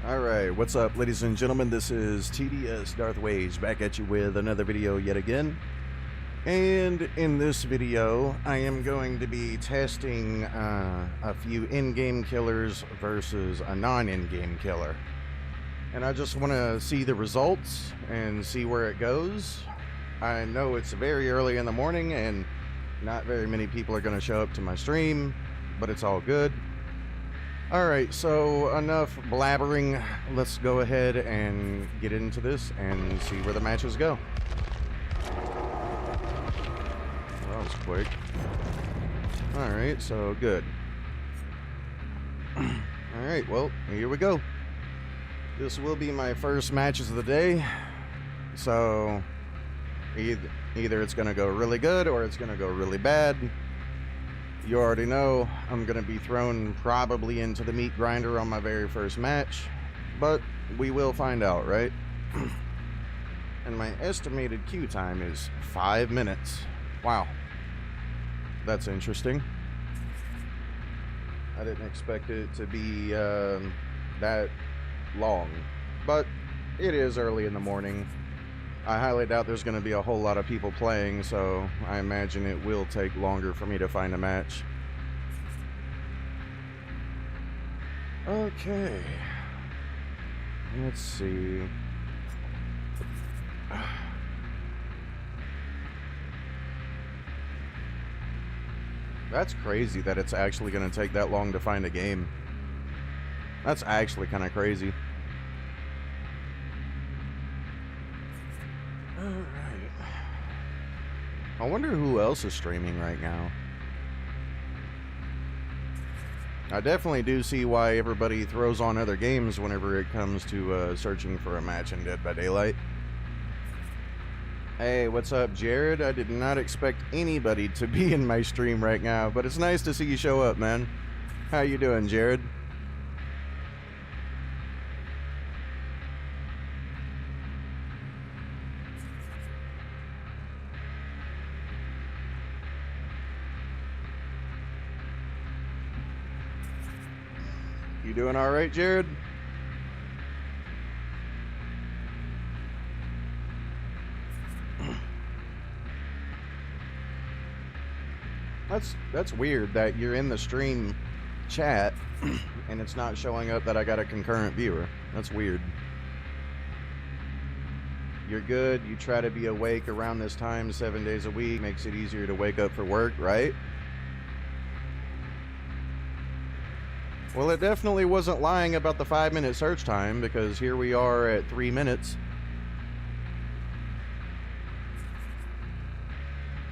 Alright, what's up ladies and gentlemen, this is TDS Darth Wage back at you with another video yet again. And in this video, I am going to be testing a few in-game killers versus a non-in-game killer. And I just want to see the results and see where it goes. I know it's very early in the morning and not very many people are going to show up to my stream, but it's all good. Alright, so enough blabbering. Let's go ahead and get into this and see where the matches go. Well, that was quick. Alright, so good. Alright, well, here we go. This will be my first matches of the day. So, either it's going to go really good or it's going to go really bad. You already know I'm going to be thrown probably into the meat grinder on my very first match, but we will find out, right? And my estimated queue time is 5 minutes. Wow. That's interesting. I didn't expect it to be that long, but it is early in the morning. I highly doubt there's going to be a whole lot of people playing, so I imagine it will take longer for me to find a match. Okay. Let's see. That's crazy that it's actually going to take that long to find a game. That's actually kind of crazy. Alright. I wonder who else is streaming right now. I definitely do see why everybody throws on other games whenever it comes to searching for a match in Dead by Daylight. Hey, what's up, Jared? I did not expect anybody to be in my stream right now, but it's nice to see you show up, man. How you doing, Jared? You doing all right, Jared? That's weird that you're in the stream chat and it's not showing up that I got a concurrent viewer. That's weird. You're good. You try to be awake around this time 7 days a week. Makes it easier to wake up for work, right? Well, it definitely wasn't lying about the 5-minute search time, because here we are at 3 minutes.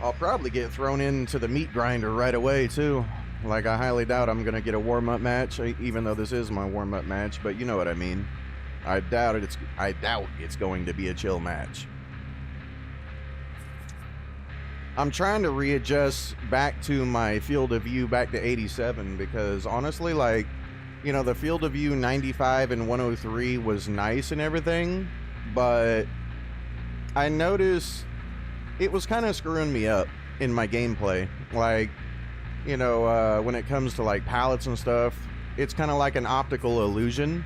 I'll probably get thrown into the meat grinder right away, too. Like, I highly doubt I'm going to get a warm-up match, even though this is my warm-up match, but you know what I mean. I doubt it's going to be a chill match. I'm trying to readjust back to my field of view back to 87, because honestly, like, you know, the field of view 95 and 103 was nice and everything, but I noticed it was kind of screwing me up in my gameplay. Like, you know, when it comes to like pallets and stuff, it's kind of like an optical illusion,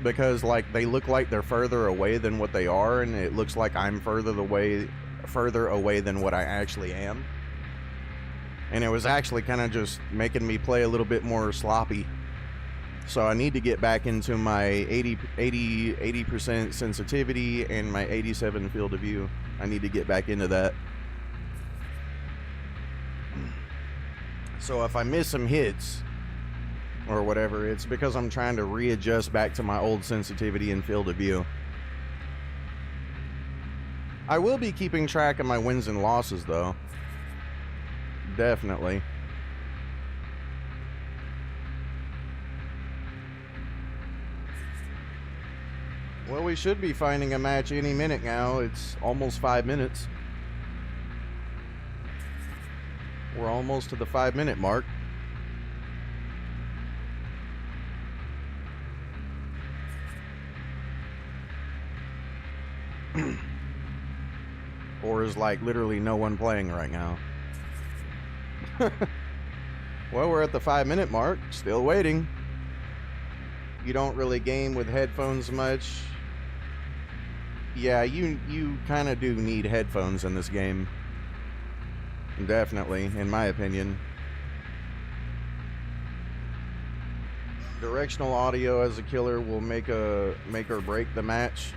because like they look like they're further away than what they are, and it looks like I'm further away than what I actually am. And it was actually kind of just making me play a little bit more sloppy. So I need to get back into my 80% sensitivity and my 87 field of view. I need to get back into that. So if I miss some hits or whatever, it's because I'm trying to readjust back to my old sensitivity and field of view. I will be keeping track of my wins and losses, though. Definitely. Well, we should be finding a match any minute now. It's almost 5 minutes. We're almost to the 5-minute mark. Or is like literally no one playing right now. Well, we're at the 5-minute mark, still waiting. You don't really game with headphones much. Yeah, you kind of do need headphones in this game. Definitely, in my opinion. Directional audio as a killer will make or break the match.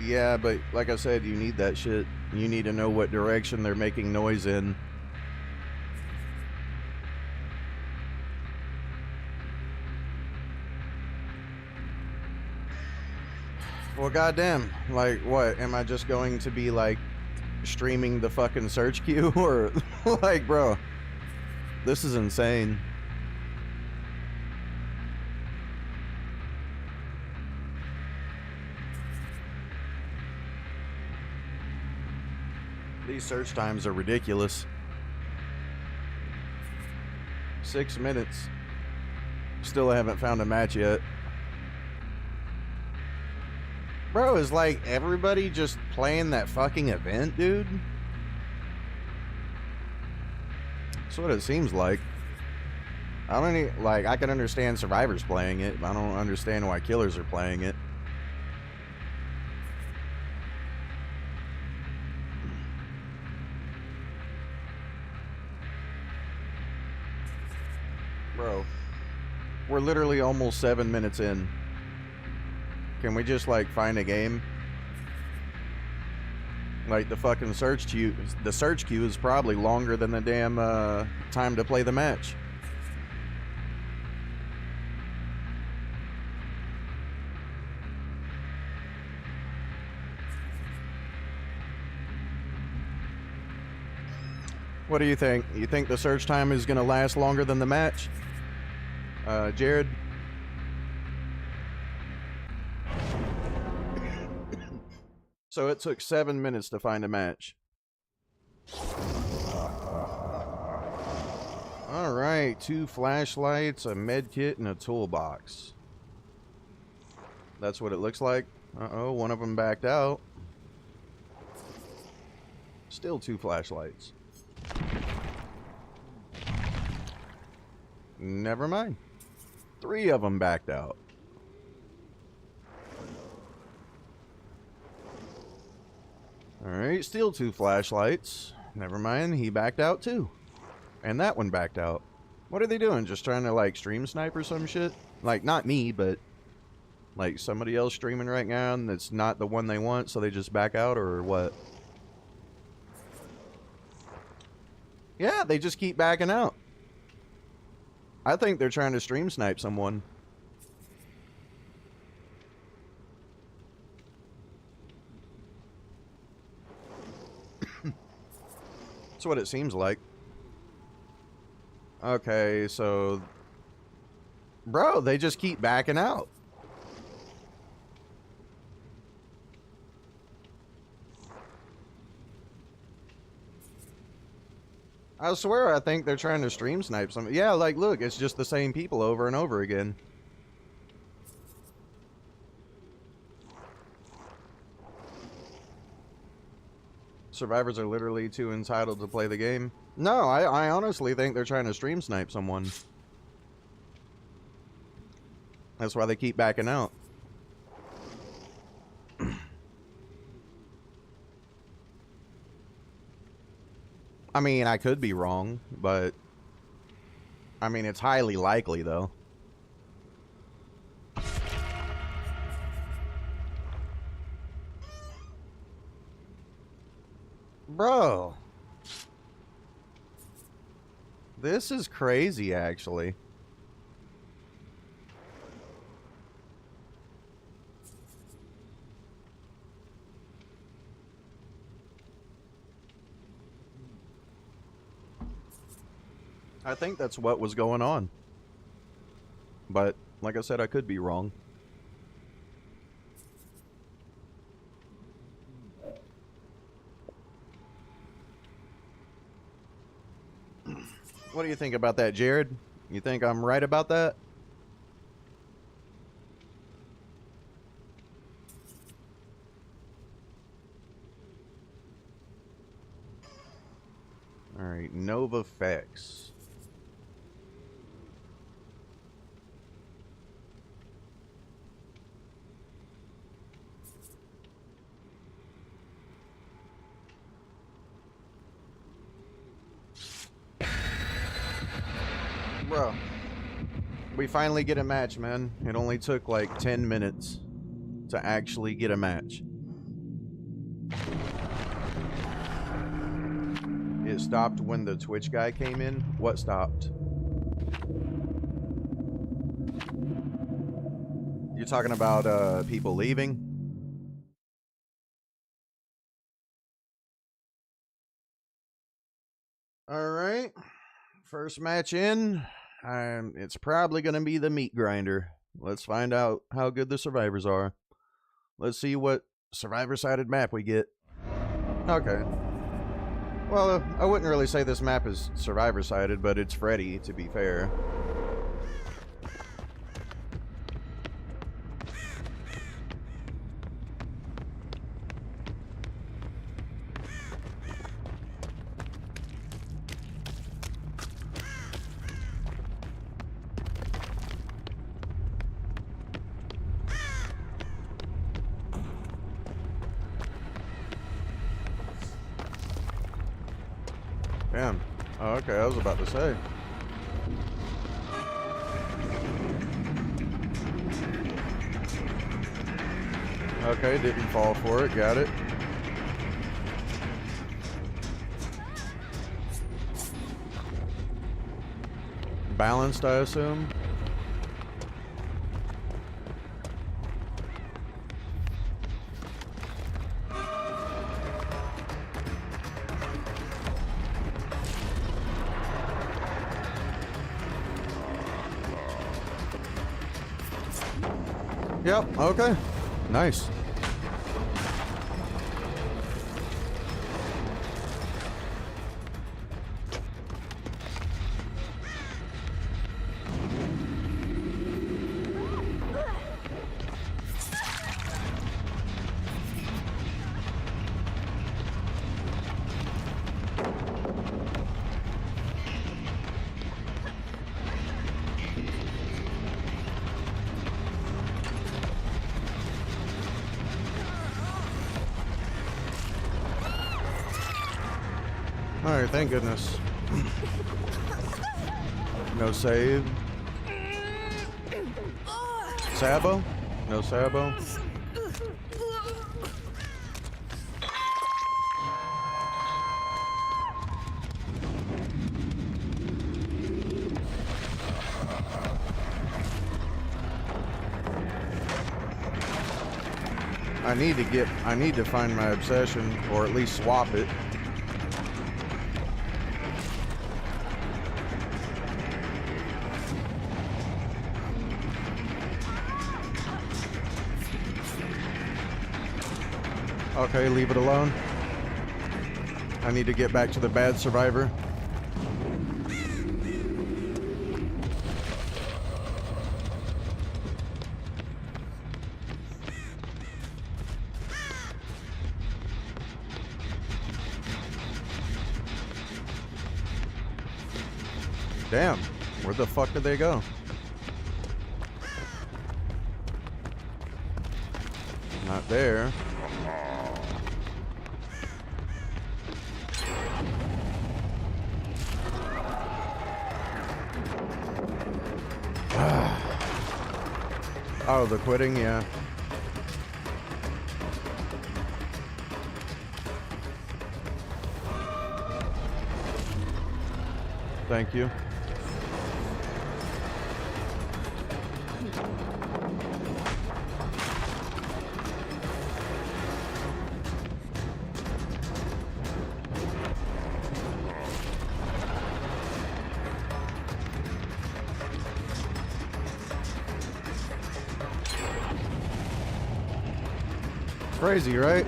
Yeah, but like I said, you need that shit. You need to know what direction they're making noise in. Well, goddamn. Like, what? Am I just going to be, like, streaming the fucking search queue? Or, like, bro, this is insane. These search times are ridiculous. 6 minutes. Still haven't found a match yet. Bro, is like everybody just playing that fucking event, dude? That's what it seems like. I don't even, like, I can understand survivors playing it, but I don't understand why killers are playing it. Bro, we're literally almost 7 minutes in. Can we just, like, find a game? Like, the fucking search queue is probably longer than the damn time to play the match. What do you think? You think the search time is going to last longer than the match? Jared? So it took 7 minutes to find a match. Alright, 2 flashlights, a med kit, and a toolbox. That's what it looks like. Uh-oh, one of them backed out. Still 2 flashlights. Never mind. 3 of them backed out. Alright, still 2 flashlights. Never mind, he backed out too. And that one backed out. What are they doing? Just trying to, like, stream snipe or some shit? Like, not me, but like somebody else streaming right now and that's not the one they want, so they just back out, or what? Yeah, they just keep backing out. I think they're trying to stream snipe someone. That's what it seems like. Okay, so... Bro, they just keep backing out. I swear I think they're trying to stream snipe some. Yeah, like, look, it's just the same people over and over again. Survivors are literally too entitled to play the game. No, I honestly think they're trying to stream snipe someone. That's why they keep backing out. I mean, I could be wrong, but... I mean, it's highly likely, though. Bro. This is crazy, actually. I think that's what was going on. But, like I said, I could be wrong. What do you think about that, Jared? You think I'm right about that? Alright, Nova Fex. Bro. We finally get a match, man. It only took like 10 minutes to actually get a match. It stopped when the Twitch guy came in. What stopped? You're talking about people leaving? Alright. First match in. It's probably going to be the meat grinder. Let's find out how good the survivors are. Let's see what survivor-sided map we get. Okay. Well, I wouldn't really say this map is survivor-sided, but it's Freddy, to be fair. Damn. Oh, okay, I was about to say. Okay, didn't fall for it. Got it. Balanced, I assume. Yep, okay. Nice. Alright, thank goodness. No save. Sabo? No Sabo? I need to find my obsession, or at least swap it. Okay, leave it alone. I need to get back to the bad survivor. Damn, where the fuck did they go? Not there. Oh, the quitting, yeah. Thank you. Crazy, right?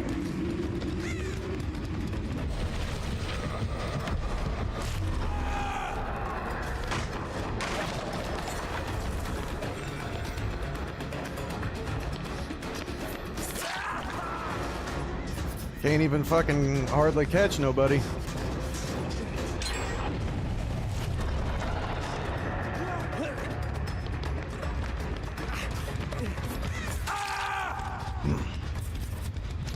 Can't even fucking hardly catch nobody.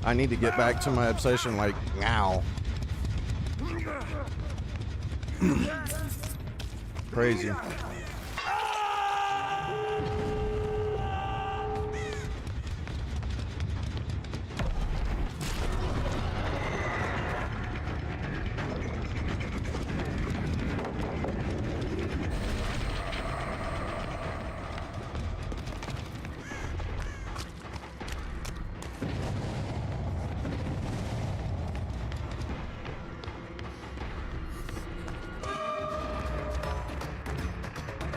I need to get back to my obsession like now. Crazy.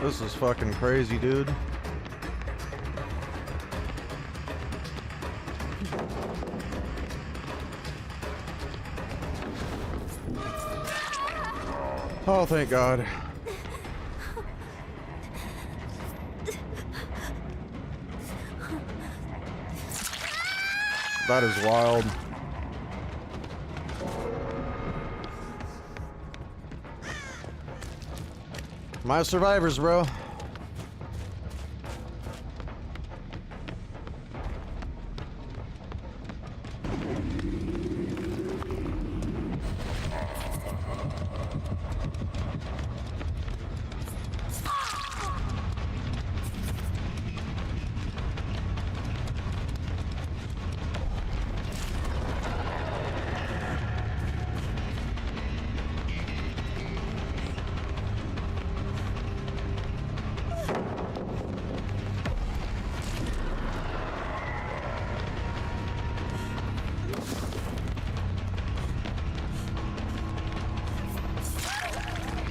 This is fucking crazy, dude. Oh, thank God. That is wild. My survivors, bro.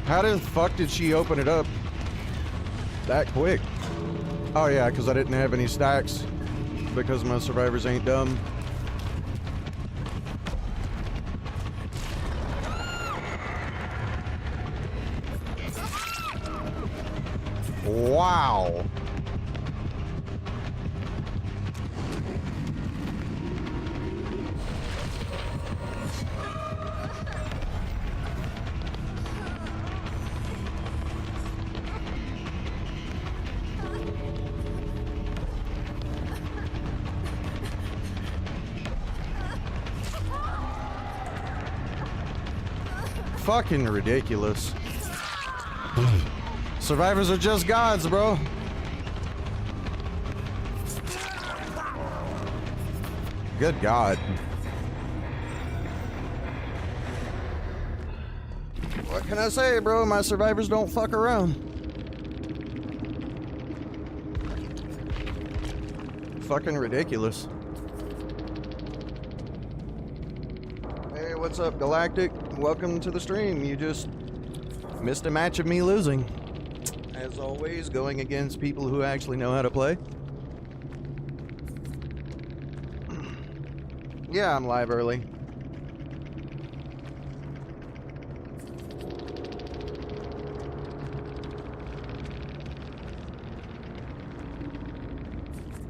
How the fuck did she open it up that quick? Oh yeah, because I didn't have any stacks because my survivors ain't dumb. Wow. Fucking ridiculous. Survivors are just gods, bro. Good God. What can I say, bro? My survivors don't fuck around. Fucking ridiculous. Hey, what's up, Galactic? Welcome to the stream. You just missed a match of me losing. As always, going against people who actually know how to play. Yeah, I'm live early.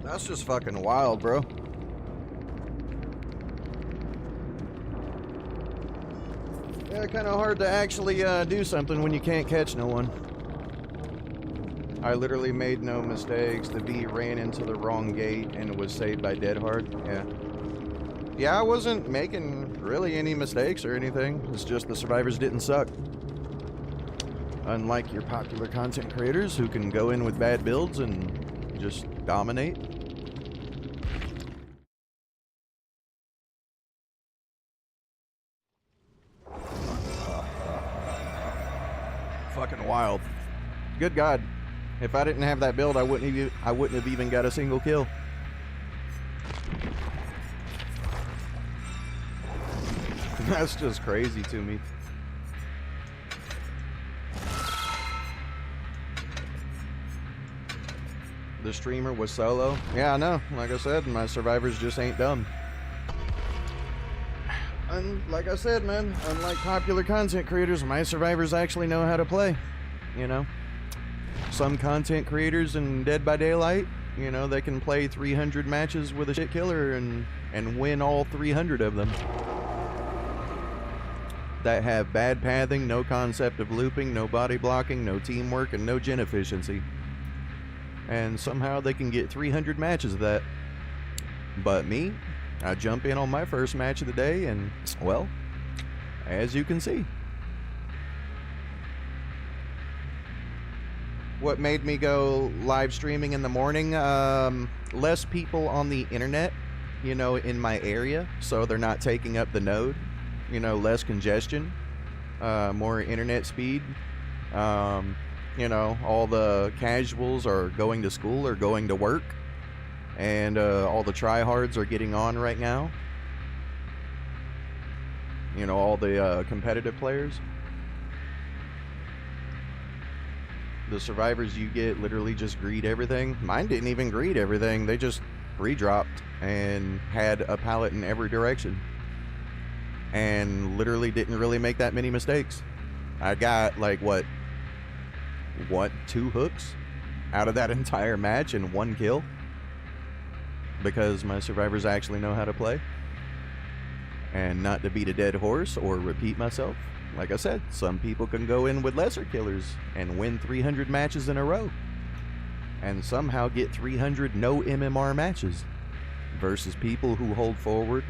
That's just fucking wild, bro. Yeah, kind of hard to actually do something when you can't catch no one. I literally made no mistakes. The bee ran into the wrong gate and was saved by Dead Hard. Yeah. Yeah, I wasn't making really any mistakes or anything. It's just the survivors didn't suck. Unlike your popular content creators who can go in with bad builds and just dominate. Fucking wild. Good God. If I didn't have that build, I wouldn't have even got a single kill. That's just crazy to me. The streamer was solo. Yeah, I know. Like I said, my survivors just ain't dumb. And like I said, man, unlike popular content creators, my survivors actually know how to play. You know? Some content creators in Dead by Daylight, you know, they can play 300 matches with a shit killer and win all 300 of them. That have bad pathing, no concept of looping, no body blocking, no teamwork, and no gen efficiency. And somehow they can get 300 matches of that. But me, I jump in on my first match of the day and, well, as you can see. What made me go live streaming in the morning? Less people on the internet, you know, in my area, so they're not taking up the node. You know, less congestion, more internet speed. You know, all the casuals are going to school or going to work, and all the tryhards are getting on right now. You know, all the competitive players. The survivors you get literally just greed everything. Mine didn't even greed everything. They just re-dropped and had a pallet in every direction. And literally didn't really make that many mistakes. I got like, what, 2 hooks out of that entire match and 1 kill. Because my survivors actually know how to play. And not to beat a dead horse or repeat myself, like I said, some people can go in with lesser killers and win 300 matches in a row. And somehow get 300 no MMR matches. Versus people who hold forward,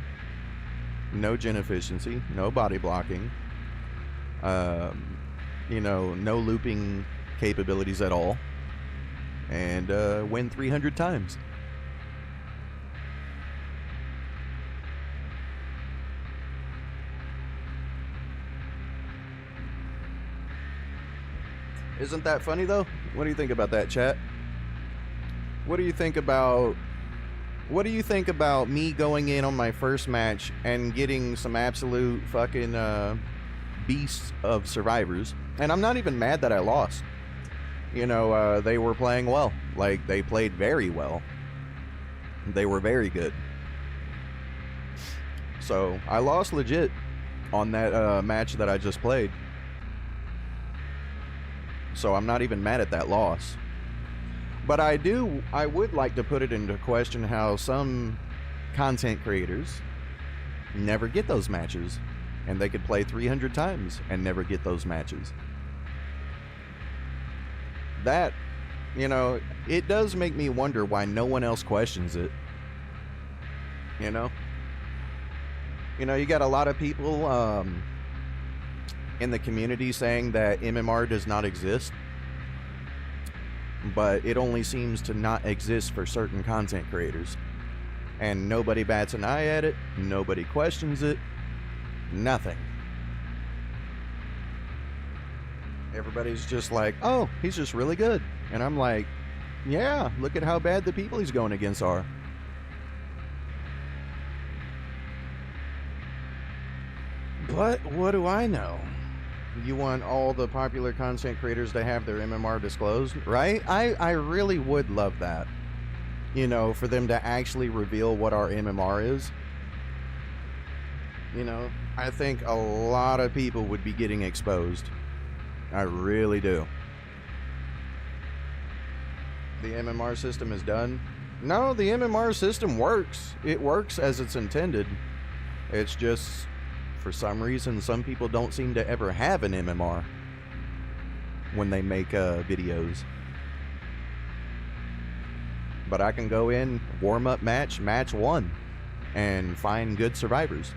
no gen efficiency, no body blocking, you know, no looping capabilities at all. And win 300 times. Isn't that funny though? What do you think about that, chat? What do you think about me going in on my first match and getting some absolute fucking beasts of survivors? And I'm not even mad that I lost. You know, they were playing well. Like, they played very well. They were very good. So, I lost legit on that match that I just played. So I'm not even mad at that loss. But I would like to put it into question how some content creators never get those matches. And they could play 300 times and never get those matches. That, you know, it does make me wonder why no one else questions it. You know? You know, you got a lot of people, in the community saying that MMR does not exist, but it only seems to not exist for certain content creators, and nobody bats an eye at it, nobody questions it, nothing. Everybody's just like, oh, he's just really good, and I'm like, yeah, look at how bad the people he's going against are. But what do I know? You want all the popular content creators to have their MMR disclosed, right? I really would love that. You know, for them to actually reveal what our MMR is. You know, I think a lot of people would be getting exposed. I really do. The MMR system is done. No, the MMR system works. It works as it's intended. It's just, for some reason, some people don't seem to ever have an MMR when they make videos. But I can go in, warm up match 1, and find good survivors.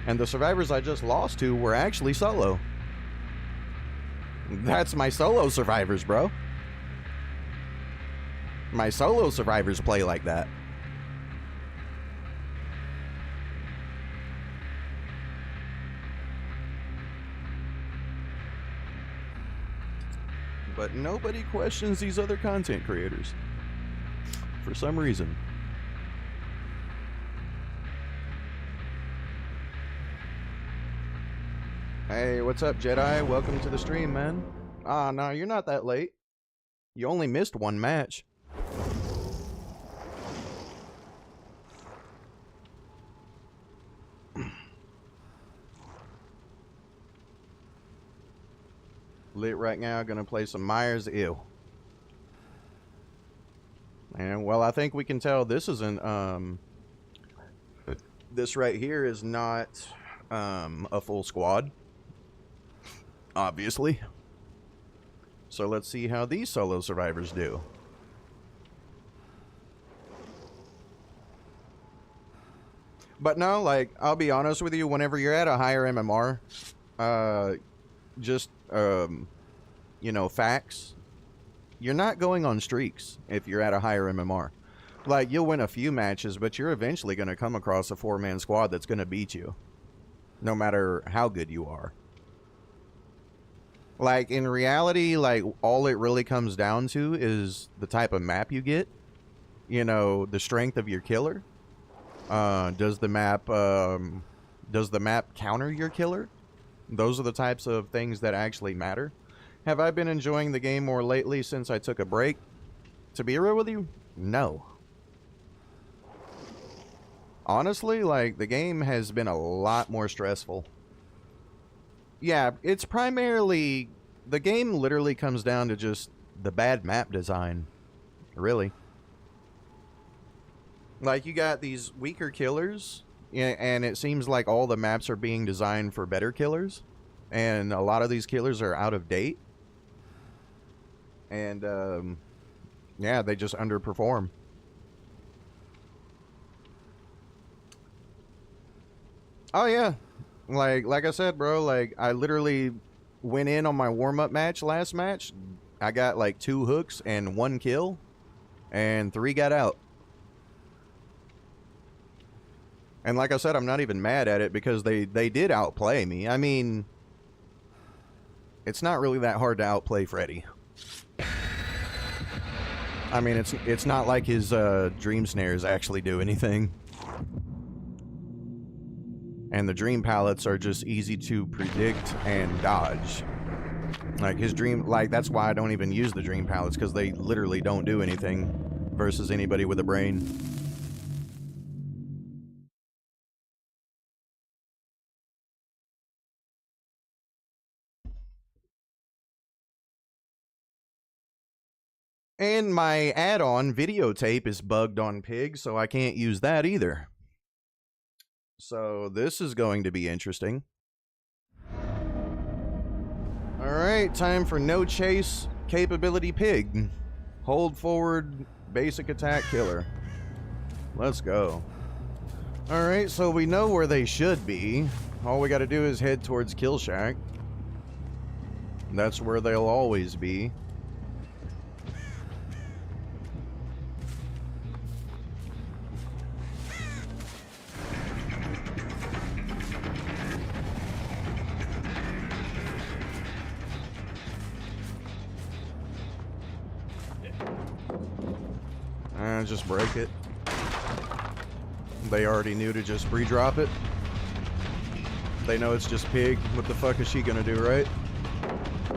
And the survivors I just lost to were actually solo. That's my solo survivors, bro. My solo survivors play like that. But nobody questions these other content creators. For some reason. Hey, what's up, Jedi? Welcome to the stream, man. Ah, no, you're not that late. You only missed 1 match. Lit right now, gonna play some Myers. Ew. And, well, I think we can tell this isn't, this right here is not, a full squad. Obviously. So let's see how these solo survivors do. But no, like, I'll be honest with you, whenever you're at a higher MMR, just, you know, facts, you're not going on streaks if you're at a higher MMR. Like, you'll win a few matches, but you're eventually going to come across a 4-man squad that's going to beat you, no matter how good you are. Like, in reality, like, all it really comes down to is the type of map you get. You know, the strength of your killer. Does the map counter your killer? Those are the types of things that actually matter. Have I been enjoying the game more lately since I took a break? To be real with you, no. Honestly, like, the game has been a lot more stressful. Yeah, it's primarily... The game literally comes down to just the bad map design. Really. Like, you got these weaker killers, and it seems like all the maps are being designed for better killers. And a lot of these killers are out of date. And, yeah, they just underperform. Oh, yeah. Like I said, bro, like, I literally went in on my warm-up match last match. I got, like, 2 hooks and 1 kill. And 3 got out. And like I said, I'm not even mad at it because they did outplay me. I mean, it's not really that hard to outplay Freddy. I mean, it's not like his dream snares actually do anything. And the dream pallets are just easy to predict and dodge. Like his dream, like that's why I don't even use the dream pallets, because they literally don't do anything versus anybody with a brain. And my add-on videotape is bugged on Pig, so I can't use that either. So this is going to be interesting. Alright, time for no chase capability Pig. Hold forward, basic attack killer. Let's go. Alright, so we know where they should be. All we gotta do is head towards Kill Shack. That's where they'll always be. Just break it. They already knew to just free drop it. They know it's just Pig. What the fuck is she gonna do, right?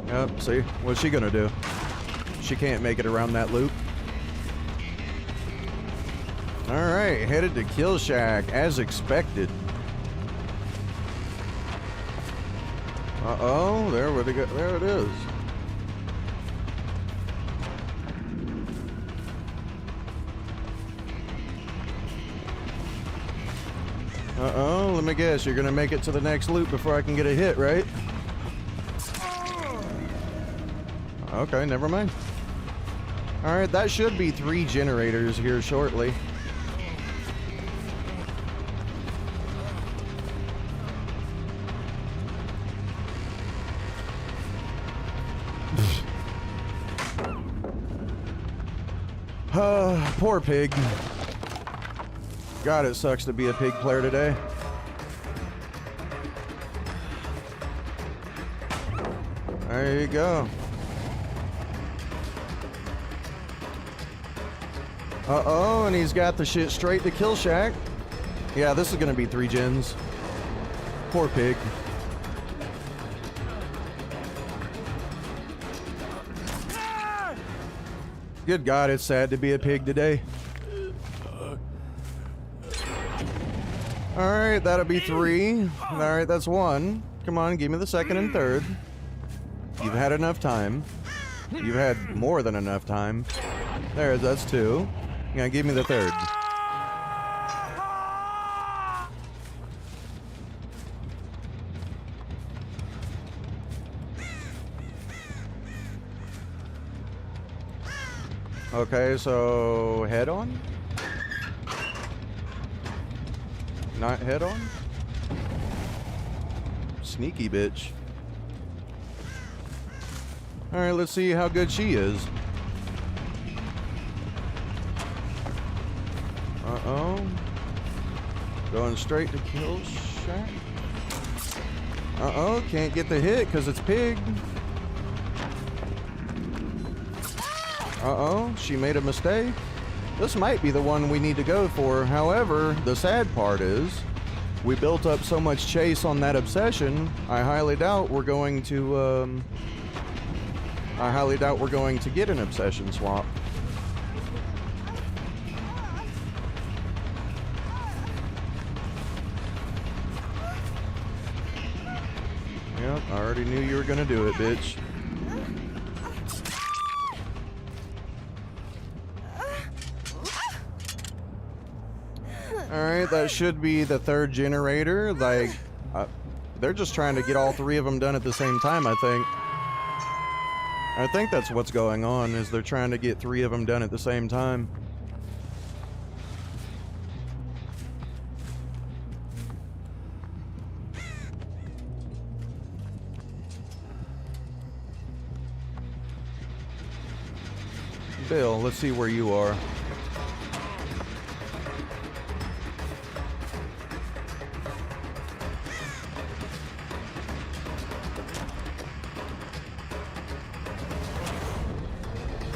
Yep, see? What's she gonna do? She can't make it around that loop. Alright, headed to Kill Shack as expected. Uh-oh, there it is. Uh-oh, let me guess, you're gonna make it to the next loop before I can get a hit, right? Okay, never mind. Alright, that should be 3 generators here shortly. Poor Pig. God, it sucks to be a Pig player today. There you go. Uh-oh, and he's got the shit straight to Kill Shack. Yeah, this is gonna be 3 gens. Poor Pig. Good God, it's sad to be a Pig today. Alright, that'll be 3. Alright, that's 1. Come on, give me the second and third. You've had enough time. You've had more than enough time. There, that's 2. Now give me the third. Okay, so head on? Not head on? Sneaky bitch. Alright, let's see how good she is. Uh-oh. Going straight to kill shack. Uh-oh, can't get the hit because it's pig. Uh-oh, she made a mistake. This might be the one we need to go for. However, the sad part is we built up so much chase on that obsession, I highly doubt we're going to get an obsession swap. Yep, I already knew you were gonna do it, bitch. Alright, that should be the third generator. Like, they're just trying to get all three of them done at the same time, I think. I think that's what's going on, is they're trying to get three of them done at the same time. Bill, let's see where you are.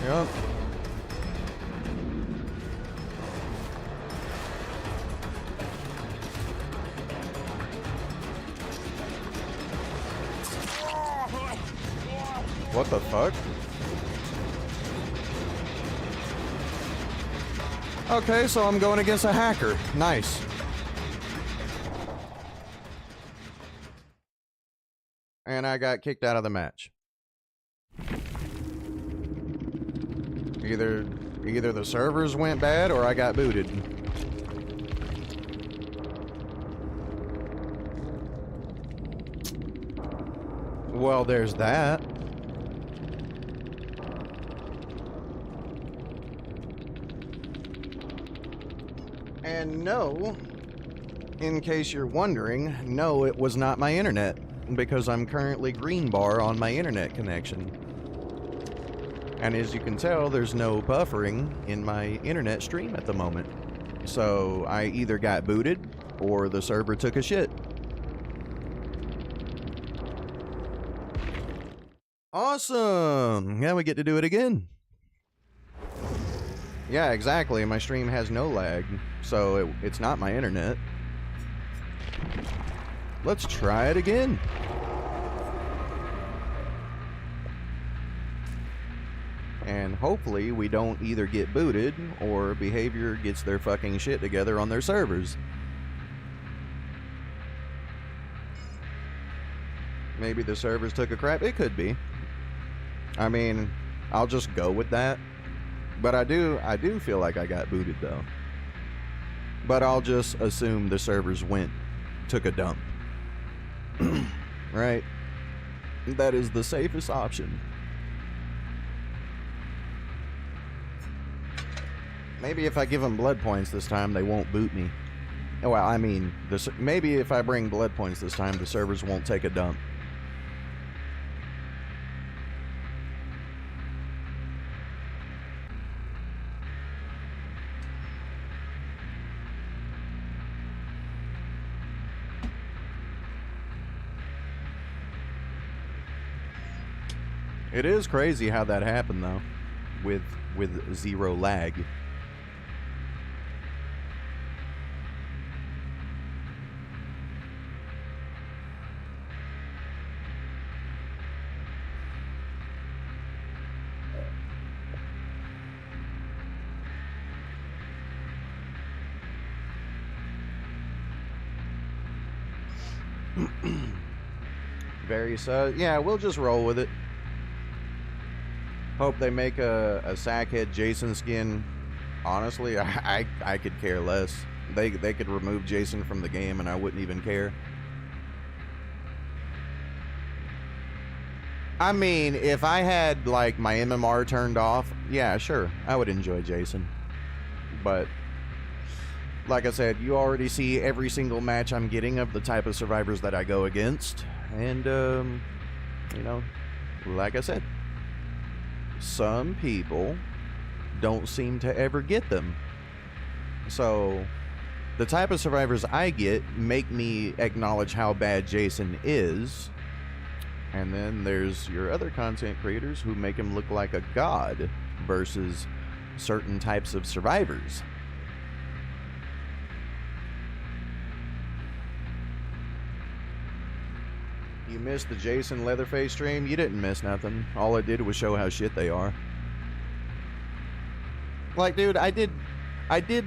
Yep. What the fuck? Okay, so I'm going against a hacker. Nice. And I got kicked out of the match. Either the servers went bad or I got booted. Well, there's that. And no, in case you're wondering, no, it was not my internet, because I'm currently green bar on my internet connection. And as you can tell, there's no buffering in my internet stream at the moment. So I either got booted or the server took a shit. Awesome! Now we get to do it again. Yeah, exactly. My stream has no lag, so it's not my internet. Let's try it again. And hopefully we don't either get booted or Behavior gets their fucking shit together on their servers. Maybe the servers took a crap. It could be. I mean, I'll just go with that. But I do feel like I got booted though. But I'll just assume the servers took a dump. Right? That is the safest option. Maybe if I give them blood points this time, they won't boot me. Well, I mean, maybe if I bring blood points this time, the servers won't take a dump. It is crazy how that happened, though, with zero lag. Very so. Yeah, we'll just roll with it. Hope they make a Sackhead Jason skin. Honestly, I could care less. They could remove Jason from the game and I wouldn't even care. I mean, if I had like my MMR turned off, yeah, sure, I would enjoy Jason. But like I said, you already see every single match I'm getting of the type of survivors that I go against. And, you know, like I said, some people don't seem to ever get them. So the type of survivors I get make me acknowledge how bad Jason is. And then there's your other content creators who make him look like a god versus certain types of survivors. You missed the Jason Leatherface stream? You didn't miss nothing. All it did was show how shit they are. Like, dude, I did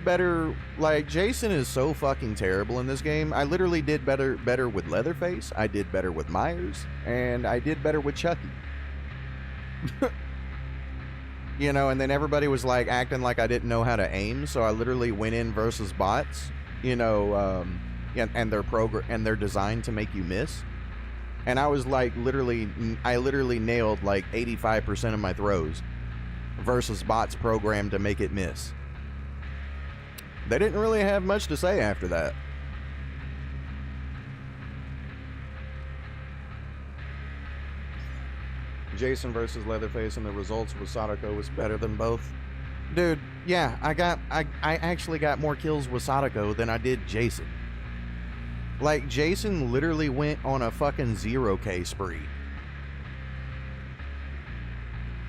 better. Like, Jason is so fucking terrible in this game. I literally did better with Leatherface. I did better with Myers, and I did better with Chucky. You know, and then everybody was like acting like I didn't know how to aim, so I literally went in versus bots. You know, and they're designed to make you miss. And I was like, I literally nailed like 85% of my throws versus bots programmed to make it miss. They didn't really have much to say after that. Jason versus Leatherface, and the results with Sadako was better than both. Dude, yeah, I actually got more kills with Sadako than I did Jason. Like, Jason literally went on a fucking 0K spree.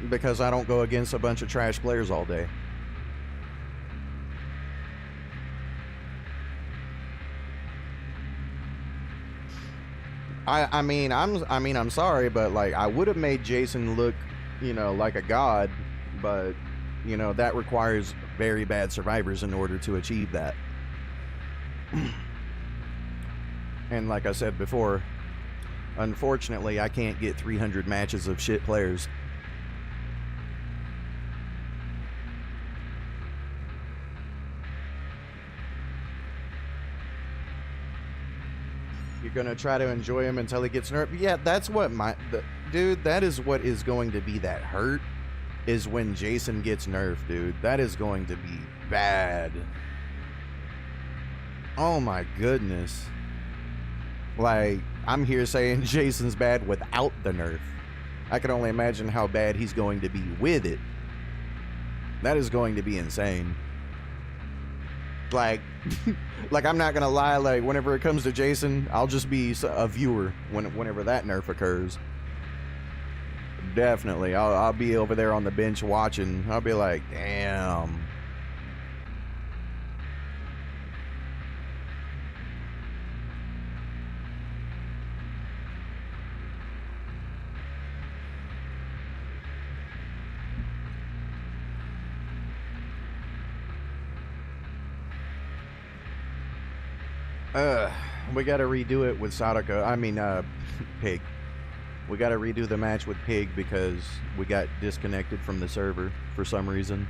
Because I don't go against a bunch of trash players all day. I mean, I'm sorry, but like, I would have made Jason look, you know, like a god, but, you know, that requires very bad survivors in order to achieve that. And like I said before, unfortunately, I can't get 300 matches of shit players. You're gonna try to enjoy him until he gets nerfed. Yeah, that's what dude, that is what is going to be that hurt, is when Jason gets nerfed, dude. That is going to be bad. Oh my goodness. Like, I'm here saying Jason's bad without the nerf. I can only imagine how bad he's going to be with it. That is going to be insane. Like, like, I'm not gonna lie, like, whenever it comes to Jason, I'll just be a viewer whenever that nerf occurs. Definitely. I'll be over there on the bench watching. I'll be like, damn. We gotta redo it with Sadako. I mean, Pig. We gotta redo the match with Pig because we got disconnected from the server for some reason.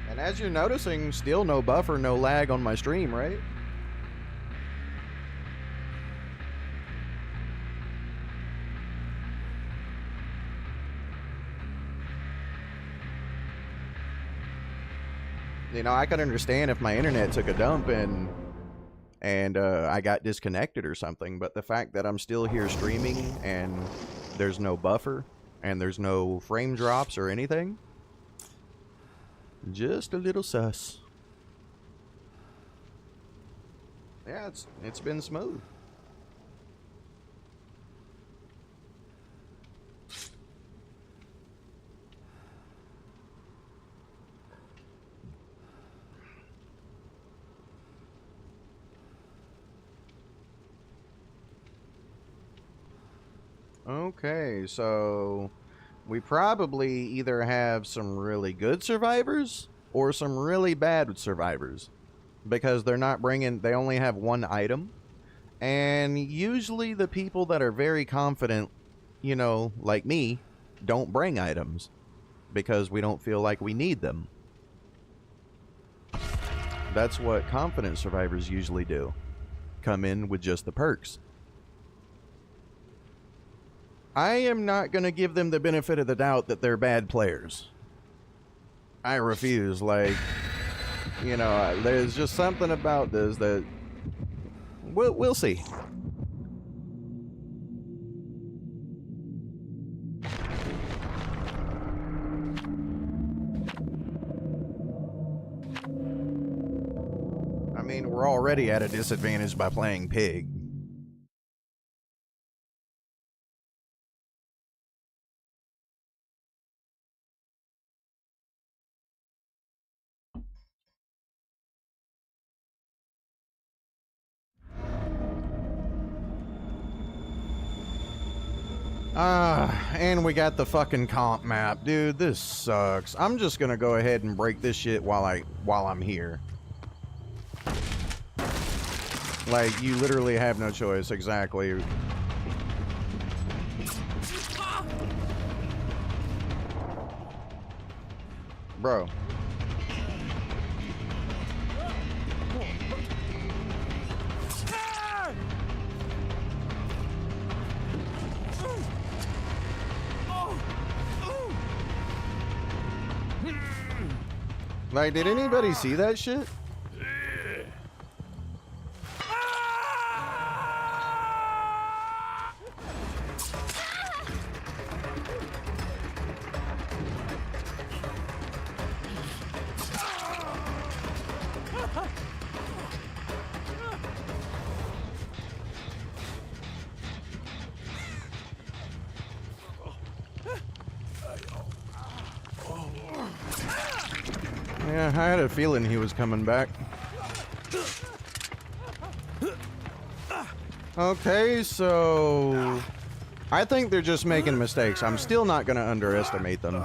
And as you're noticing, still no buffer, no lag on my stream, right? You know, I could understand if my internet took a dump and I got disconnected or something, but the fact that I'm still here streaming and there's no buffer and there's no frame drops or anything, just a little sus. Yeah, it's been smooth. Okay, so we probably either have some really good survivors or some really bad survivors, because they're not bringing, they only have one item. And usually the people that are very confident, you know, like me, don't bring items because we don't feel like we need them. That's what confident survivors usually do. Come in with just the perks. I am not going to give them the benefit of the doubt that they're bad players. I refuse. Like, you know, there's just something about this that we'll see. mean, we're already at a disadvantage by playing Pig. And we got the fucking comp map. Dude, this sucks. I'm just gonna go ahead and break this shit while I'm here. Like, you literally have no choice, exactly. Bro. Like, did anybody see that shit? Yeah, I had a feeling he was coming back. Okay, so I think they're just making mistakes. I'm still not going to underestimate them.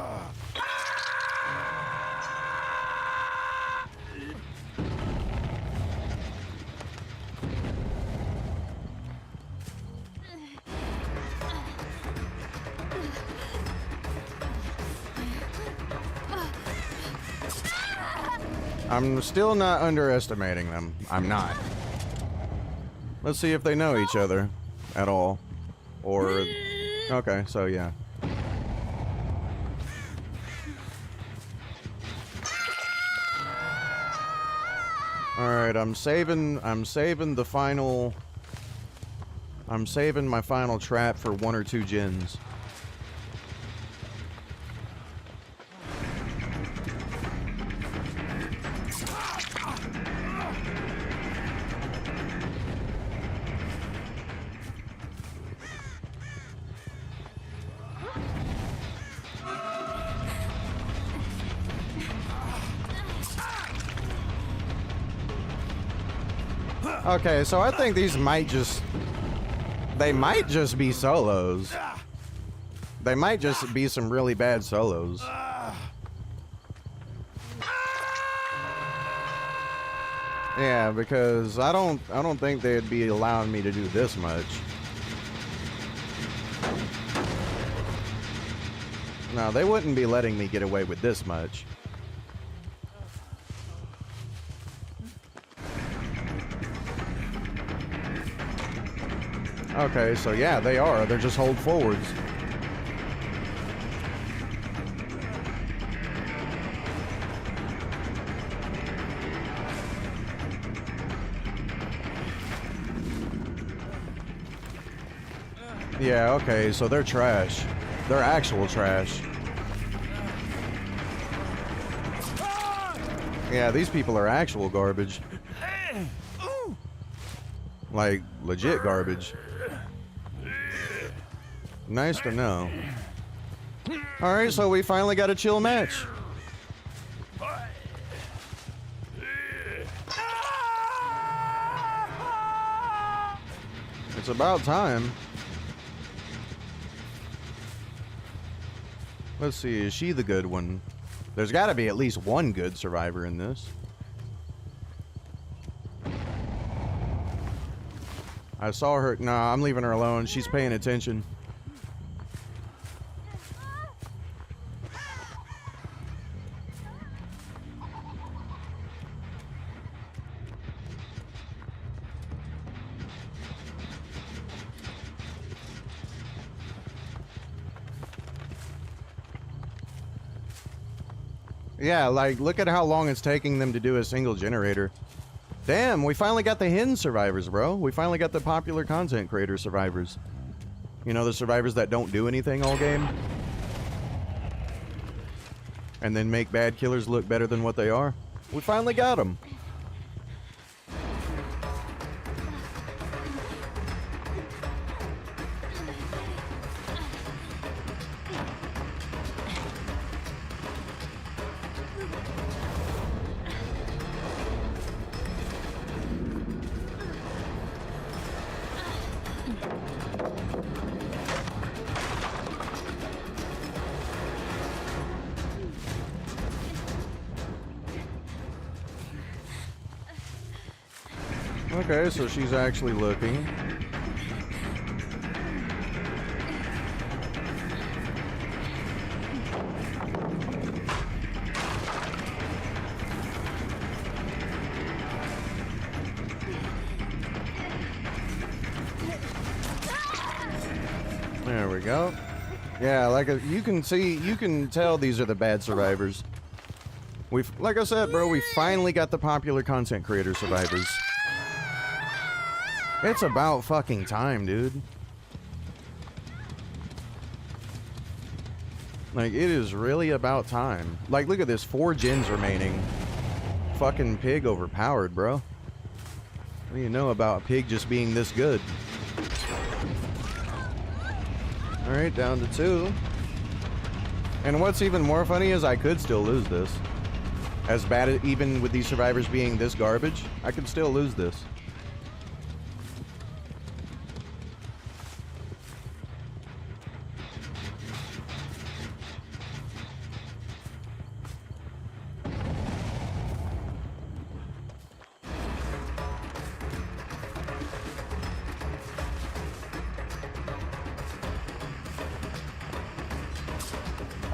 I'm still not underestimating them. I'm not. Let's see if they know each other at all. Or... Okay, so yeah. Alright, I'm saving the final... I'm saving my final trap for 1 or 2 gens. Okay, so I think these might just... They might just be solos. They might just be some really bad solos. Yeah, because I don't think they'd be allowing me to do this much. No, they wouldn't be letting me get away with this much. Okay, so yeah, they are. They're just hold forwards. Yeah, okay, so they're trash. They're actual trash. Yeah, these people are actual garbage. Like, legit garbage. Nice to know. Alright, so we finally got a chill match. It's about time. Let's see, is she the good one? There's got to be at least one good survivor in this. I saw her. Nah, I'm leaving her alone. She's paying attention. Yeah, like, look at how long it's taking them to do a single generator. Damn, we finally got the hen survivors, bro. We finally got the popular content creator survivors. You know, the survivors that don't do anything all game. And then make bad killers look better than what they are. We finally got them. Okay, so she's actually looking. There we go. Yeah, you can see, you can tell these are the bad survivors. Like I said, bro, we finally got the popular content creator survivors. It's about fucking time, dude. Like, it is really about time. Like, look at this, 4 gens remaining. Fucking pig overpowered, bro. What do you know about a pig just being this good? Alright, down to 2. And what's even more funny is I could still lose this. As bad as, even with these survivors being this garbage, I could still lose this.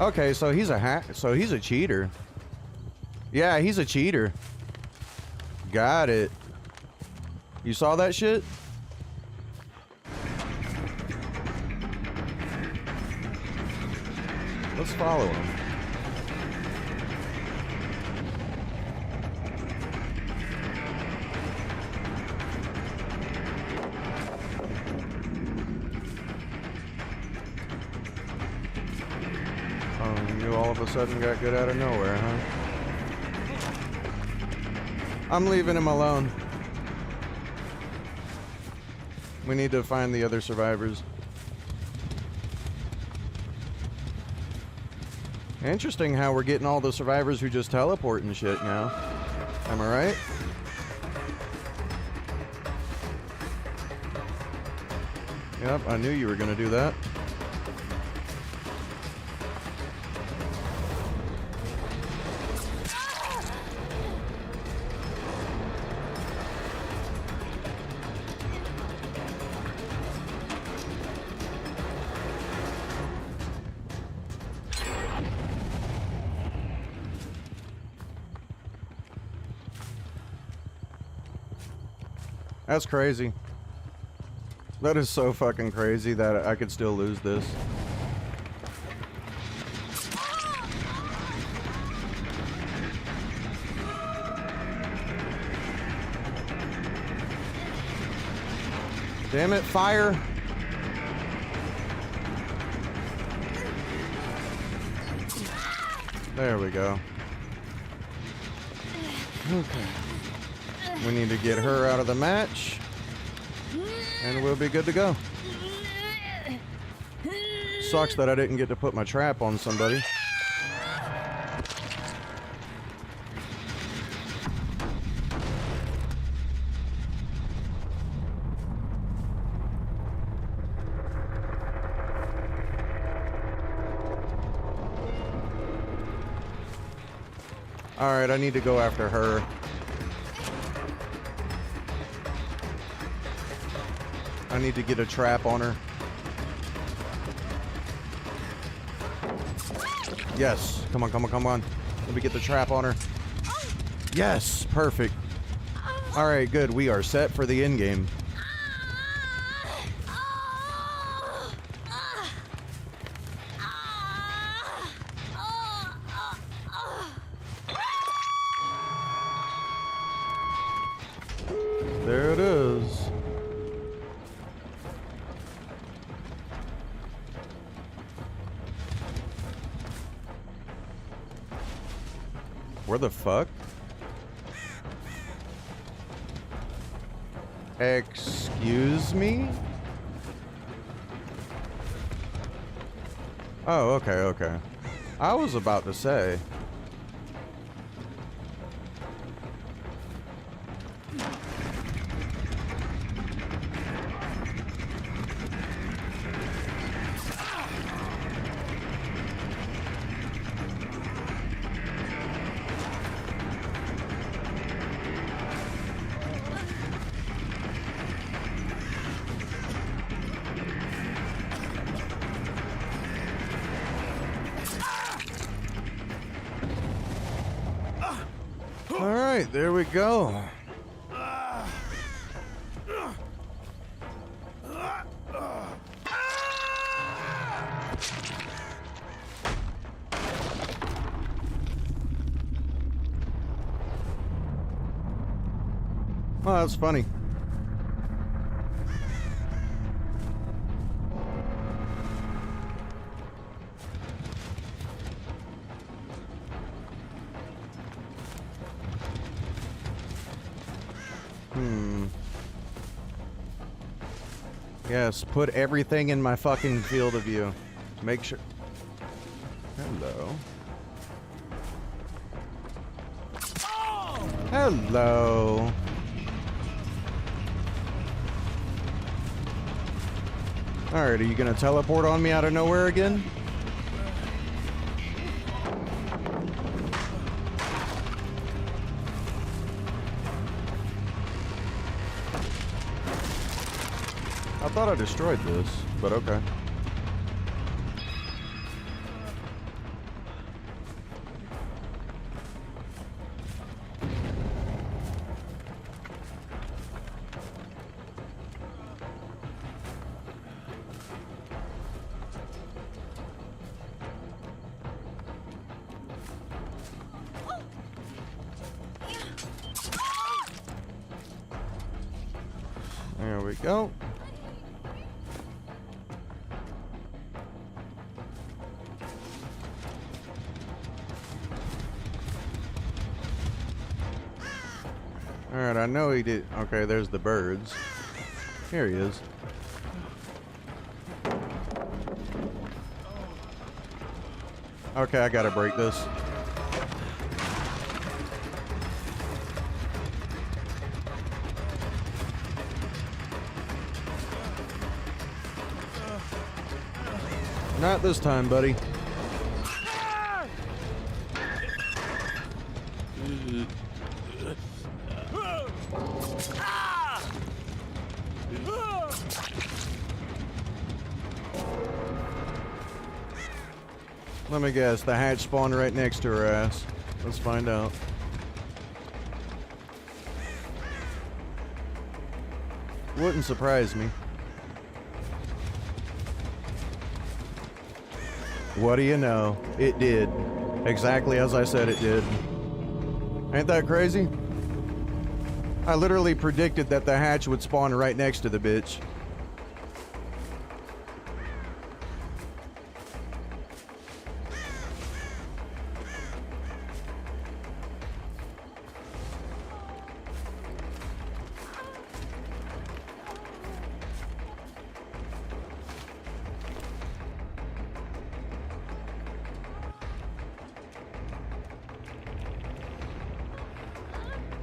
Okay, so he's a cheater. Yeah, he's a cheater. Got it. You saw that shit? Let's follow him. You all of a sudden got good out of nowhere, huh? I'm leaving him alone. We need to find the other survivors. Interesting how we're getting all the survivors who just teleport and shit now. Am I right? Yep, I knew you were gonna do that. That's crazy. That is so fucking crazy that I could still lose this. Damn it, fire! There we go. Okay. We need to get her out of the match, and we'll be good to go. Sucks that I didn't get to put my trap on somebody. Alright, I need to go after her. I need to get a trap on her. Yes. Come on, come on, come on. Let me get the trap on her. Yes. Perfect. Alright, good. We are set for the end game. There it is. Where the fuck? Excuse me? Oh, okay, okay. I was about to say. right, there we go. Oh, that's funny. Yes, put everything in my fucking field of view. Make sure. Hello. Hello. Alright, are you gonna teleport on me out of nowhere again? I thought I destroyed this, but okay. There we go. Alright, I know he did. Okay, there's the birds. Here he is. Okay, I gotta break this. Not this time, buddy. Let me guess, the hatch spawned right next to her ass. Let's find out. Wouldn't surprise me. What do you know? It did. Exactly as I said it did. Ain't that crazy? I literally predicted that the hatch would spawn right next to the bitch.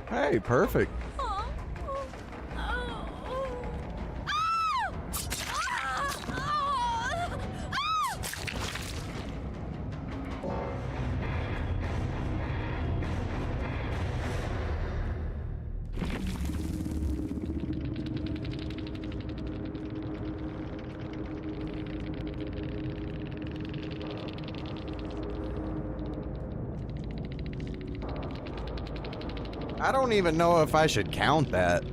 Hey, perfect. I don't even know if I should count that.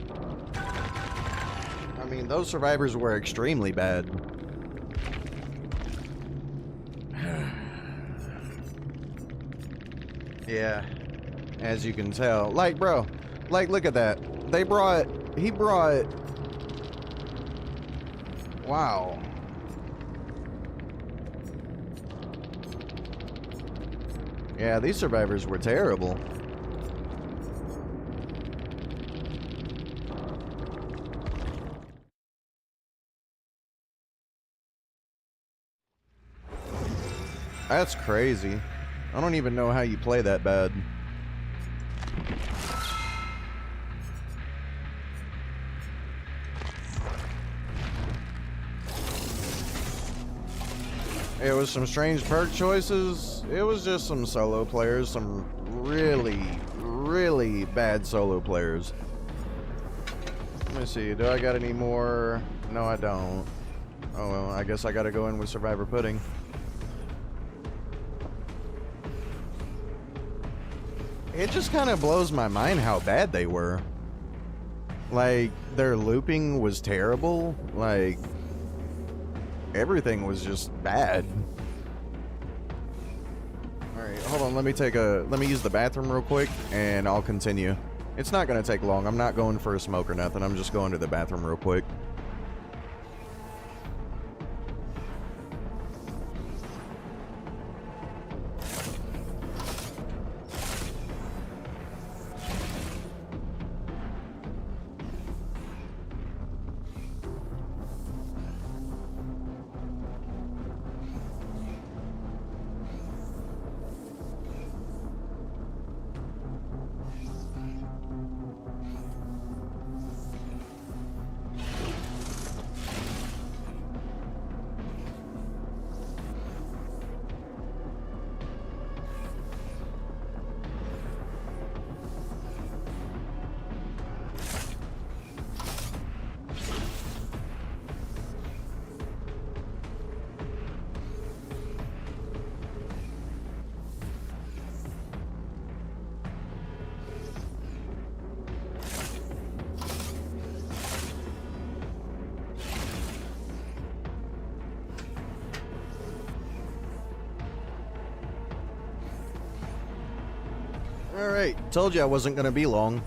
I mean, those survivors were extremely bad. Yeah, as you can tell. Like, bro, like, look at that. He brought... Wow. Yeah, these survivors were terrible. That's crazy. I don't even know how you play that bad. It was some strange perk choices. It was just some solo players, some really, really bad solo players. Let me see, do I got any more? No, I don't. Oh well, I guess I gotta go in with Survivor Pudding. It just kind of blows my mind how bad they were. Like, their looping was terrible. Like, everything was just bad. Alright, hold on, let me use the bathroom real quick, and I'll continue. It's not gonna take long. I'm not going for a smoke or nothing. I'm just going to the bathroom real quick. Alright, told you I wasn't gonna be long.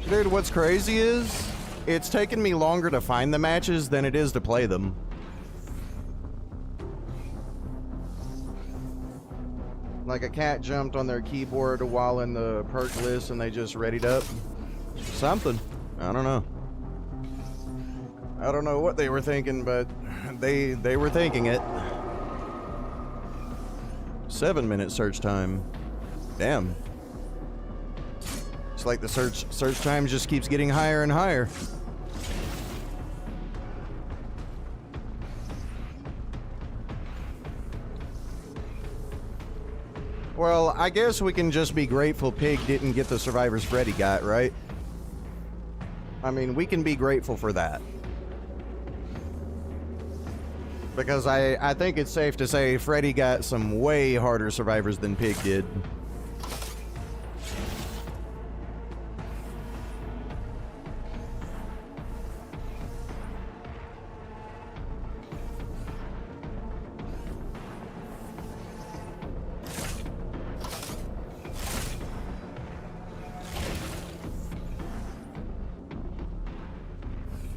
Dude, what's crazy is, it's taken me longer to find the matches than it is to play them. Like a cat jumped on their keyboard while in the perk list and they just readied up. Something. I don't know. I don't know what they were thinking, but they were thinking it. 7-minute search time. Damn. It's like the search time just keeps getting higher and higher. Well, I guess we can just be grateful Pig didn't get the survivors Freddy got, right? I mean, we can be grateful for that. Because I think it's safe to say Freddy got some way harder survivors than Pig did.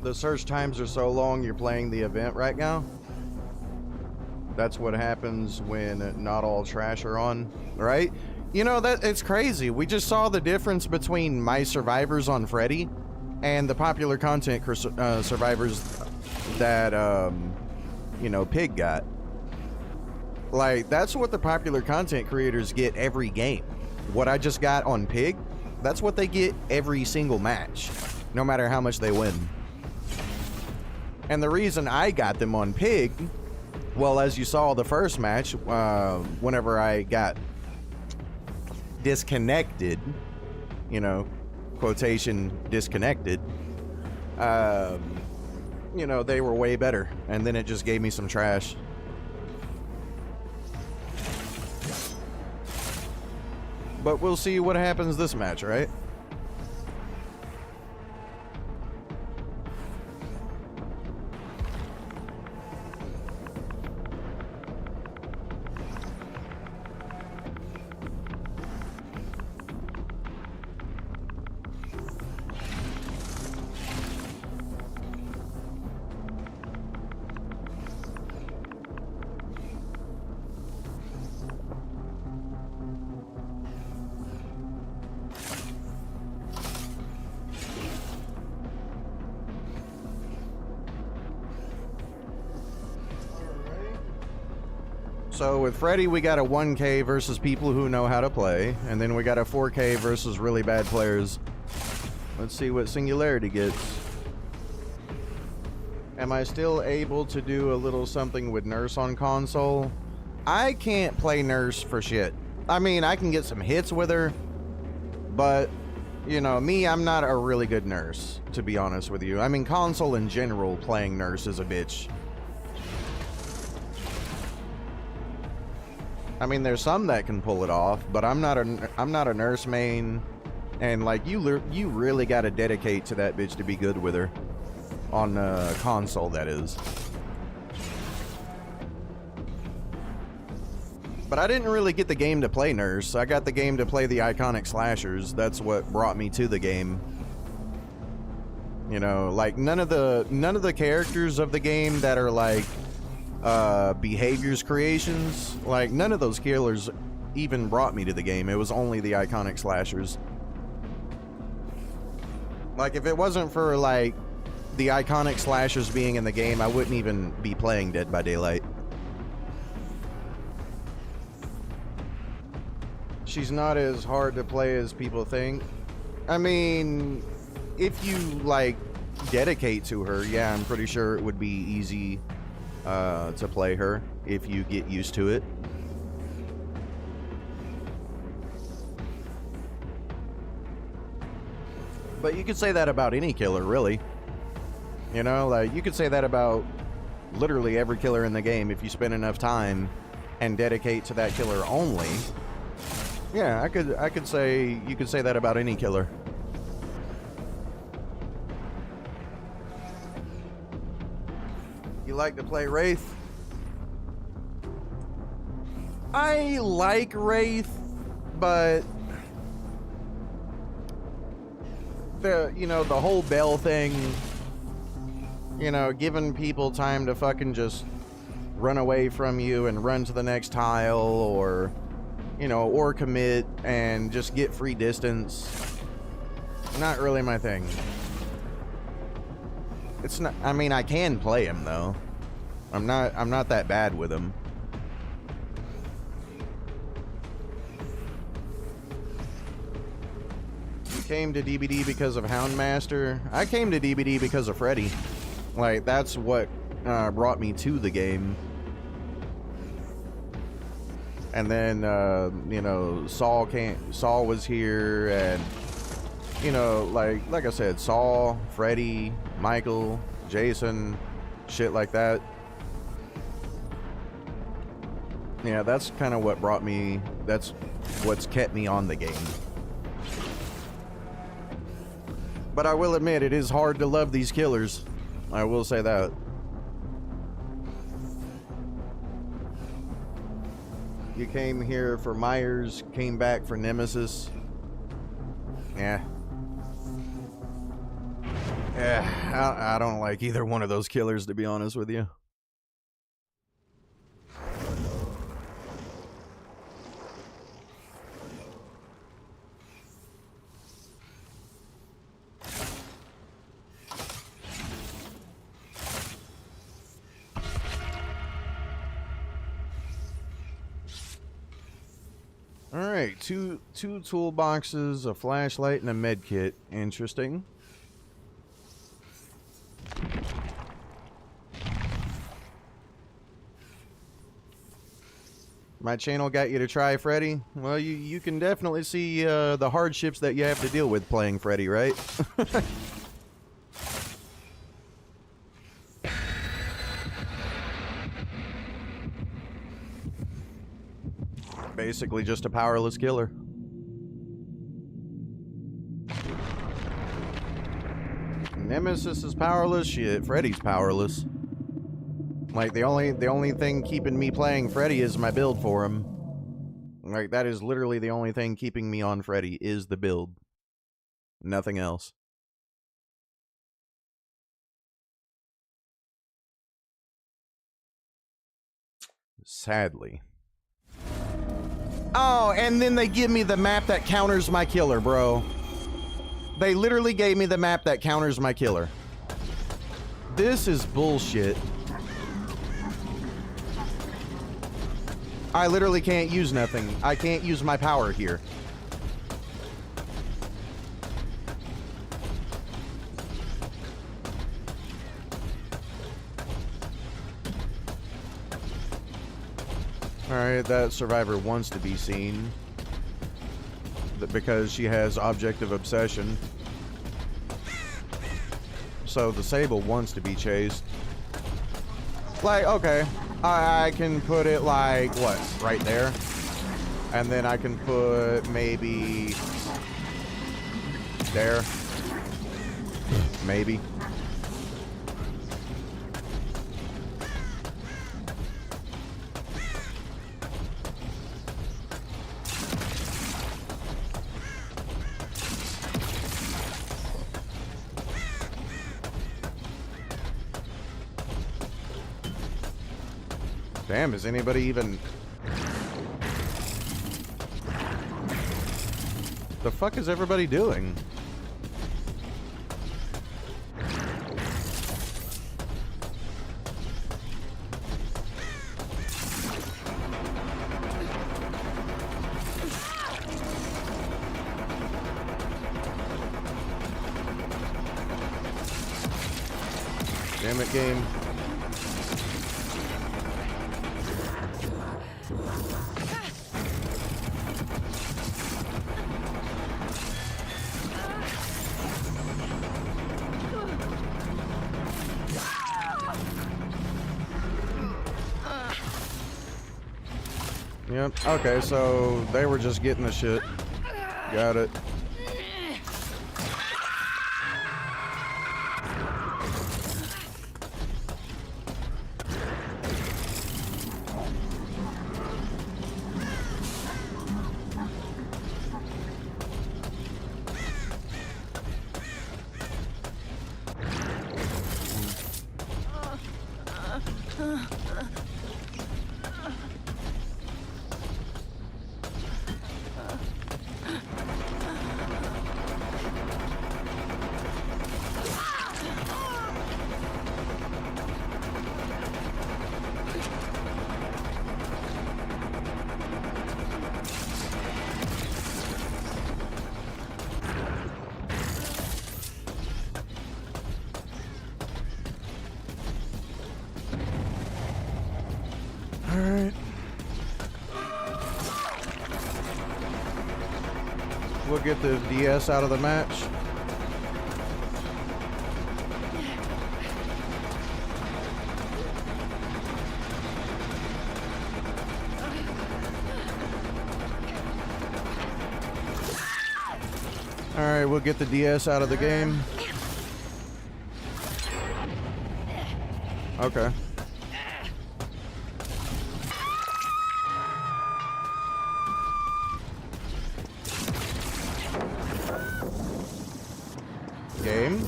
The search times are so long you're playing the event right now. That's what happens when not all trash are on, right? You know, that it's crazy. We just saw the difference between my survivors on Freddy and the popular content survivors that, you know, Pig got. Like, that's what the popular content creators get every game. What I just got on Pig, that's what they get every single match, no matter how much they win. And the reason I got them on Pig, well, as you saw the first match, whenever I got disconnected, you know, quotation disconnected, you know, they were way better. And then it just gave me some trash. But we'll see what happens this match, right? So with Freddy, we got a 1K versus people who know how to play, and then we got a 4K versus really bad players. Let's see what Singularity gets. Am I still able to do a little something with Nurse on console? I can't play Nurse for shit. I mean, I can get some hits with her, but you know, me, I'm not a really good nurse, to be honest with you. I mean, console in general, playing nurse is a bitch. I mean, there's some that can pull it off, but I'm not a nurse main, and like you really got to dedicate to that bitch to be good with her on console, that is. But I didn't really get the game to play nurse. I got the game to play the iconic slashers. That's what brought me to the game. You know, like none of the characters of the game that are like behaviors creations, like none of those killers even brought me to the game. It was only the iconic slashers. Like if it wasn't for like the iconic slashers being in the game, I wouldn't even be playing Dead by Daylight. She's not as hard to play as people think. I mean, if you like dedicate to her, yeah, I'm pretty sure it would be easy to play her if you get used to it. But you could say that about any killer, really. You know, like you could say that about literally every killer in the game if you spend enough time and dedicate to that killer only. Yeah, I could say you could say that about any killer. You like to play Wraith? I like Wraith, but the whole bell thing, giving people time to fucking just run away from you and run to the next tile, or or commit and just get free distance. Not really my thing. It's not, I mean, I can play him though. I'm not that bad with him. You came to DBD because of Houndmaster? I came to DBD because of Freddy. Like, that's what brought me to the game. And then, Saul was here, and, like I said, Saul, Freddy, Michael, Jason, shit like that. Yeah, that's kind of what brought me, that's what's kept me on the game. But I will admit, it is hard to love these killers. I will say that. You came here for Myers, came back for Nemesis. Yeah. Yeah, I don't like either one of those killers, to be honest with you. Alright, two toolboxes, a flashlight, and a med kit. Interesting. My channel got you to try Freddy? Well, you can definitely see the hardships that you have to deal with playing Freddy, right? Basically just a powerless killer. Nemesis is powerless, shit, Freddy's powerless. Like, the only thing keeping me playing Freddy is my build for him. Like, that is literally the only thing keeping me on Freddy is the build. Nothing else. Sadly. Oh, and then they give me the map that counters my killer, bro. They literally gave me the map that counters my killer. This is bullshit. I literally can't use nothing. I can't use my power here. Alright, that survivor wants to be seen. because she has objective obsession. So the Sable wants to be chased. Like, okay, I can put it like, what, right there? And then I can put maybe there. Maybe. Damn, is anybody even... The fuck is everybody doing? Damn it, game. Yep. Okay, so they were just getting the shit. Got it. Alright. We'll get the DS out of the match. Alright, we'll get the DS out of the game. Okay. Game.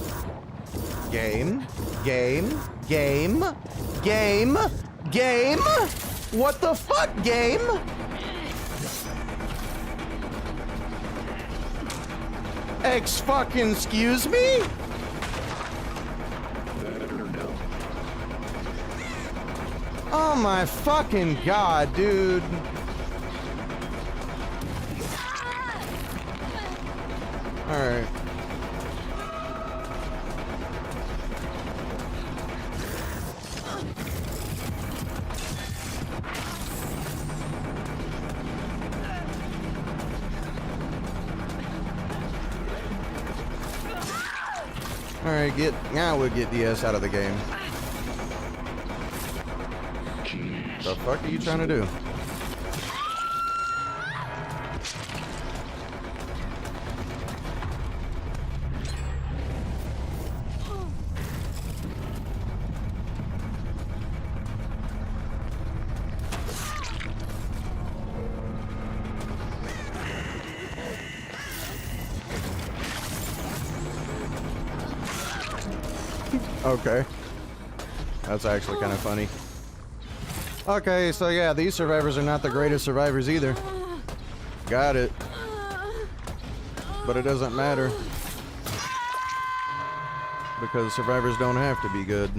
Game. Game. Game. Game. Game. What the fuck, game? Fucking excuse me? Oh my fucking god, dude. Alright. Alright, now we'll get DS out of the game. The fuck are you trying to do? Okay. That's actually kind of funny. Okay, so yeah, these survivors are not the greatest survivors either. Got it. But it doesn't matter. Because survivors don't have to be good.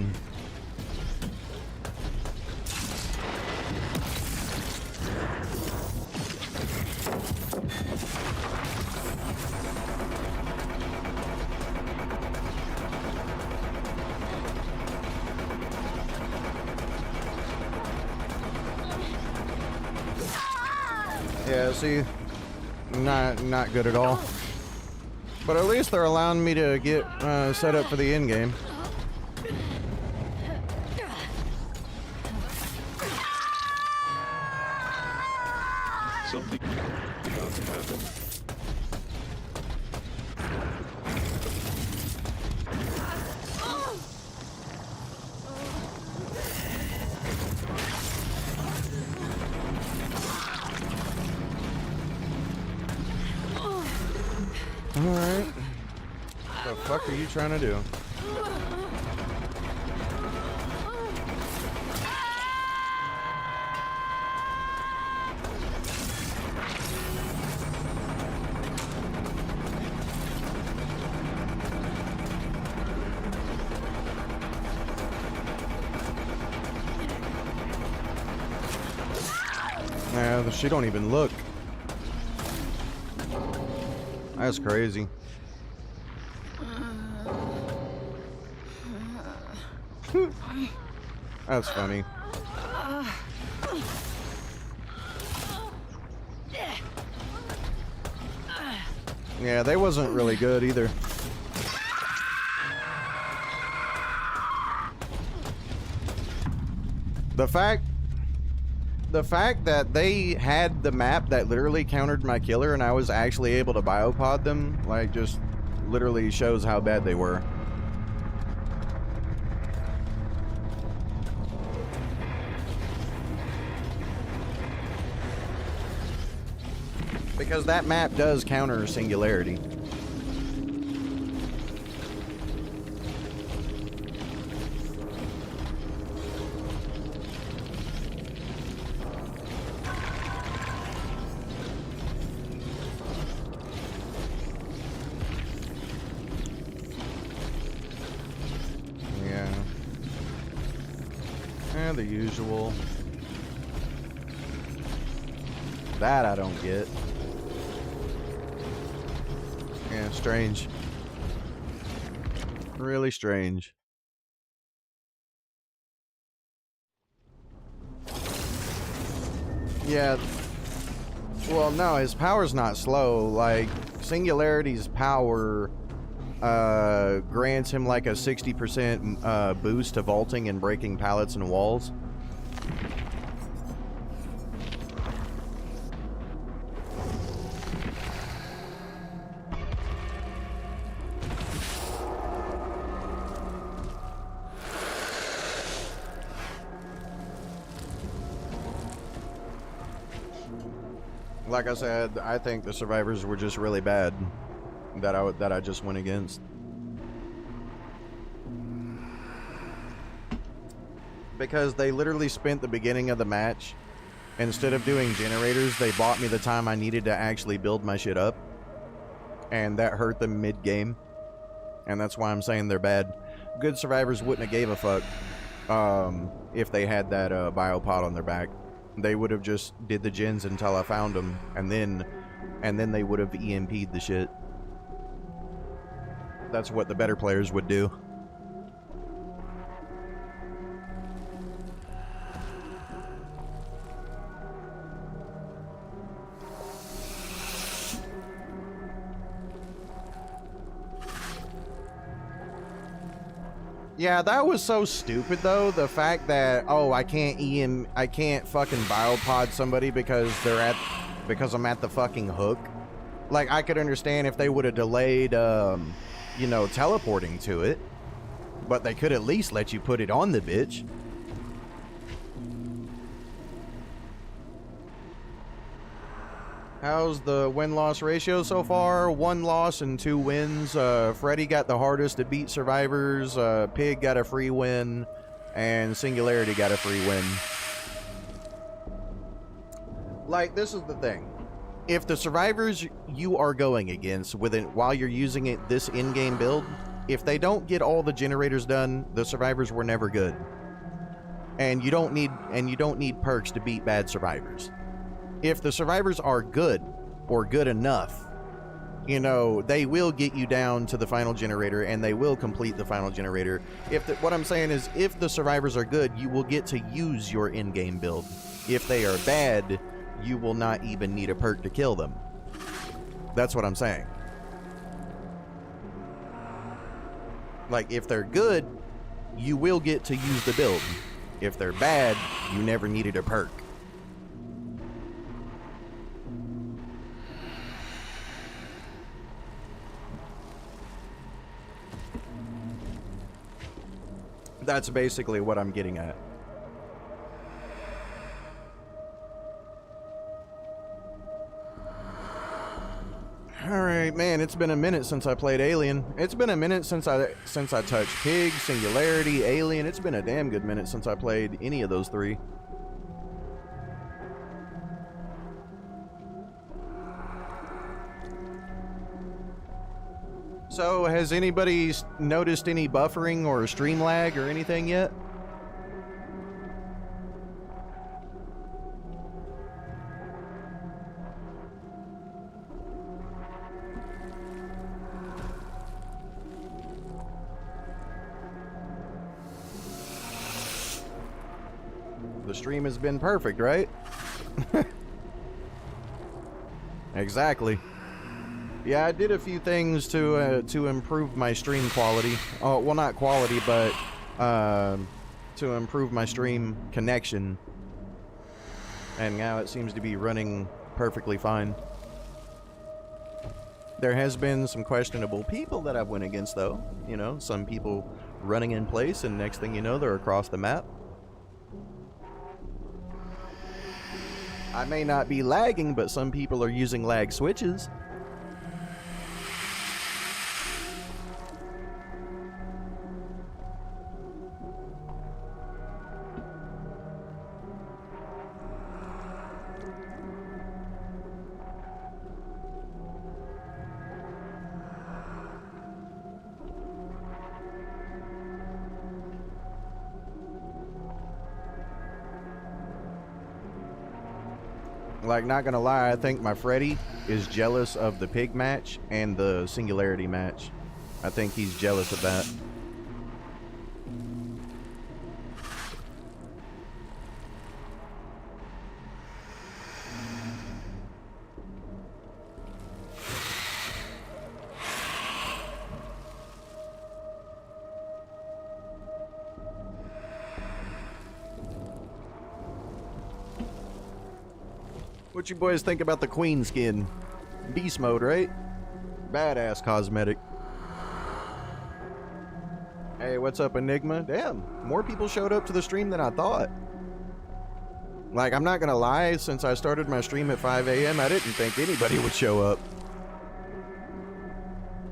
Yeah, see, not good at all. But at least they're allowing me to get set up for the end game. Something about to happen. Alright. What the fuck are you trying to do? Yeah, she don't even look. That's crazy. That's funny. Yeah, they wasn't really good either. The fact that they had the map that literally countered my killer and I was actually able to biopod them, like, just literally shows how bad they were. Because that map does counter singularity. The usual. That I don't get. Yeah, strange. Really strange. Yeah. Well, no, his power's not slow. Like, Singularity's power grants him like a 60% boost to vaulting and breaking pallets and walls. Like I said, I think the survivors were just really bad that I just went against. Because they literally spent the beginning of the match, instead of doing generators, they bought me the time I needed to actually build my shit up. And that hurt them mid-game. And that's why I'm saying they're bad. Good survivors wouldn't have gave a fuck if they had that biopod on their back. They would have just did the gens until I found them, and then they would have EMP'd the shit. That's what the better players would do. Yeah, that was so stupid though. The fact that, oh, I can't fucking biopod somebody because I'm at the fucking hook. Like, I could understand if they would have delayed, you know, teleporting to it, but they could at least let you put it on the bitch. How's the win-loss ratio so far? 1 loss and 2 wins. Freddy got the hardest to beat survivors. Pig got a free win. And Singularity got a free win. Like, this is the thing. If the survivors you are going against while you're using this in-game build, if they don't get all the generators done, the survivors were never good. And you don't need perks to beat bad survivors. If the survivors are good, or good enough, you know, they will get you down to the final generator, and they will complete the final generator. What I'm saying is, if the survivors are good, you will get to use your in-game build. If they are bad, you will not even need a perk to kill them. That's what I'm saying. Like, if they're good, you will get to use the build. If they're bad, you never needed a perk. That's basically what I'm getting at. Alright, man, it's been a minute since I played Alien. It's been a minute since I touched Pig, Singularity, Alien. It's been a damn good minute since I played any of those three. So, has anybody noticed any buffering or stream lag or anything yet? The stream has been perfect, right? Exactly. Yeah, I did a few things to improve my stream quality. Oh, well, not quality, but to improve my stream connection. And now it seems to be running perfectly fine. There has been some questionable people that I've went against, though. You know, some people running in place, and next thing you know, they're across the map. I may not be lagging, but some people are using lag switches. Like, not gonna lie, I think my Freddy is jealous of the Pig match and the Singularity match. I think he's jealous of that. What you boys think about the Queen skin? Beast mode, right? Badass cosmetic. Hey, what's up, Enigma? Damn, more people showed up to the stream than I thought. Like, I'm not gonna lie, since I started my stream at 5 a.m., I didn't think anybody would show up.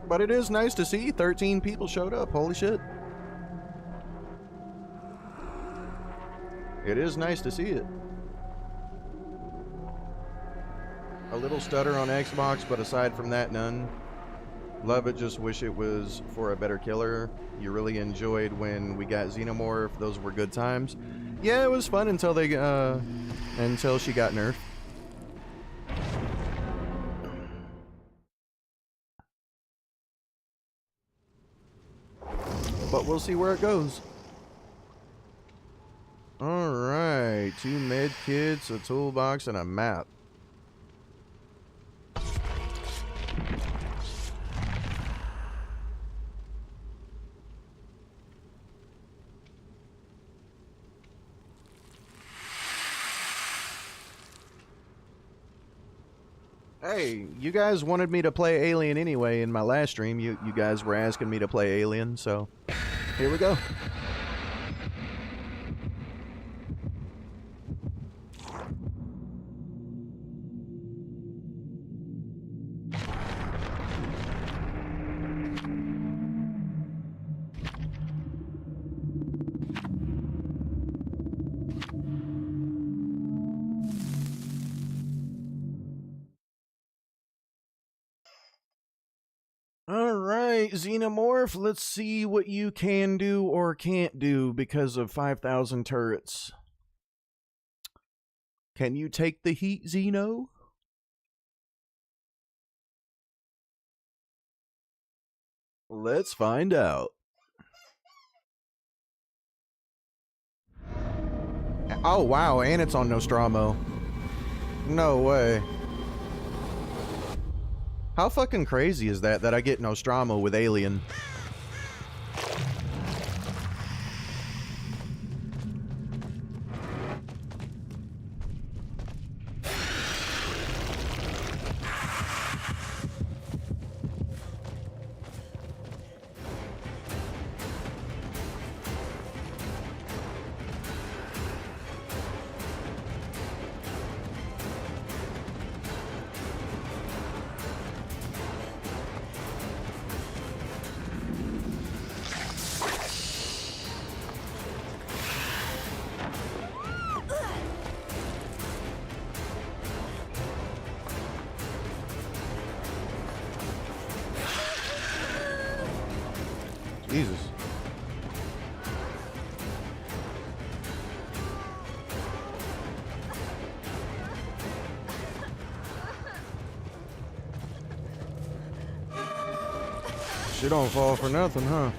But it is nice to see 13 people showed up, holy shit. It is nice to see it. A little stutter on Xbox, but aside from that, none. Love it, just wish it was for a better killer. You really enjoyed when we got Xenomorph. Those were good times. Yeah, it was fun until they until she got nerfed. But we'll see where it goes. Alright, 2 med kits, a toolbox, and a map. Hey, you guys wanted me to play Alien anyway in my last stream. You guys were asking me to play Alien, so here we go. Alright, Xenomorph, let's see what you can do or can't do because of 5,000 turrets. Can you take the heat, Xeno? Let's find out. Oh, wow, and it's on Nostromo. No way. How fucking crazy is that I get Nostromo with Alien? Jesus. She don't fall for nothing, huh?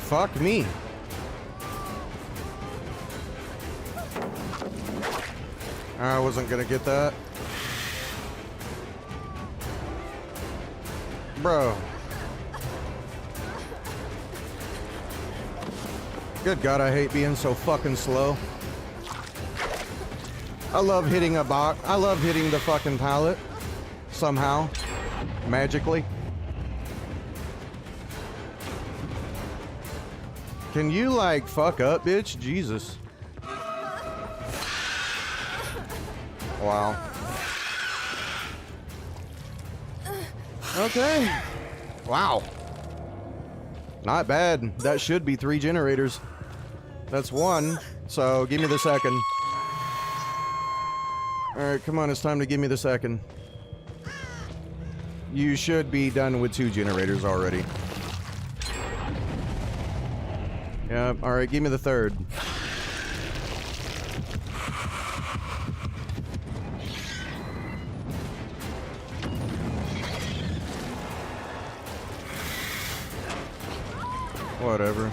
Fuck me. I wasn't gonna get that. Bro. Good God, I hate being so fucking slow. I love hitting a box. I love hitting the fucking pallet. Somehow. Magically. Can you, like, fuck up, bitch? Jesus. Wow. Okay. Wow. Not bad. That should be 3 generators. That's 1. So give me the second. Alright, come on. It's time to give me the second. You should be done with 2 generators already. Yeah, alright. Give me the third. Whatever.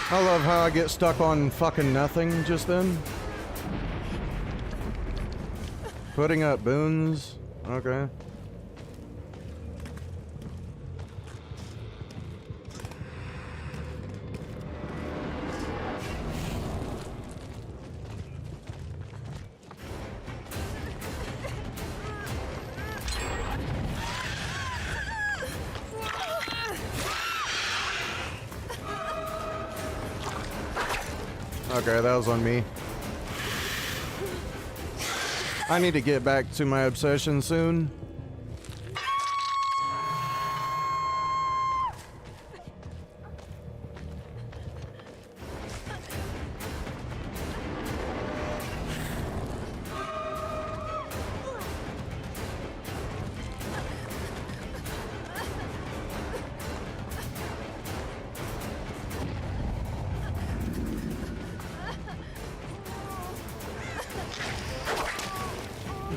I love how I get stuck on fucking nothing just then. Putting up boons. Okay. Okay, that was on me. I need to get back to my obsession soon.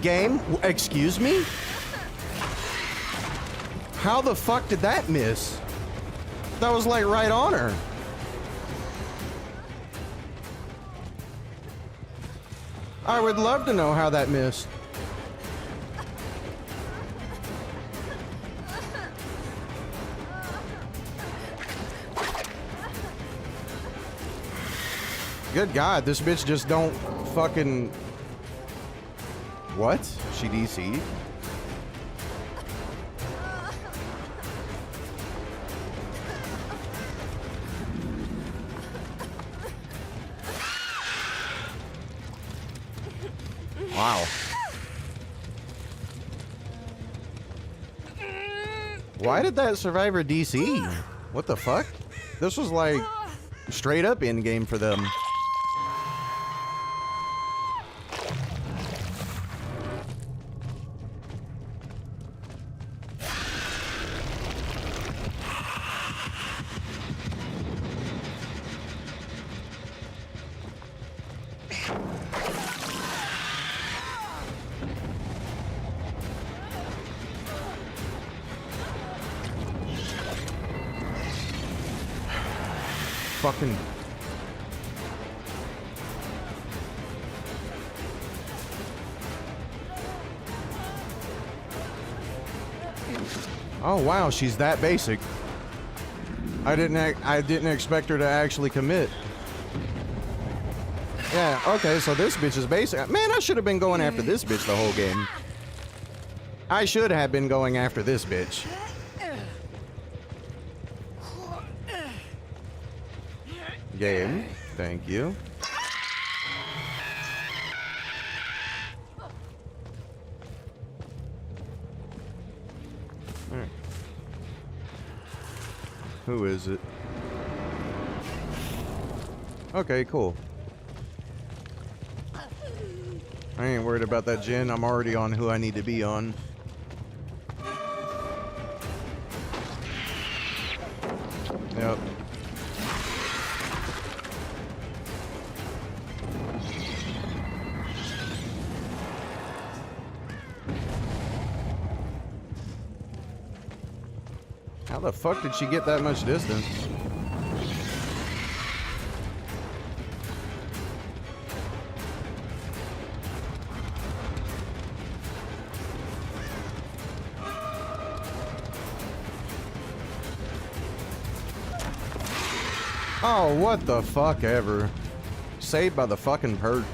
Game? Excuse me? How the fuck did that miss? That was like right on her. I would love to know how that missed. Good God, this bitch just don't fucking... What? She DC'd? Wow. Why did that survivor DC? What the fuck? This was like straight up in game for them. Fucking... Oh wow, she's that basic. I didn't expect her to actually commit. Yeah, okay, so this bitch is basic. Man, I should have been going after this bitch the whole game. I should have been going after this bitch. Game, thank you. Alright. Who is it? Okay, cool. I ain't worried about that Jinn. I'm already on who I need to be on. Yep. How the fuck did she get that much distance? Oh, what the fuck ever. Saved by the fucking perk.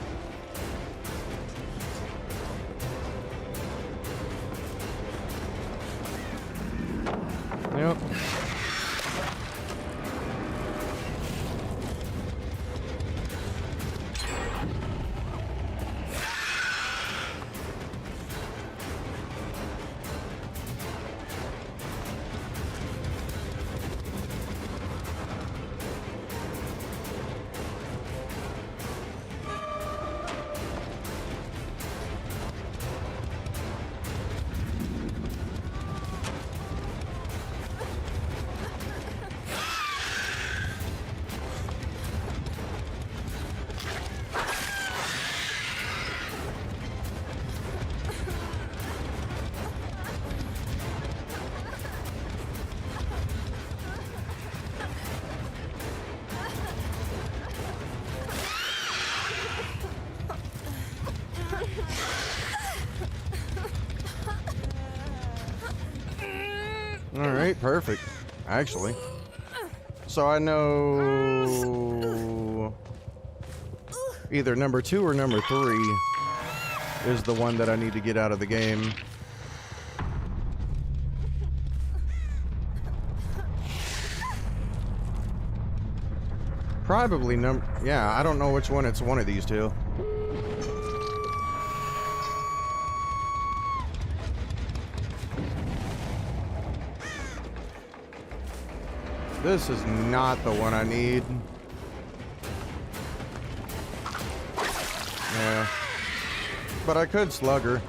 Yep. Alright, perfect. Actually. So I know either number 2 or number 3 is the one that I need to get out of the game. Probably yeah, I don't know which one. It's one of these two. This is not the one I need. Yeah. But I could slug her.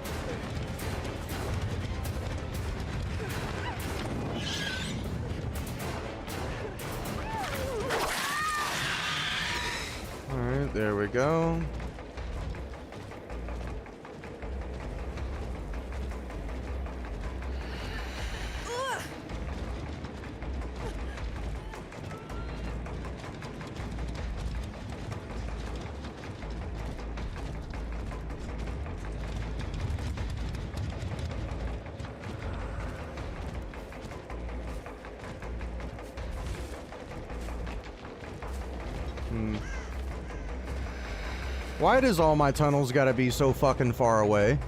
Alright, there we go. Why does all my tunnels gotta be so fucking far away?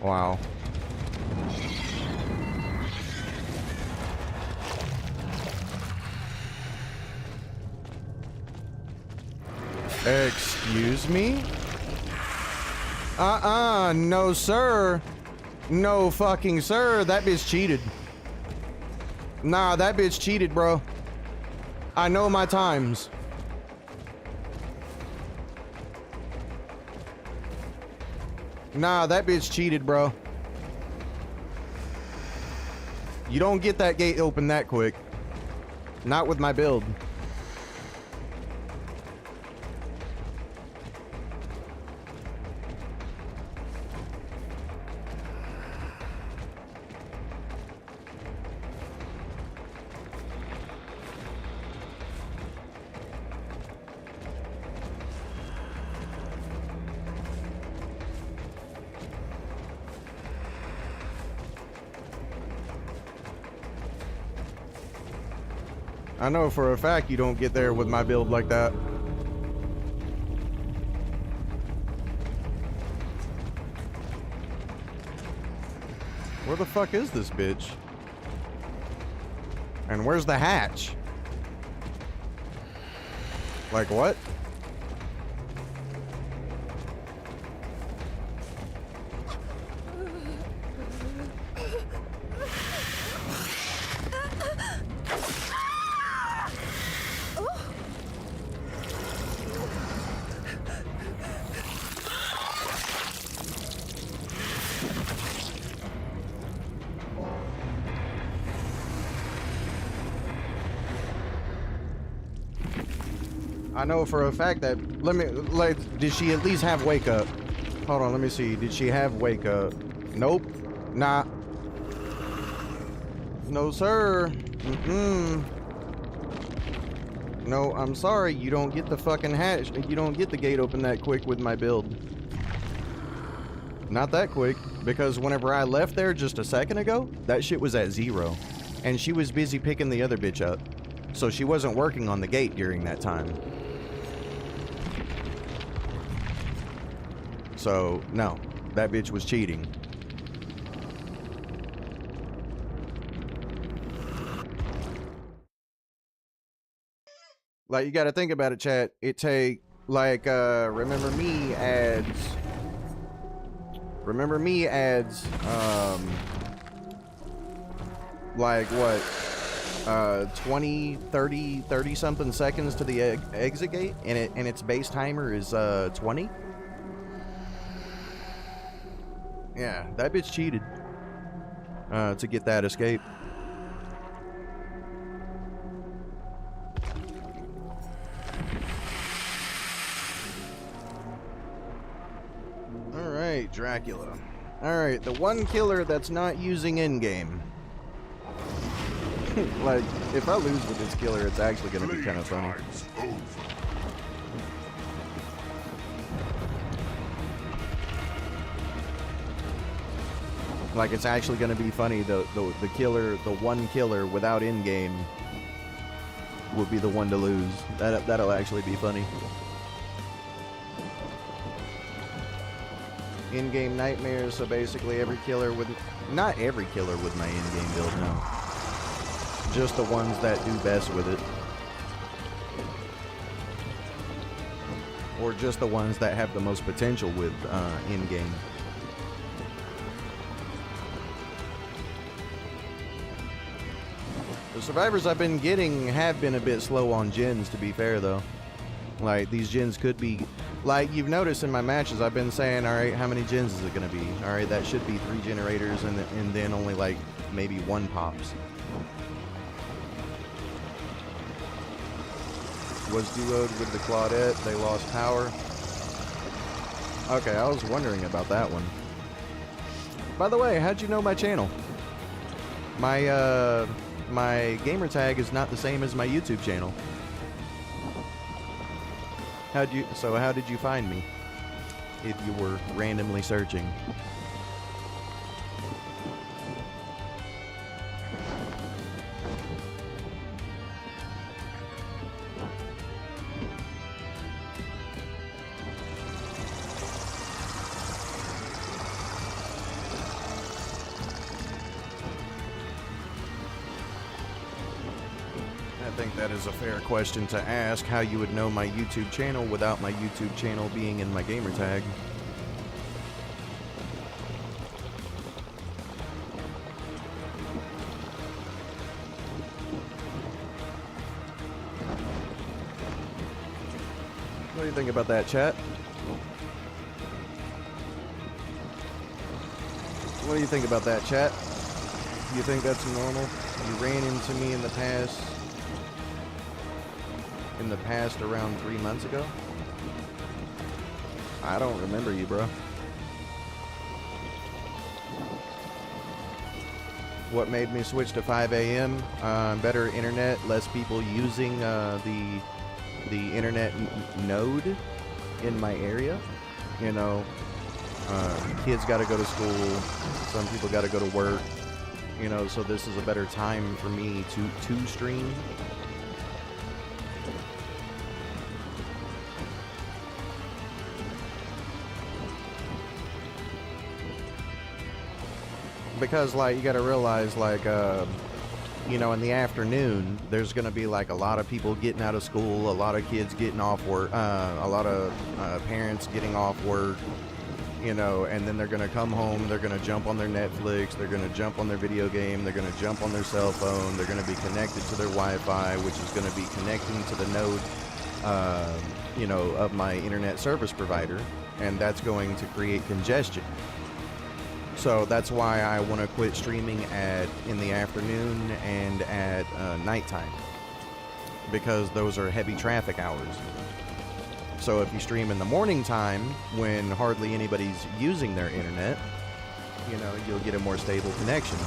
Wow. Excuse me? No sir. No fucking sir, that bitch cheated. Nah, that bitch cheated, bro. I know my times. Nah, that bitch cheated, bro. You don't get that gate open that quick. Not with my build. I know for a fact you don't get there with my build like that. Where the fuck is this bitch? And where's the hatch? Like what? I know for a fact that, did she at least have wake up? Hold on, let me see. Did she have wake up? Nope. Nah. No, sir. No, I'm sorry. You don't get the fucking hatch. You don't get the gate open that quick with my build. Not that quick, because whenever I left there just a second ago, that shit was at 0. And she was busy picking the other bitch up. So she wasn't working on the gate during that time. So, no, that bitch was cheating. Like, you gotta think about it, chat. It take, like, Remember Me adds, like, what, 20, 30 something seconds to the exit gate, and its base timer is, 20? Yeah, that bitch cheated to get that escape. Alright, Dracula. Alright, the one killer that's not using in-game. Like, if I lose with this killer, it's actually going to be kind of funny. Like, it's actually going to be funny. The one killer without in-game would be the one to lose. That'll actually be funny. In-game nightmares, so basically every killer with... Not every killer with my in-game build, no. Just the ones that do best with it. Or just the ones that have the most potential with in-game. The survivors I've been getting have been a bit slow on gens, to be fair, though. Like, these gens could be... Like, you've noticed in my matches, I've been saying, alright, how many gens is it going to be? Alright, that should be 3 generators, and then only, like, maybe 1 pops. Was duoed with the Claudette, they lost power. Okay, I was wondering about that one. By the way, how'd you know my channel? My gamer tag is not the same as my YouTube channel. How did you find me? If you were randomly searching. think that is a fair question to ask, how you would know my YouTube channel without my YouTube channel being in my gamer tag. What do you think about that, chat? What do you think about that, chat? You think that's normal? You ran into me in the past around 3 months ago? I don't remember you, bro. What made me switch to 5 a.m.? Better internet, less people using the internet node in my area. You know, kids got to go to school. Some people got to go to work. You know, so this is a better time for me to stream. Because, like, you gotta realize, like, you know, in the afternoon, there's gonna be, like, a lot of people getting out of school, a lot of kids getting off work, a lot of parents getting off work, you know, and then they're gonna come home, they're gonna jump on their Netflix, they're gonna jump on their video game, they're gonna jump on their cell phone, they're gonna be connected to their Wi-Fi, which is gonna be connecting to the node, you know, of my internet service provider, and that's going to create congestion. So that's why I want to quit streaming in the afternoon and at nighttime, because those are heavy traffic hours. So if you stream in the morning time when hardly anybody's using their internet, you know, you'll get a more stable connection.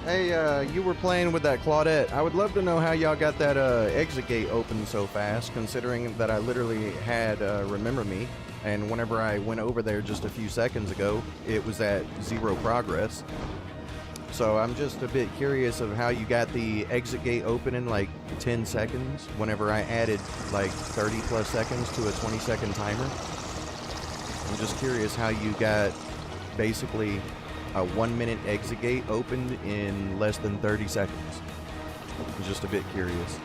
Hey, you were playing with that Claudette. I would love to know how y'all got that exit gate open so fast, considering that I literally had Remember Me, and whenever I went over there just a few seconds ago, it was at 0 progress. So I'm just a bit curious of how you got the exit gate open in like 10 seconds, whenever I added like 30 plus seconds to a 20-second timer. I'm just curious how you got basically a 1-minute exit gate opened in less than 30 seconds. I'm just a bit curious.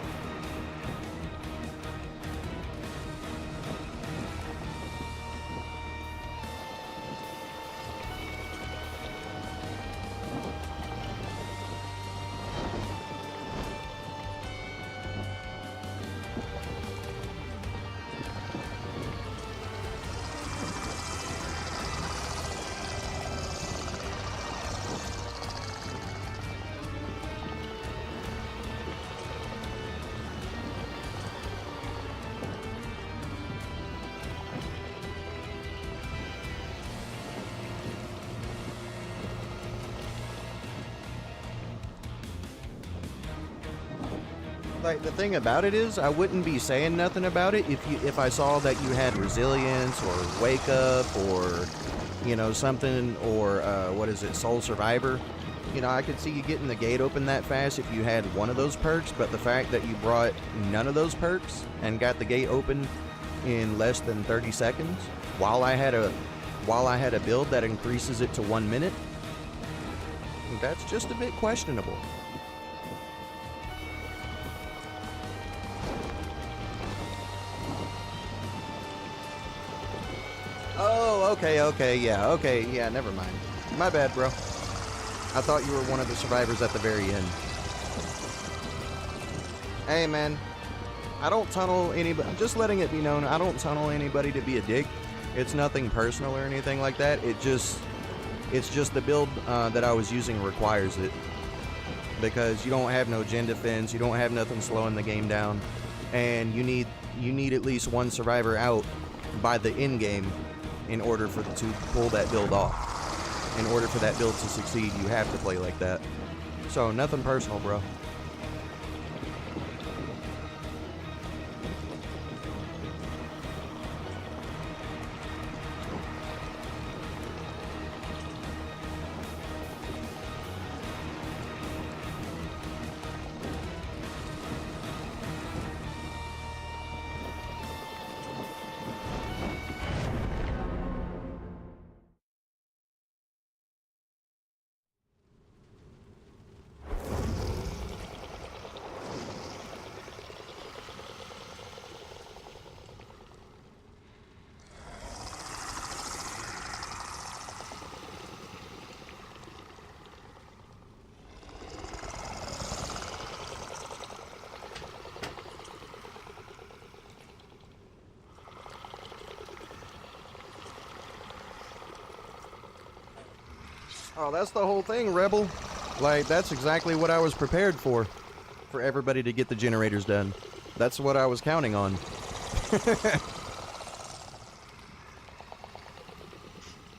Like, the thing about it is, I wouldn't be saying nothing about it if I saw that you had resilience or wake up or, you know, something, or what is it, Soul Survivor. You know, I could see you getting the gate open that fast if you had one of those perks, but the fact that you brought none of those perks and got the gate open in less than 30 seconds while I had a build that increases it to 1 minute, that's just a bit questionable. Oh, okay, yeah, never mind. My bad, bro. I thought you were one of the survivors at the very end. Hey, man. I don't tunnel anybody. I'm just letting it be known, I don't tunnel anybody to be a dick. It's nothing personal or anything like that. It's just the build that I was using requires it. Because you don't have no gen defense, you don't have nothing slowing the game down, and you need at least one survivor out by the end game in order to pull that build off. In order for that build to succeed, you have to play like that. So nothing personal, bro. Oh, that's the whole thing, Rebel. Like, that's exactly what I was prepared for everybody to get the generators done. That's what I was counting on.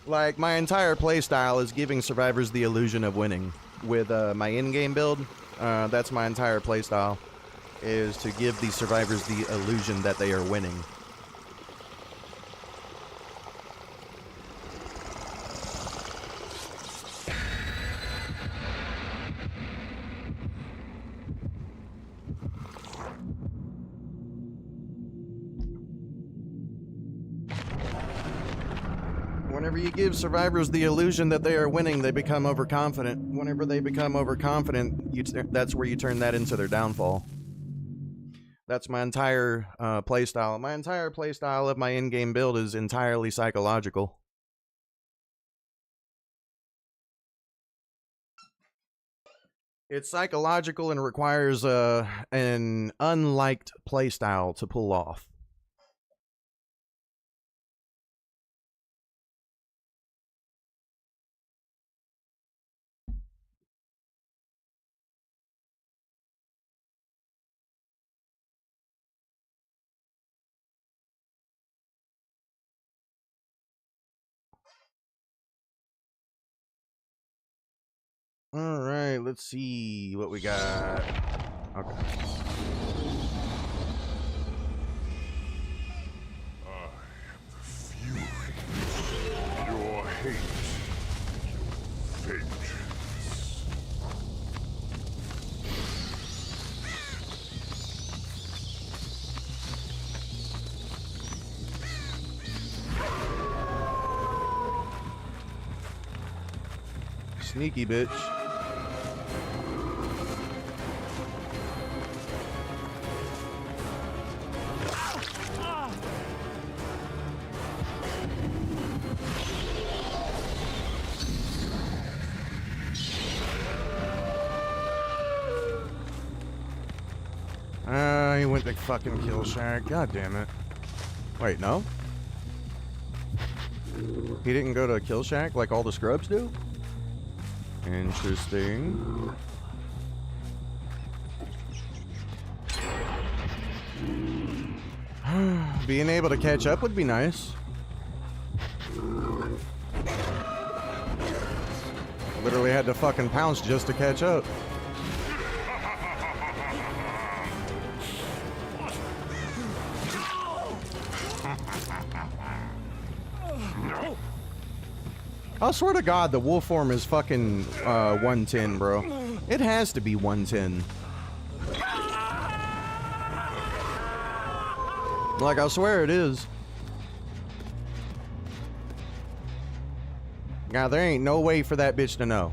Like, my entire playstyle is giving survivors the illusion of winning. With my in-game build, that's my entire playstyle, is to give the survivors the illusion that they are winning. Whenever you give survivors the illusion that they are winning, they become overconfident. Whenever they become overconfident, that's where you turn that into their downfall. That's my entire playstyle. My entire playstyle of my in-game build is entirely psychological. It's psychological and requires an unliked playstyle to pull off. All right, let's see what we got. Okay. I am the fury. Your hate. Your vengeance. Sneaky bitch. He went to fucking kill Shack. God damn it. Wait, no? He didn't go to kill Shack like all the scrubs do? Interesting. Being able to catch up would be nice. Literally had to fucking pounce just to catch up. I swear to God, the wolf form is fucking 110, bro. It has to be 110. Like, I swear it is. Now, there ain't no way for that bitch to know.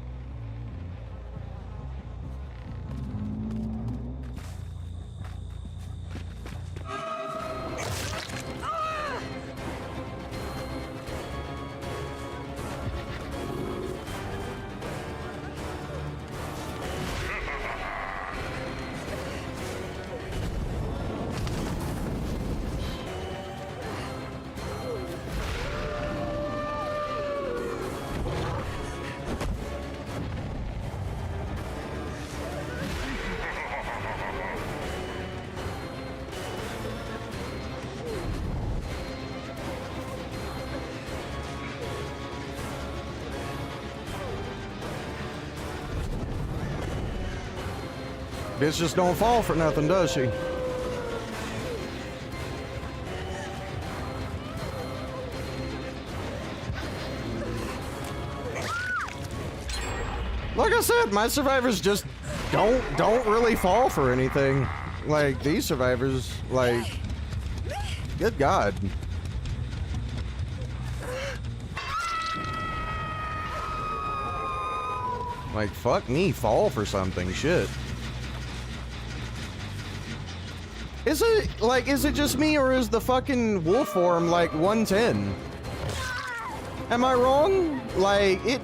Bitch just don't fall for nothing, does she? Like I said, my survivors just don't really fall for anything. Like, these survivors, like, good God. Like, fuck me, fall for something, shit. Is it just me, or is the fucking wolf form like 110? Am I wrong? Like, it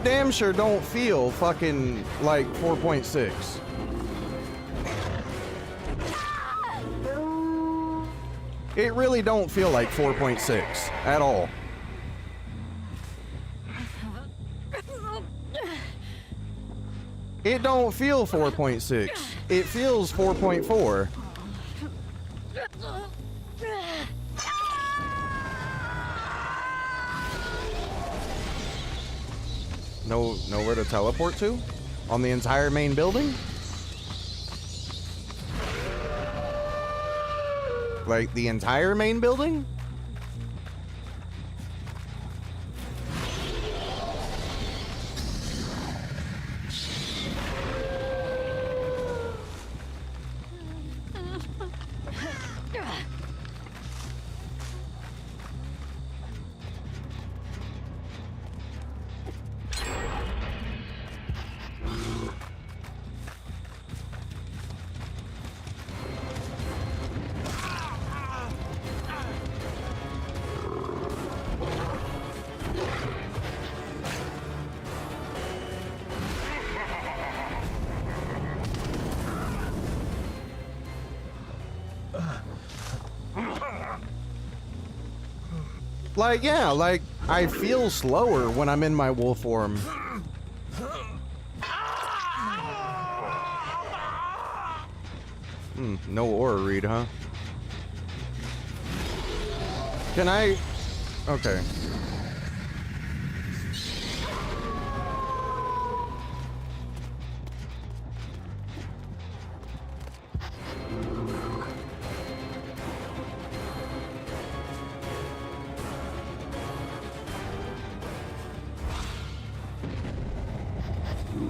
damn sure don't feel fucking like 4.6. It really don't feel like 4.6 at all. It don't feel 4.6. It feels 4.4. Nowhere to teleport to? On the entire main building? Like the entire main building? Like, yeah, like, I feel slower when I'm in my wolf form. No aura read, huh? Can I... Okay.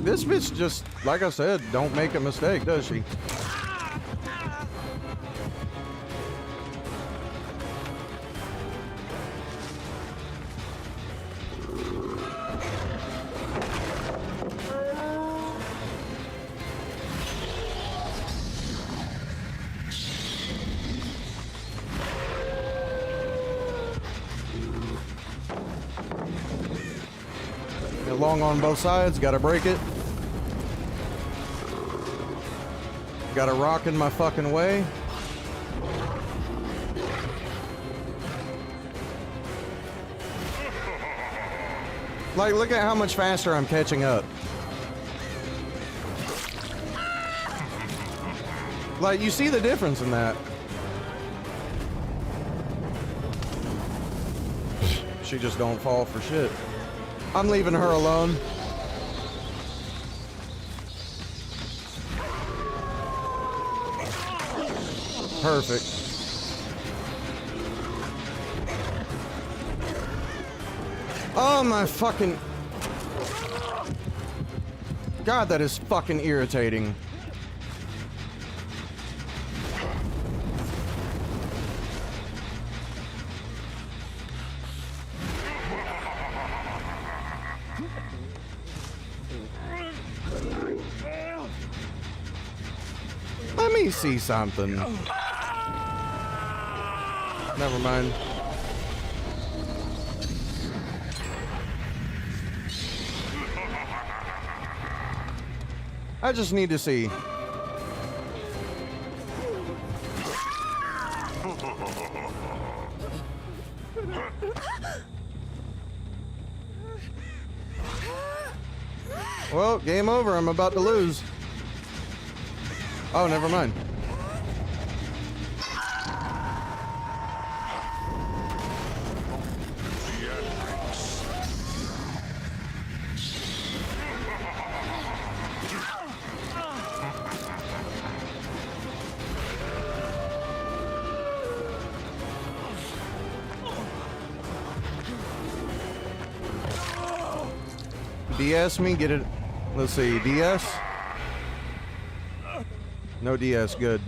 This bitch just, like I said, don't make a mistake, does she? Long on both sides, gotta break it. Got a rock in my fucking way. Like, look at how much faster I'm catching up. Like, you see the difference in that. She just don't fall for shit. I'm leaving her alone. Perfect. Oh my fucking... God, that is fucking irritating. Let me see something. Never mind. I just need to see. Well, game over. I'm about to lose. Oh, never mind. DS me, get it. Let's see, DS? No DS, good.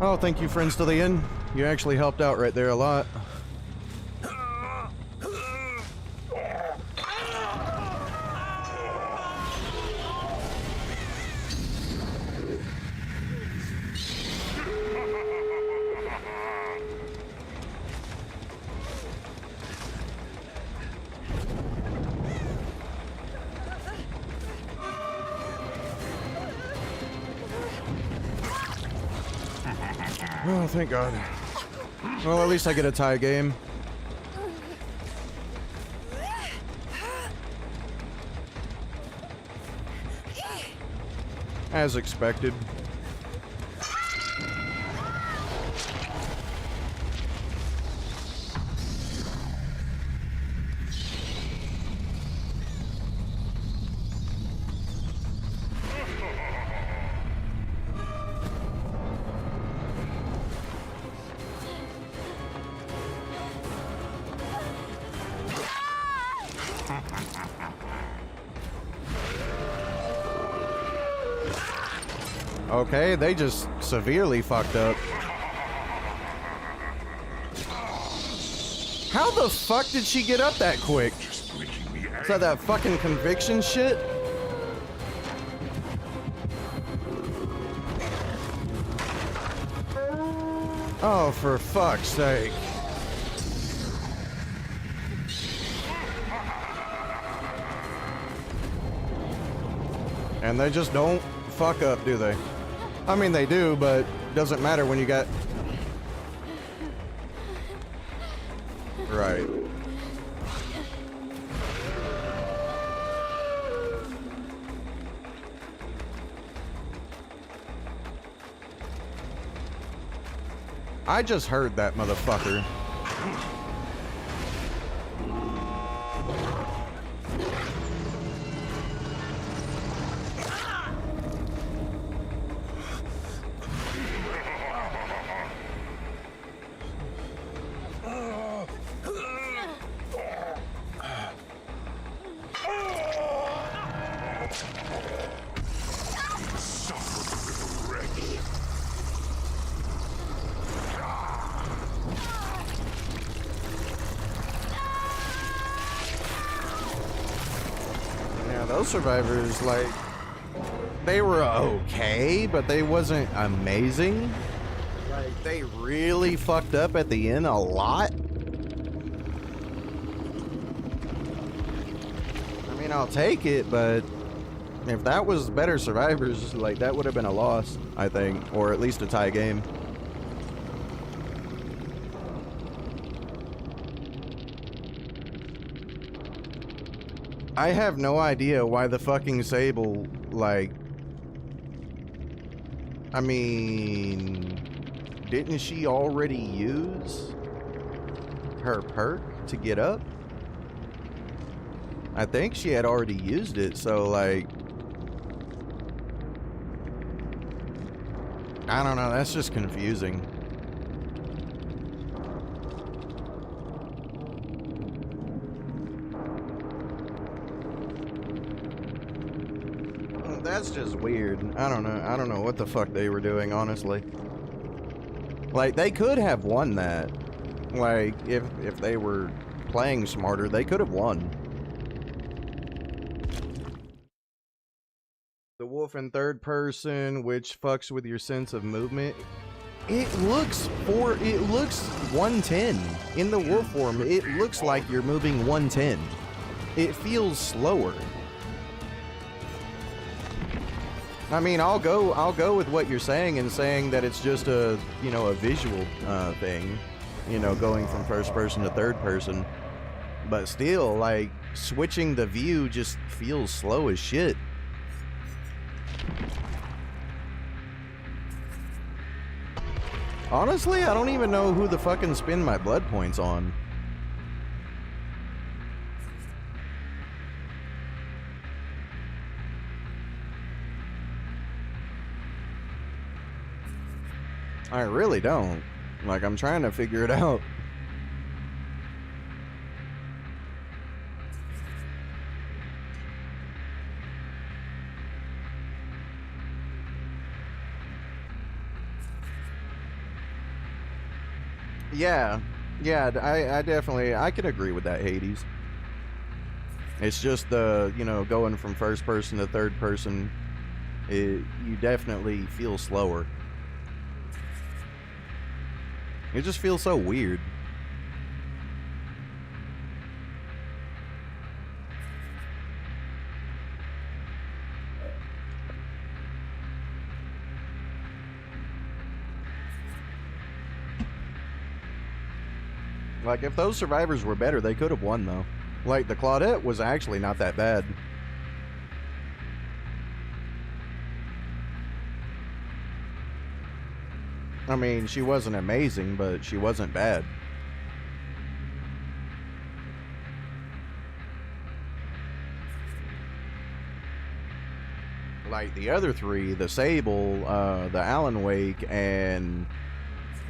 Oh, thank you, friends to the end. You actually helped out right there a lot. Oh, thank God. Well, at least I get a tie game. As expected. Okay, they just severely fucked up. How the fuck did she get up that quick? Is that fucking conviction shit? Oh, for fuck's sake. And they just don't fuck up, do they? I mean, they do, but doesn't matter when you got... Right. I just heard that motherfucker. Those survivors, like, they were okay, but they wasn't amazing. Like, they really fucked up at the end a lot. I mean, I'll take it, but if that was better survivors, like, that would have been a loss, I think, or at least a tie game. I have no idea why the fucking Sable, like... I mean... Didn't she already use her perk to get up? I think she had already used it, so, like... I don't know, that's just confusing. That's just weird. I don't know what the fuck they were doing, honestly. Like, they could have won that. Like, if they were playing smarter, they could have won. The wolf in third person, which fucks with your sense of movement. It looks 110 in the wolf form. It looks like you're moving 110. It feels slower. I mean, I'll go with what you're saying and saying that it's just a, you know, a visual thing, you know, going from first person to third person. But still, like, switching the view just feels slow as shit. Honestly, I don't even know who the fucking spend my blood points on. I really don't. Like, I'm trying to figure it out. Yeah, I definitely, I can agree with that, Hades. It's just the, you know, going from first person to third person, you definitely feel slower. It just feels so weird. Like, if those survivors were better, they could have won, though. Like, the Claudette was actually not that bad. I mean, she wasn't amazing, but she wasn't bad. Like, the other three, the Sable, the Alan Wake, and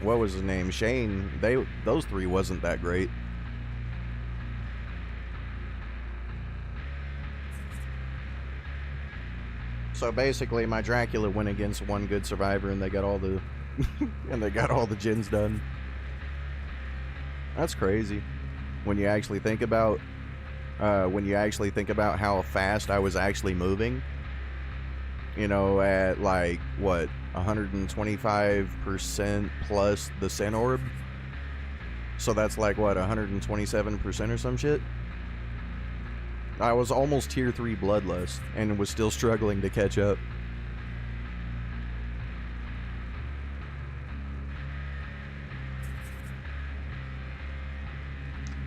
what was his name, Shane, those three wasn't that great. So basically, my Dracula went against one good survivor, and they got all the and they got all the gens done. That's crazy when you actually think about how fast I was actually moving. You know, at like what, 125% plus the Sin Orb. So that's like what, 127% or some shit. I was almost tier 3 Bloodlust and was still struggling to catch up.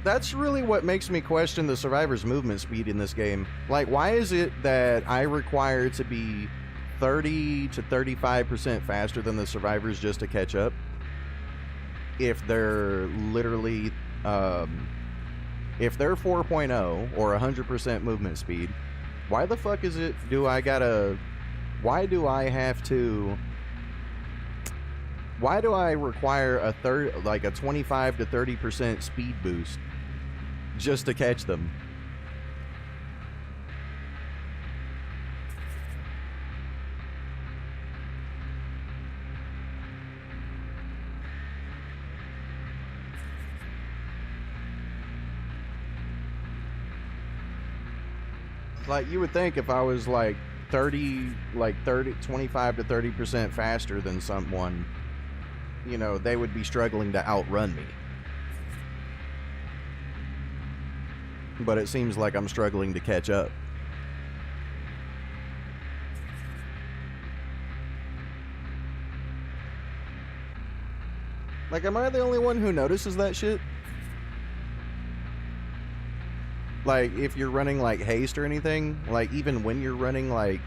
That's really what makes me question the survivor's movement speed in this game. Like, why is it that I require to be 30 to 35% faster than the survivors just to catch up? If they're literally, if they're 4.0 or 100% movement speed, why the fuck is it, why do I require a 25 to 30% speed boost just to catch them? Like, you would think if I was like 25 to 30% faster than someone, you know, they would be struggling to outrun me. But it seems like I'm struggling to catch up. Like, am I the only one who notices that shit? Like, if you're running like haste or anything, like even when you're running like,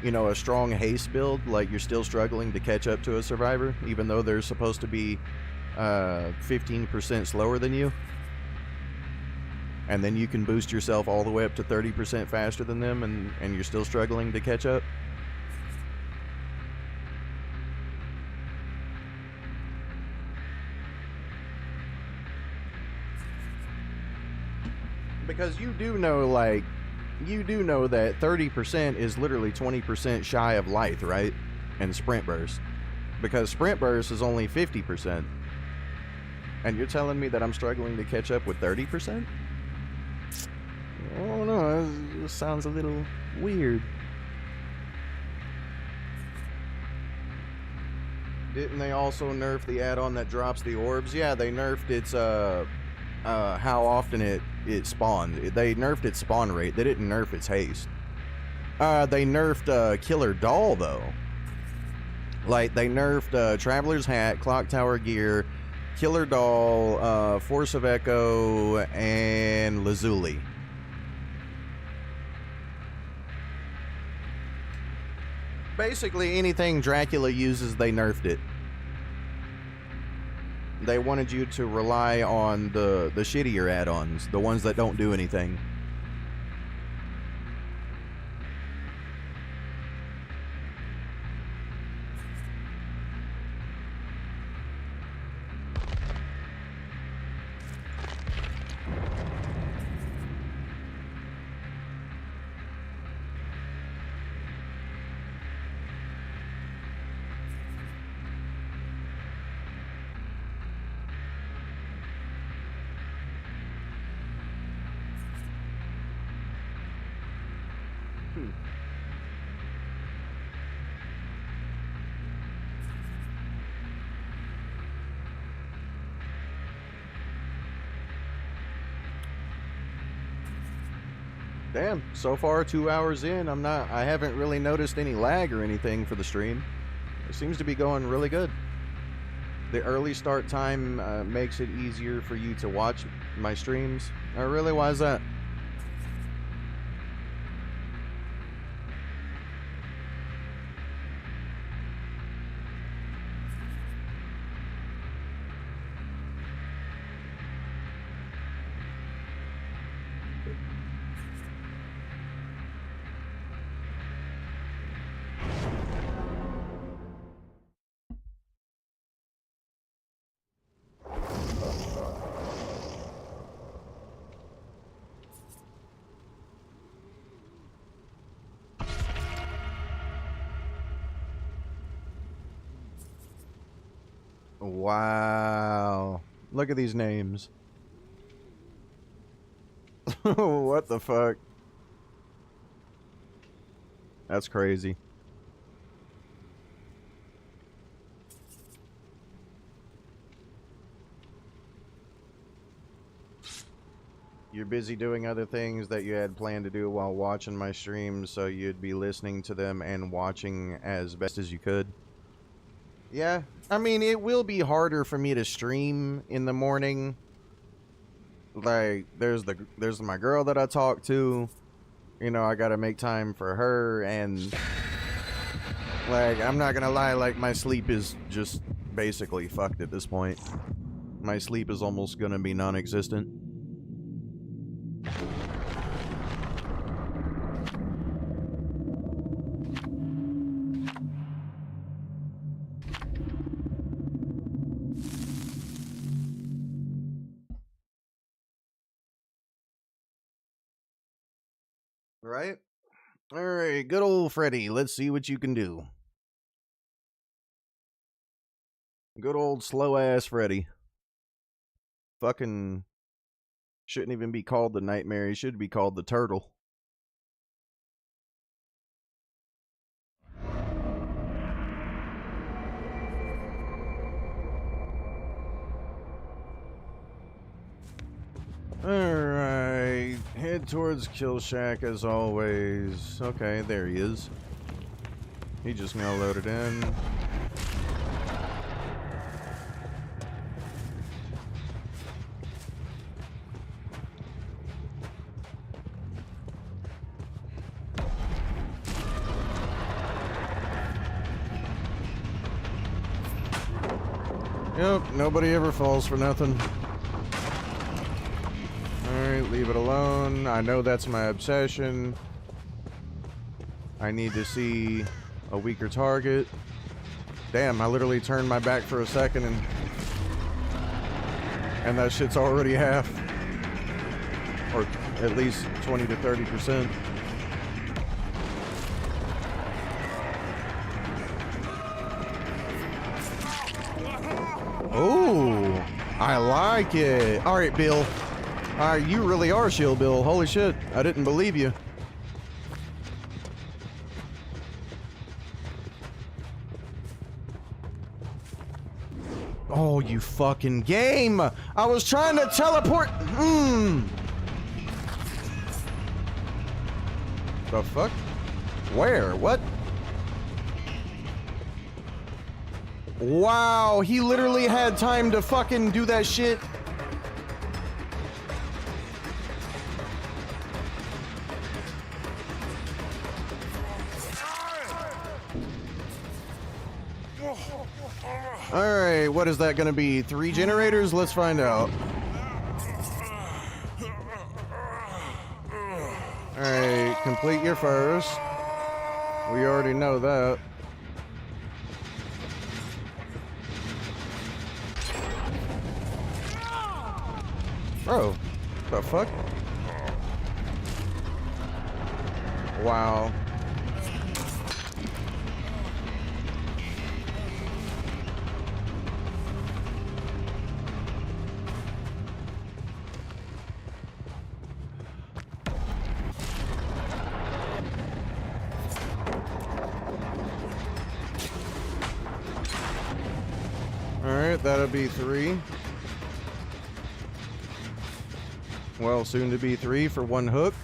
you know, a strong haste build, like you're still struggling to catch up to a survivor, even though they're supposed to be 15% slower than you. And then you can boost yourself all the way up to 30% faster than them, and you're still struggling to catch up. Because you do know that 30% is literally 20% shy of Lithe, right? And Sprint Burst. Because Sprint Burst is only 50%. And you're telling me that I'm struggling to catch up with 30%? I don't know, it sounds a little weird. Didn't they also nerf the add-on that drops the orbs? Yeah, they nerfed its how often it spawned. They nerfed its spawn rate. They didn't nerf its haste. They nerfed Killer Doll though. Like, they nerfed Traveler's Hat, Clock Tower Gear, Killer Doll, Force of Echo, and Lazuli. Basically anything Dracula uses, they nerfed it. They wanted you to rely on the shittier add-ons, the ones that don't do anything. Damn, so far 2 hours in, I haven't really noticed any lag or anything for the stream. It seems to be going really good. the early start time makes it easier for you to watch my streams. Oh, really? Why is that? Wow. Look at these names. What the fuck? That's crazy. You're busy doing other things that you had planned to do while watching my streams, so you'd be listening to them and watching as best as you could. Yeah, I mean, it will be harder for me to stream in the morning. Like, there's my girl that I talk to. You know, I gotta make time for her, and like, I'm not gonna lie, like, my sleep is just basically fucked at this point. My sleep is almost gonna be non-existent. Right? Alright, good old Freddy. Let's see what you can do. Good old slow-ass Freddy. Fucking shouldn't even be called the Nightmare. He should be called the Turtle. Alright, head towards Kill Shack as always. Okay, there he is. He just now loaded in. Yep, nobody ever falls for nothing. Alright, leave it alone. I know that's my obsession. I need to see a weaker target. Damn, I literally turned my back for a second and that shit's already half. Or at least 20 to 30%. Oh, I like it. All right, Bill. All right, you really are Shield Bill. Holy shit, I didn't believe you. Oh, you fucking game. I was trying to teleport. The fuck? Where? What? Wow, he literally had time to fucking do that shit. Alright, what is that gonna be? 3 generators? Let's find out. Alright, complete your first. We already know that. Bro, the fuck? Wow. Alright, that'll be 3. Well, soon to be 3 for 1 hook.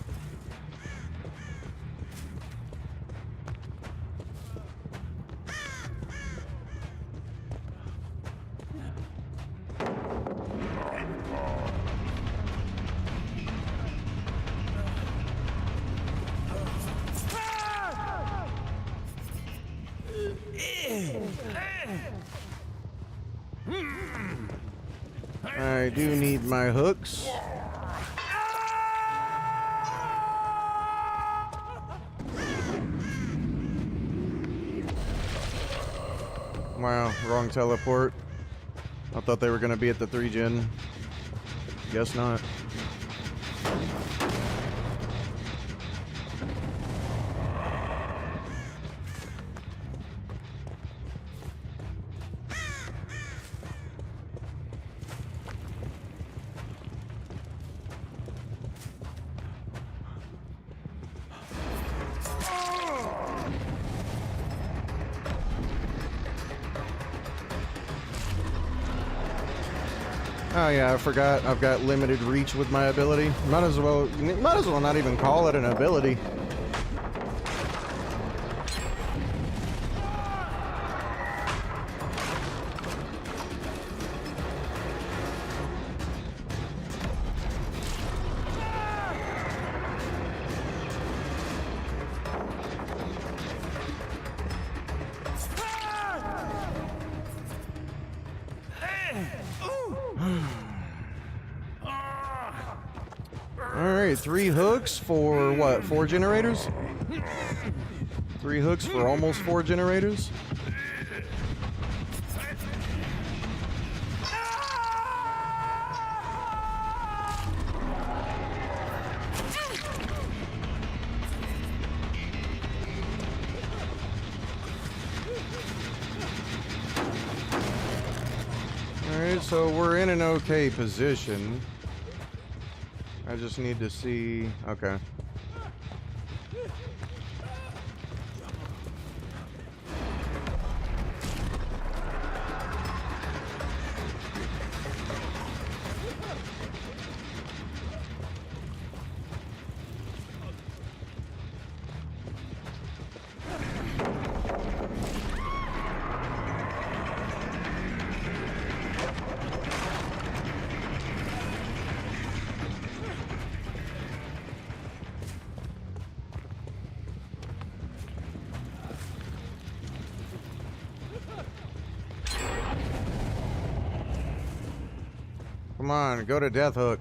I do need my hooks. Wow, wrong teleport. I thought they were going to be at the 3-gen. Guess not. Oh yeah, I forgot. I've got limited reach with my ability. Might as well not even call it an ability. Alright, 3 hooks for what? 4 generators? 3 hooks for almost 4 generators? Alright, so we're in an okay position. I just need to see... Okay. Come on, go to Death Hook.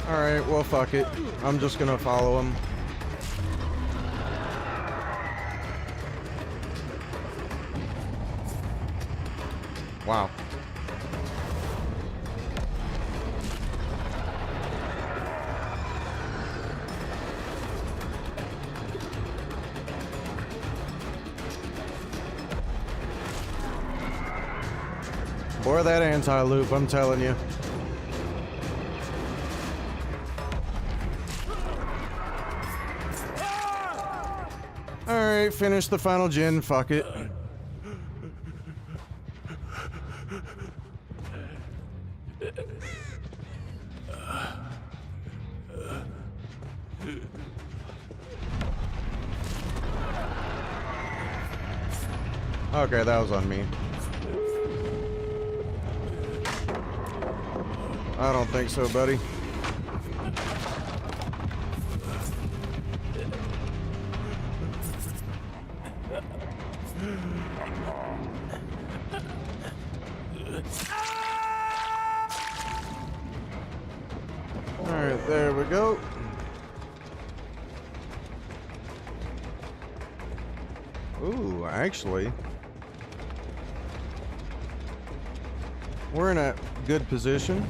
Alright, well fuck it. I'm just gonna follow him. Wow. Or that anti-loop, I'm telling you. Alright, finish the final gen, fuck it. Okay, that was on me. I don't think so, buddy. Alright, there we go. Ooh, actually, we're in a good position.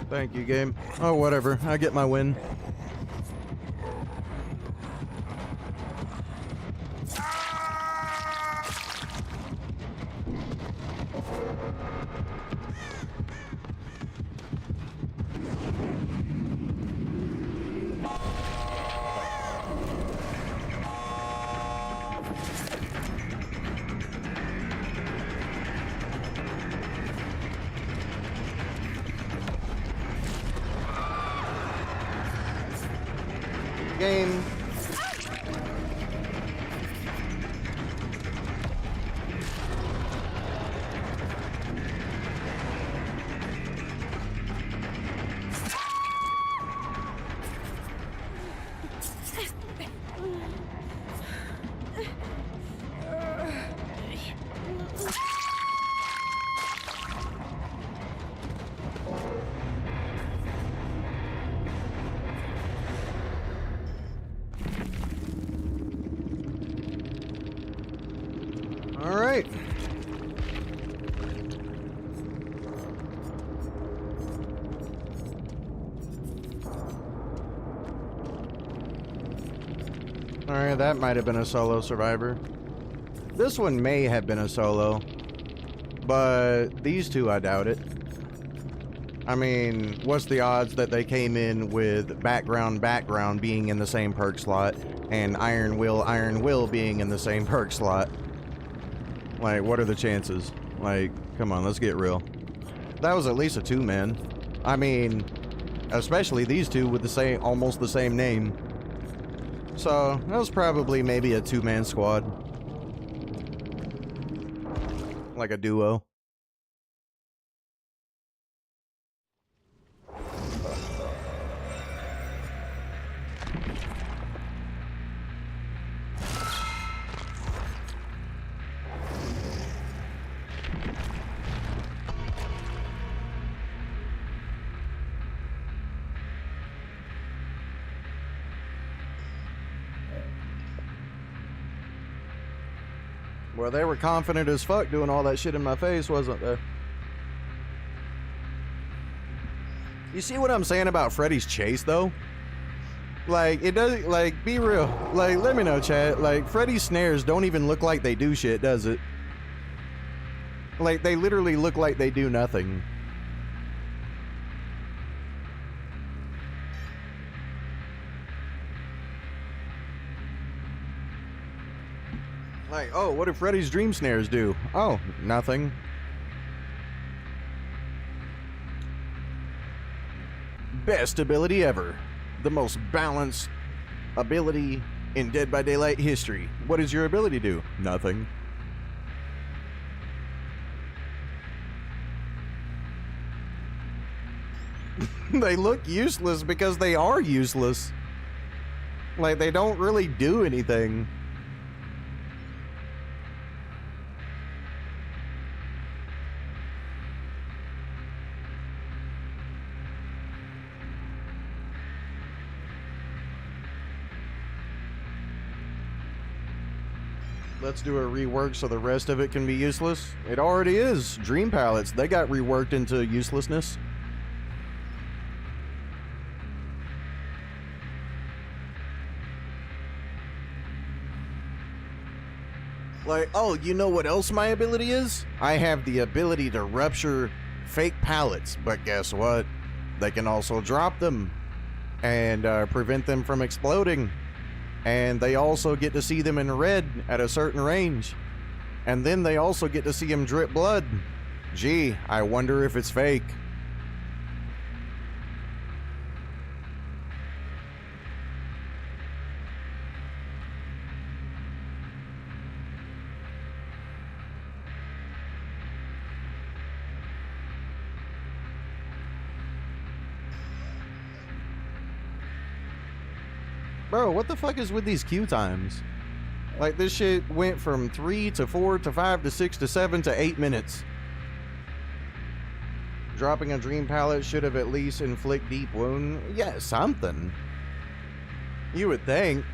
Thank you, game. Oh, whatever. I get my win. Game. All right. All right, that might have been a solo survivor. This one may have been a solo, but these two, I doubt it. I mean, what's the odds that they came in with background being in the same perk slot and Iron Will being in the same perk slot? Like, what are the chances? Like, come on, let's get real. That was at least a two-man. I mean, especially these two with the same, almost the same name. So, that was probably maybe a two-man squad. Like a duo. Well, they were confident as fuck doing all that shit in my face, wasn't they? You see what I'm saying about Freddy's chase, though? Like, it doesn't, like, be real. Like, let me know, chat. Like, Freddy's snares don't even look like they do shit, does it? Like, they literally look like they do nothing. Like, oh, what do Freddy's dream snares do? Oh, nothing. Best ability ever. The most balanced ability in Dead by Daylight history. What does your ability do? Nothing. They look useless because they are useless. Like, they don't really do anything. Let's do a rework so the rest of it can be useless. It already is. Dream palettes, they got reworked into uselessness. Like, oh, you know what else my ability is? I have the ability to rupture fake pallets, but guess what? They can also drop them and prevent them from exploding. And they also get to see them in red at a certain range. And then they also get to see them drip blood. Gee, I wonder if it's fake. Bro, what the fuck is with these queue times? Like, this shit went from 3 to 4 to 5 to 6 to 7 to 8 minutes. Dropping a dream pallet should have at least inflict deep wound. Yeah, something. You would think.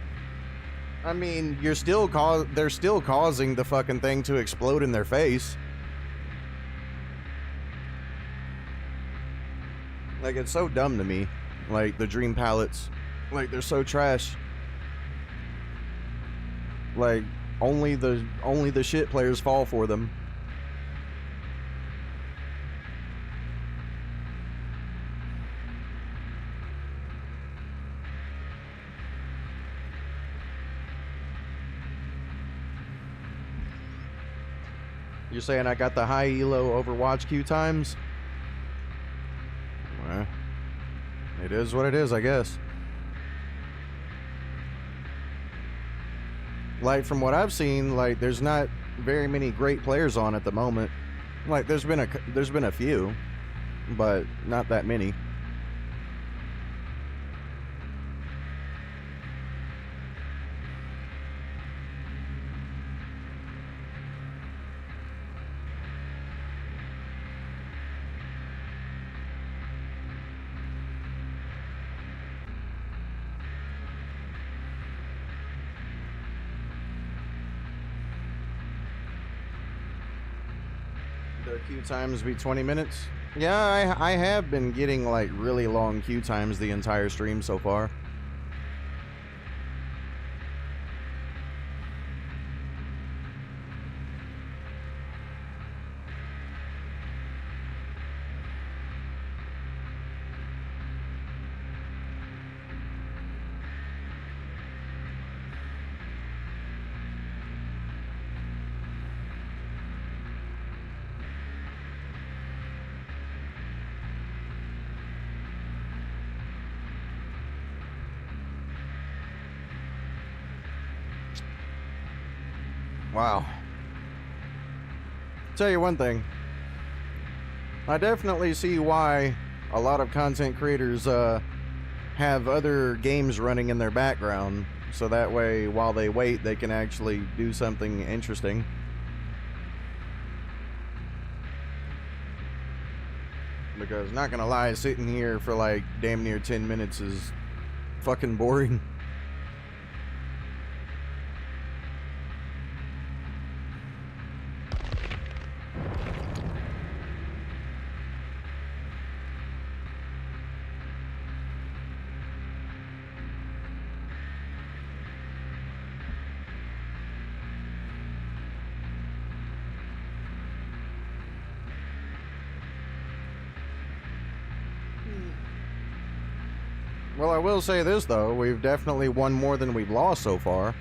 I mean, they're still causing the fucking thing to explode in their face. Like, Like, it's so dumb to me. Like, the dream palettes. Like, they're so trash. Like, only the shit players fall for them. You're saying I got the high elo Overwatch queue times? Well, it is what it is, I guess. Like, from what I've seen, like, there's not very many great players on at the moment. Like, there's been a few, but not that many. The queue times be 20 minutes. Yeah, I have been getting like really long queue times the entire stream so far. Wow. Tell you one thing. I definitely see why a lot of content creators have other games running in their background, so that way while they wait they can actually do something interesting. Because, not gonna lie, sitting here for like damn near 10 minutes is fucking boring. Well, I will say this, though. We've definitely won more than we've lost so far.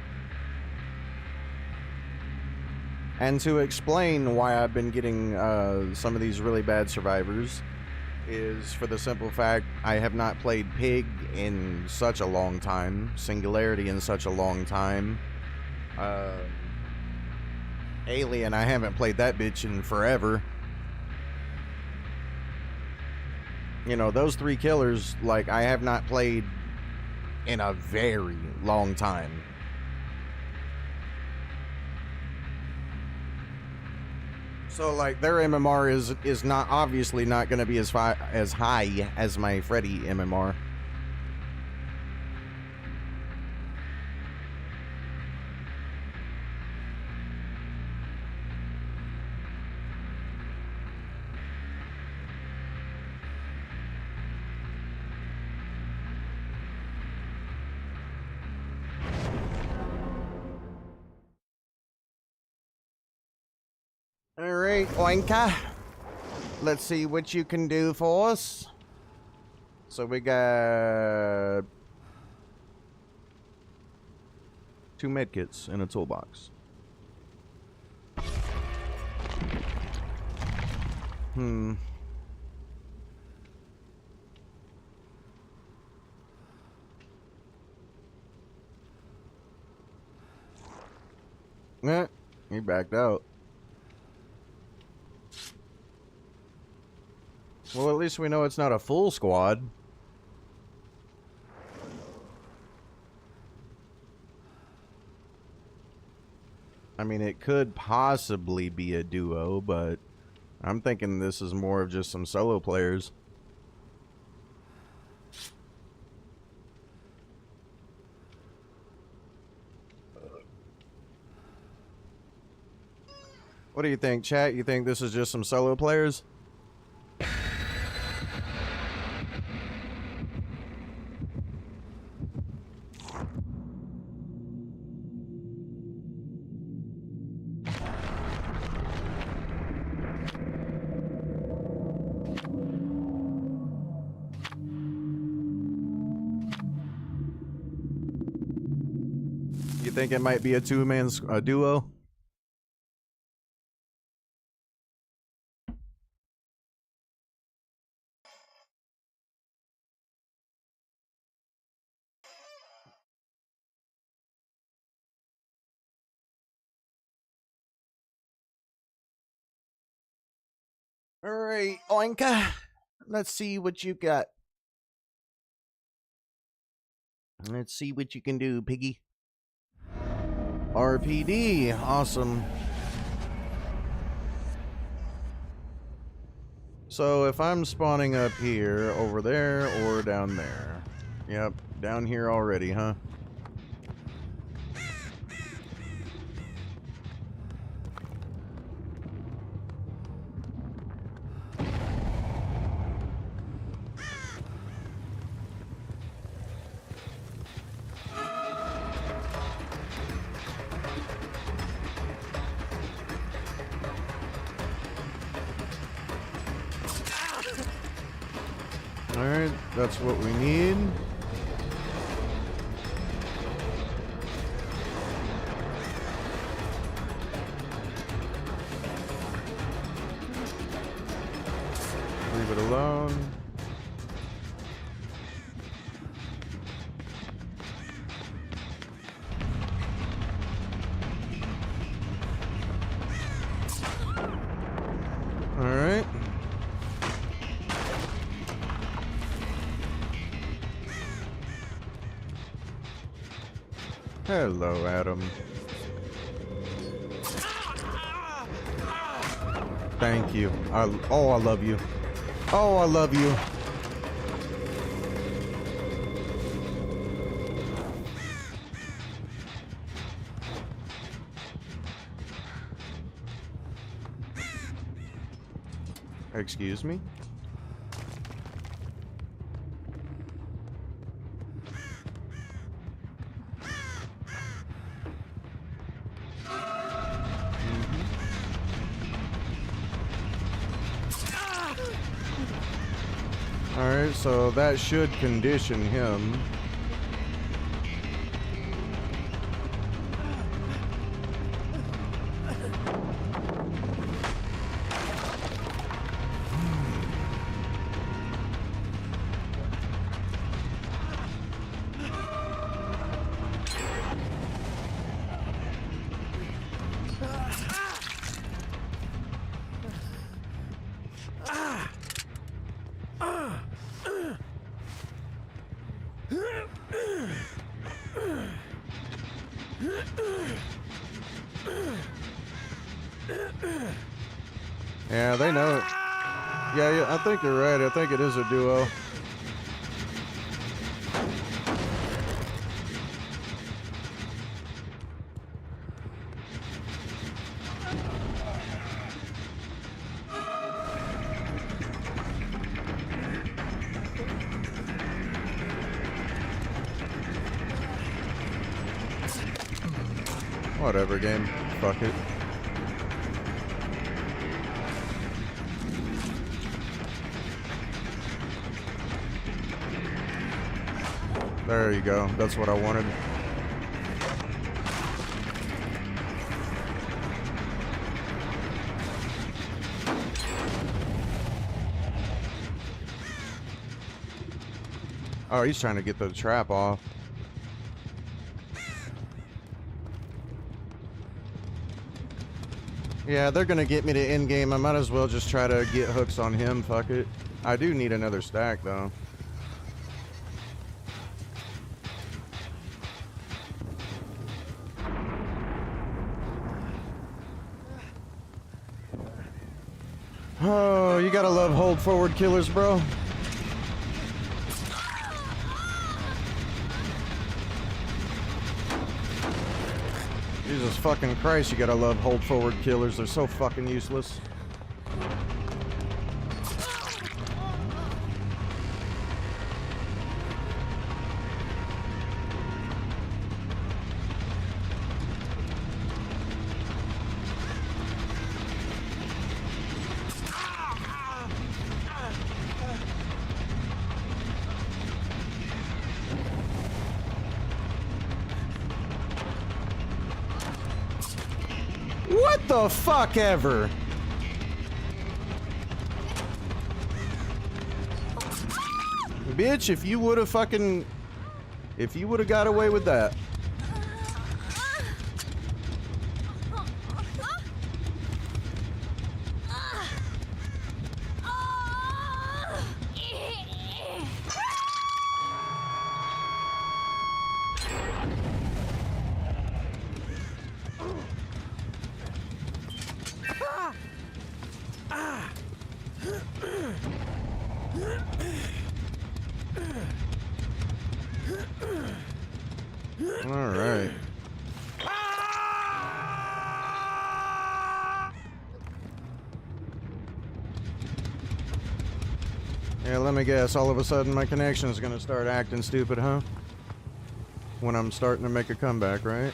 And to explain why I've been getting some of these really bad survivors is for the simple fact I have not played Pig in such a long time. Singularity in such a long time. Alien, I haven't played that bitch in forever. You know, those three killers, like, I have not played in a very long time. So, like, their MMR is not, obviously not going to be as high as my Freddy MMR. Alright, Oinka. Let's see what you can do for us. So we got 2 medkits in a toolbox. Eh, he backed out. Well, at least we know it's not a full squad. I mean, it could possibly be a duo, but I'm thinking this is more of just some solo players. What do you think, chat? You think this is just some solo players? think it might be a two-man duo? All right, Oinka. Let's see what you got. Let's see what you can do, piggy. RPD, awesome. So if I'm spawning up here, over there, or down there. Yep, down here already, huh? Alright, that's what we need. Leave it alone. Alright. Hello, Adam. Thank you. I love you. Oh, I love you. Excuse me? Alright, so that should condition him. Yeah, they know it. Yeah, I think you're right. I think it is a duo. Whatever, game. Fuck it. There you go. That's what I wanted. Oh, he's trying to get the trap off. Yeah, they're gonna get me to end game. I might as well just try to get hooks on him. Fuck it. I do need another stack though. Oh, you gotta love hold forward killers, bro. Jesus fucking Christ, you gotta love hold forward killers. They're so fucking useless. the fuck ever? Bitch, if you would have fucking... If you would have got away with that. All right. Yeah, let me guess. All of a sudden, my connection is gonna start acting stupid, huh? When I'm starting to make a comeback, right?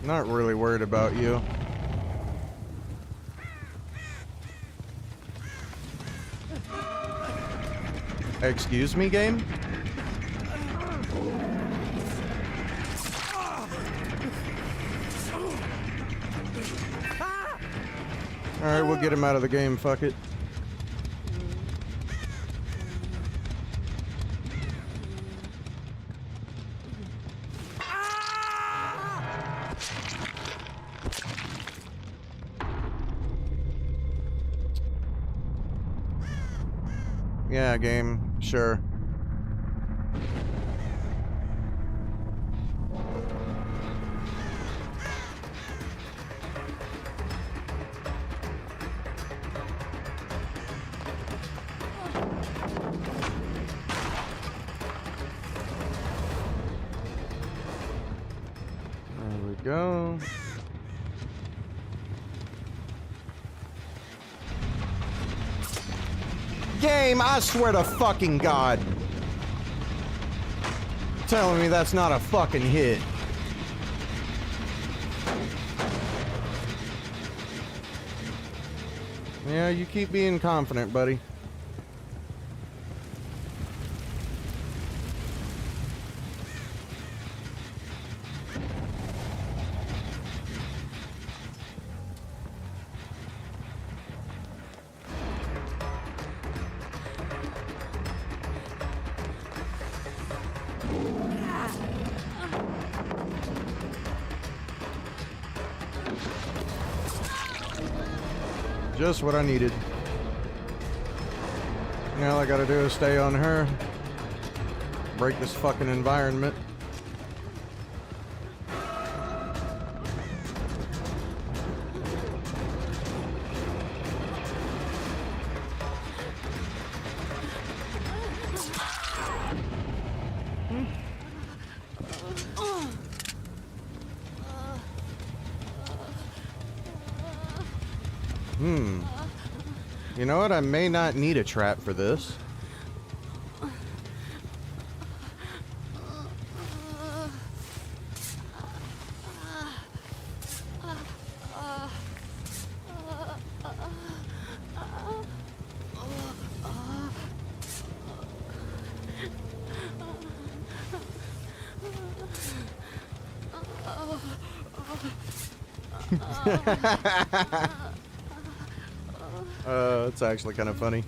Not really worried about you. Excuse me, game? Alright, we'll get him out of the game, fuck it. Yeah, game, sure. There we go. Game, I swear to fucking God. Telling me that's not a fucking hit. Yeah, you keep being confident, buddy. Just what I needed. Now all I gotta do is stay on her. Break this fucking environment. You know what? I may not need a trap for this. It's actually kind of funny.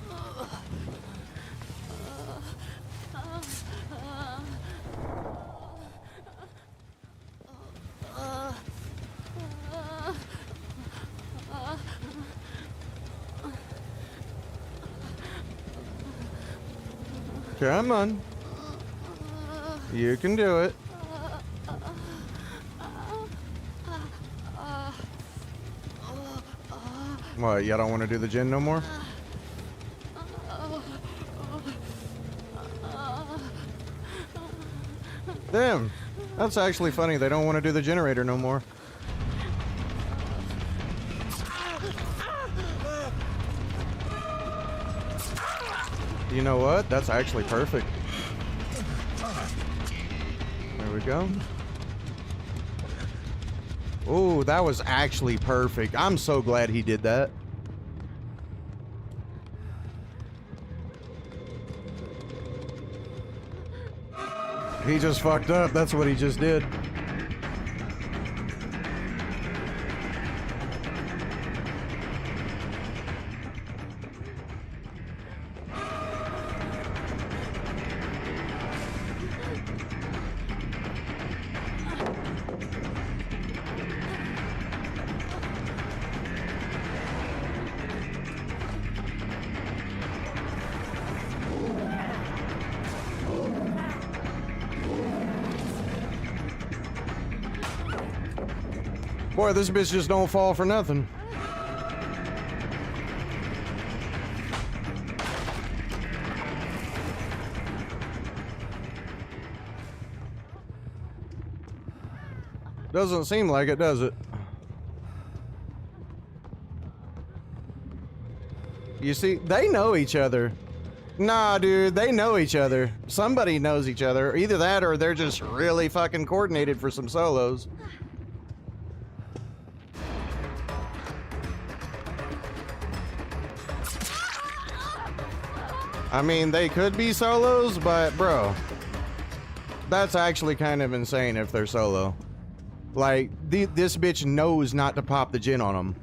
Come on. You can do it. What, y'all don't want to do the gen no more? Damn, that's actually funny. They don't want to do the generator no more. You know what? That's actually perfect. There we go. Oh, that was actually perfect. I'm so glad he did that. He just fucked up. That's what he just did. Boy, this bitch just don't fall for nothing. Doesn't seem like it, does it? You see, they know each other. Nah, dude, they know each other. Somebody knows each other. Either that or they're just really fucking coordinated for some solos. I mean, they could be solos, but bro, that's actually kind of insane if they're solo. Like, this bitch knows not to pop the gin on them.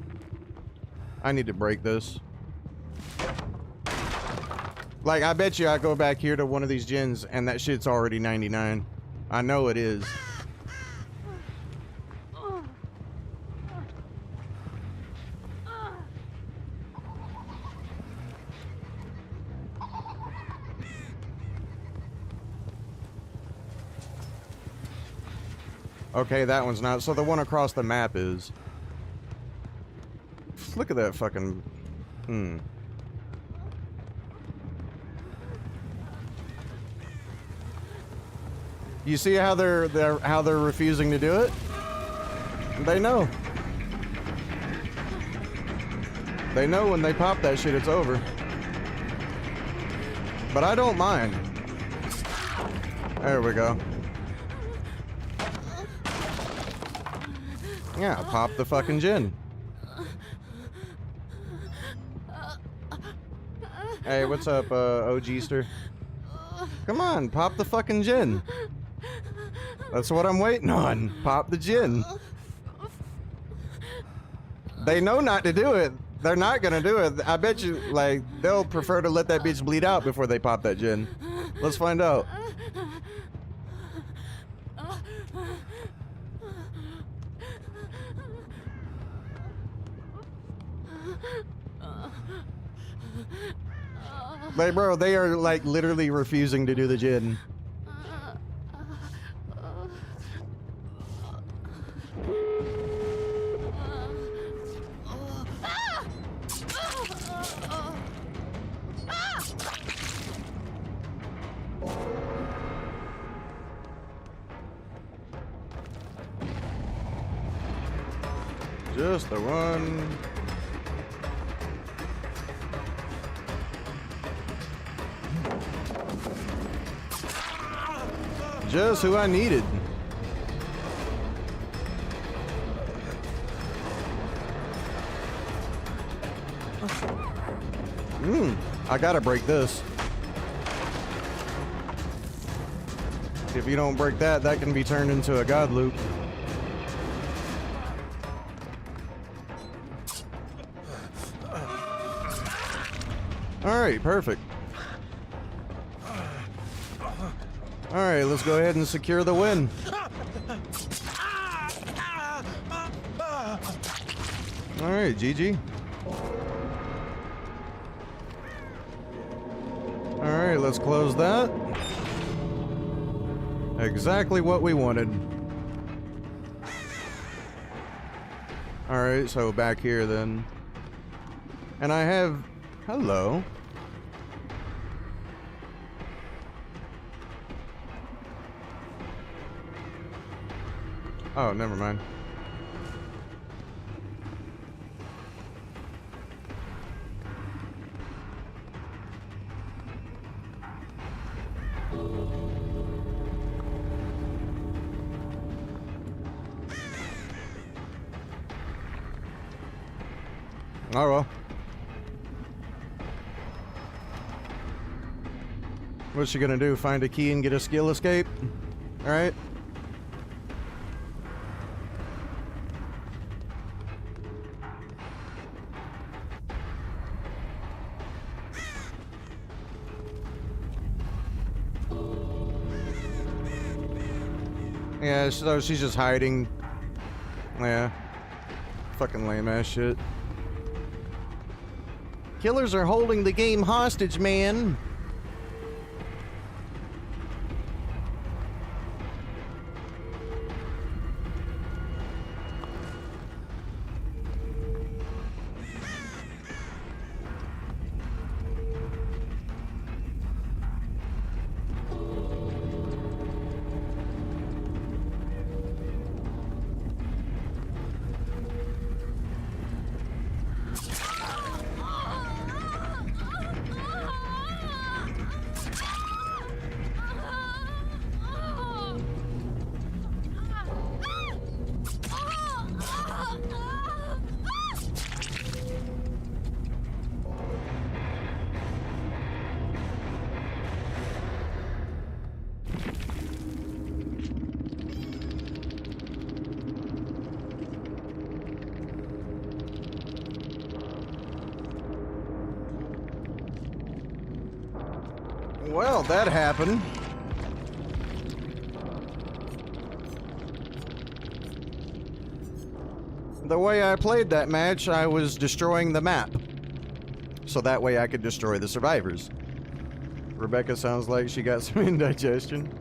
I need to break this. Like, I bet you I go back here to one of these gins and that shit's already 99. I know it is. Okay, that one's not. So the one across the map is. Look at that fucking. You see how they're refusing to do it? They know. They know when they pop that shit, it's over. But I don't mind. There we go. Yeah, pop the fucking gin. Hey, what's up, OGster? Come on, pop the fucking gin. That's what I'm waiting on. Pop the gin. They know not to do it. They're not gonna do it. I bet you, like, they'll prefer to let that bitch bleed out before they pop that gin. Let's find out. Like, bro, they are, like, literally refusing to do the gin. Just the one. Just who I needed. I gotta break this. If you don't break that, that can be turned into a god loop. Alright, perfect. Alright, let's go ahead and secure the win. Alright, GG. Alright, let's close that. Exactly what we wanted. Alright, so back here then. And I have... Hello. Oh, never mind. Oh well. What's she gonna do? Find a key and get a skill escape? All right. Yeah, so she's just hiding. Yeah. Fucking lame ass shit. Killers are holding the game hostage, man. Well, that happened. The way I played that match, I was destroying the map. So that way I could destroy the survivors. Rebecca sounds like she got some indigestion.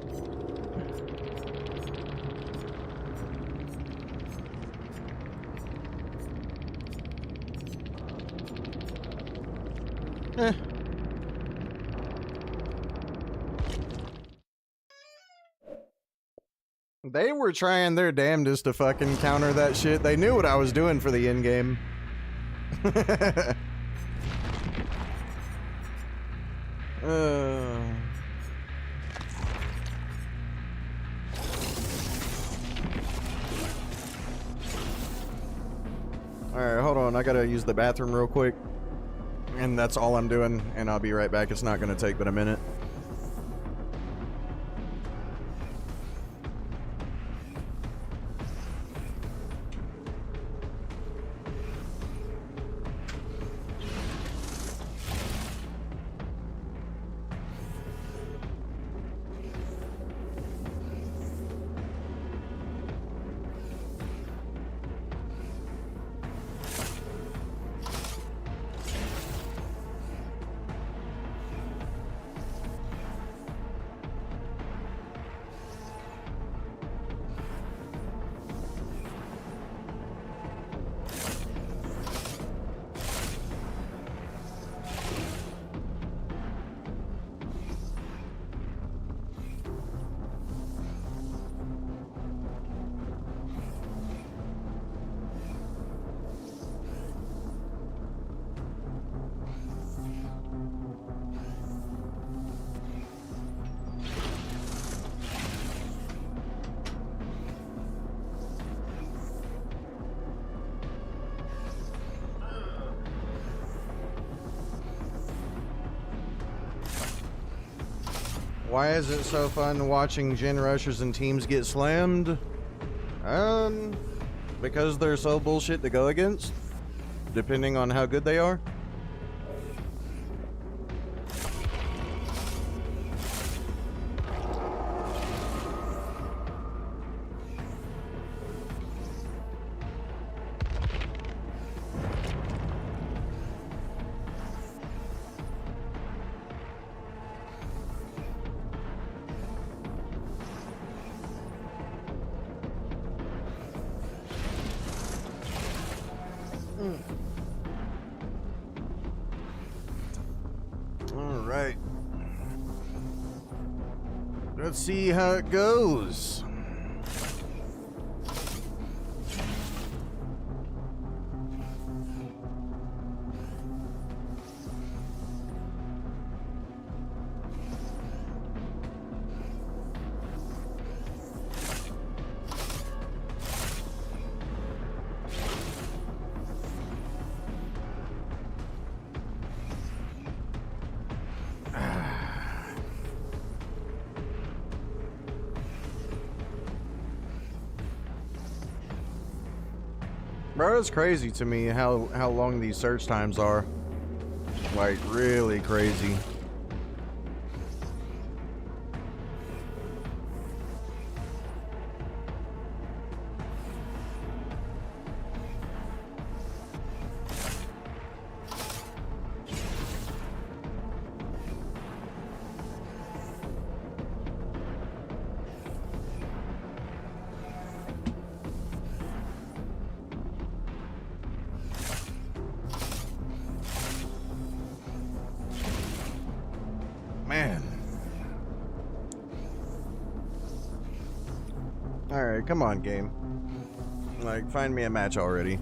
Eh. They were trying their damnedest to fucking counter that shit. They knew what I was doing for the end game. Alright, hold on. I gotta use the bathroom real quick. And that's all I'm doing, and I'll be right back. It's not gonna take but a minute. Why is it so fun watching gen rushers and teams get slammed? Because they're so bullshit to go against, depending on how good they are. Alright. Let's see how it goes. Bro, it's crazy to me how long these search times are. Like, really crazy. Man. Alright, come on, game. Like, find me a match already.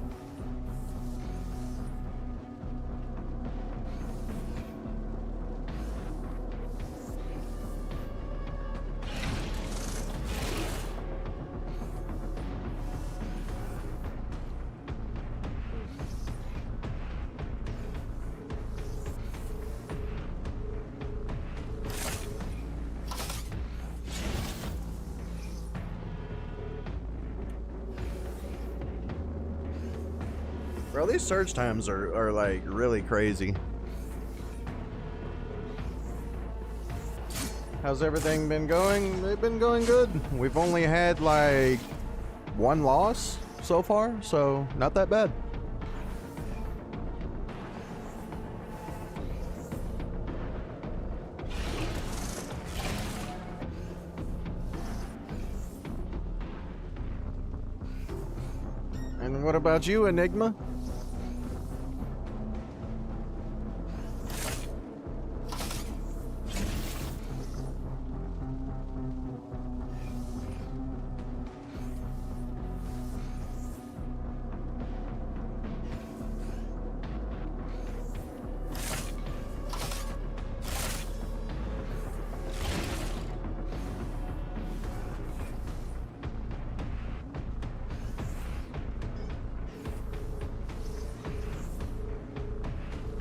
Bro, these search times are like really crazy. How's everything been going? They've been going good. We've only had like one loss so far, so not that bad. And what about you, Enigma?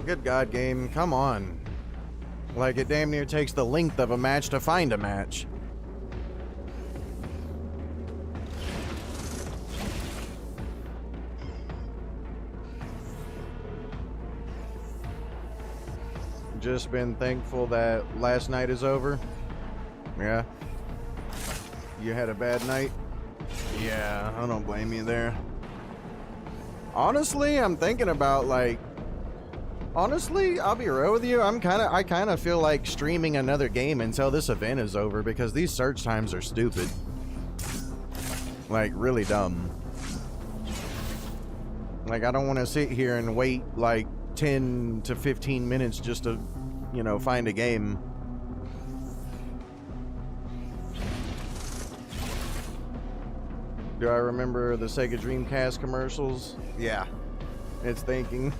Good God, game, come on. Like, it damn near takes the length of a match to find a match. Just been thankful that last night is over. Yeah. You had a bad night? Yeah, I don't blame you there. Honestly, I'm thinking about, like, honestly, I'll be real with you. I kind of feel like streaming another game until this event is over because these search times are stupid. Like, really dumb. Like, I don't want to sit here and wait like 10 to 15 minutes just to, you know, find a game. Do I remember the Sega Dreamcast commercials? Yeah. It's thinking.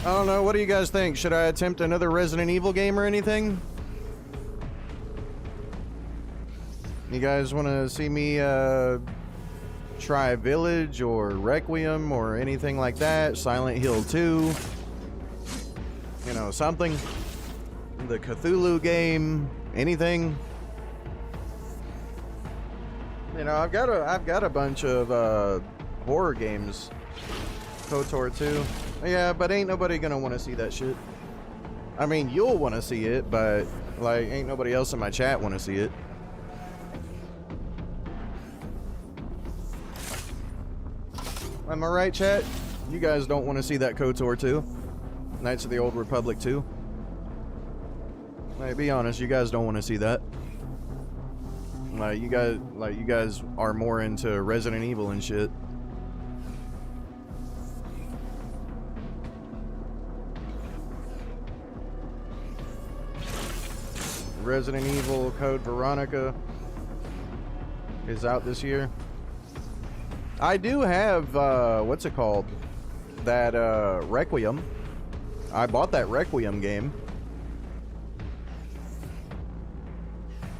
I don't know. What do you guys think? Should I attempt another Resident Evil game or anything? You guys want to see me try Village or Requiem or anything like that? Silent Hill 2? You know, something? The Cthulhu game? Anything? You know, I've got a bunch of horror games. KOTOR 2. Yeah, but ain't nobody gonna want to see that shit. I mean, you'll want to see it, but like, ain't nobody else in my chat want to see it. Am I right, chat? You guys don't want to see that KOTOR 2? Knights of the Old Republic 2? Like, be honest, you guys don't want to see that. Like, you guys are more into Resident Evil and shit. Resident Evil Code Veronica is out this year. I do have, what's it called? That, Requiem. I bought that Requiem game.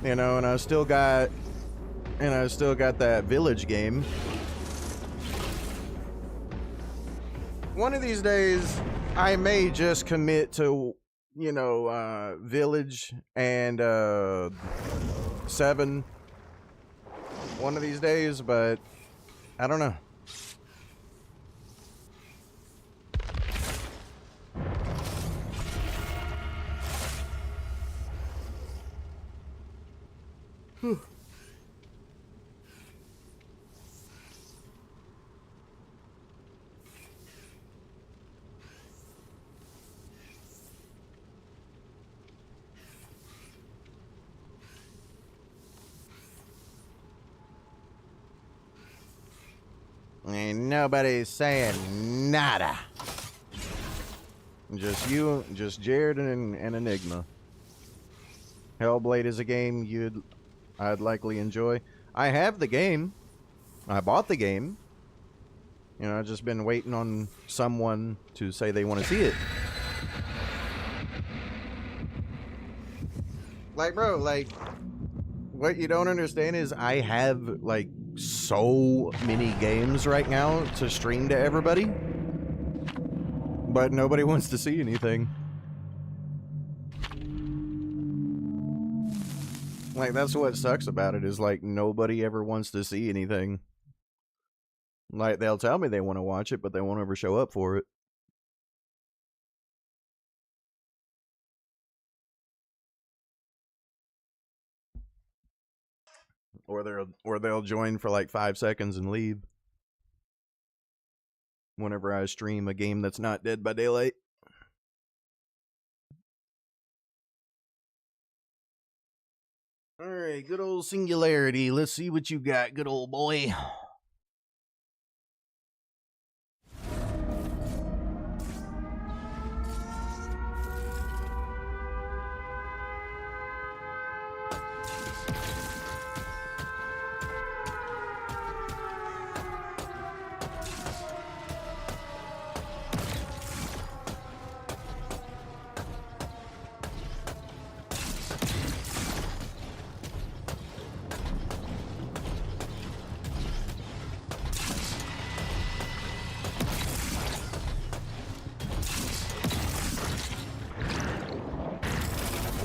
You know, and I still got that Village game. One of these days, I may just commit to Village and 7 one of these days, but I don't know. Ain't nobody saying nada. Just you, just Jared and Enigma. Hellblade is a game I'd likely enjoy. I have the game. I bought the game. I've just been waiting on someone to say they want to see it. Like, bro, like, what you don't understand is I have, like, so many games right now to stream to everybody, but nobody wants to see anything. Like, that's what sucks about it, is, like, nobody ever wants to see anything. Like, they'll tell me they want to watch it, but they won't ever show up for it. Or they'll join for like 5 seconds and leave. Whenever I stream a game that's not Dead by Daylight. Alright, good old Singularity. Let's see what you got, good old boy.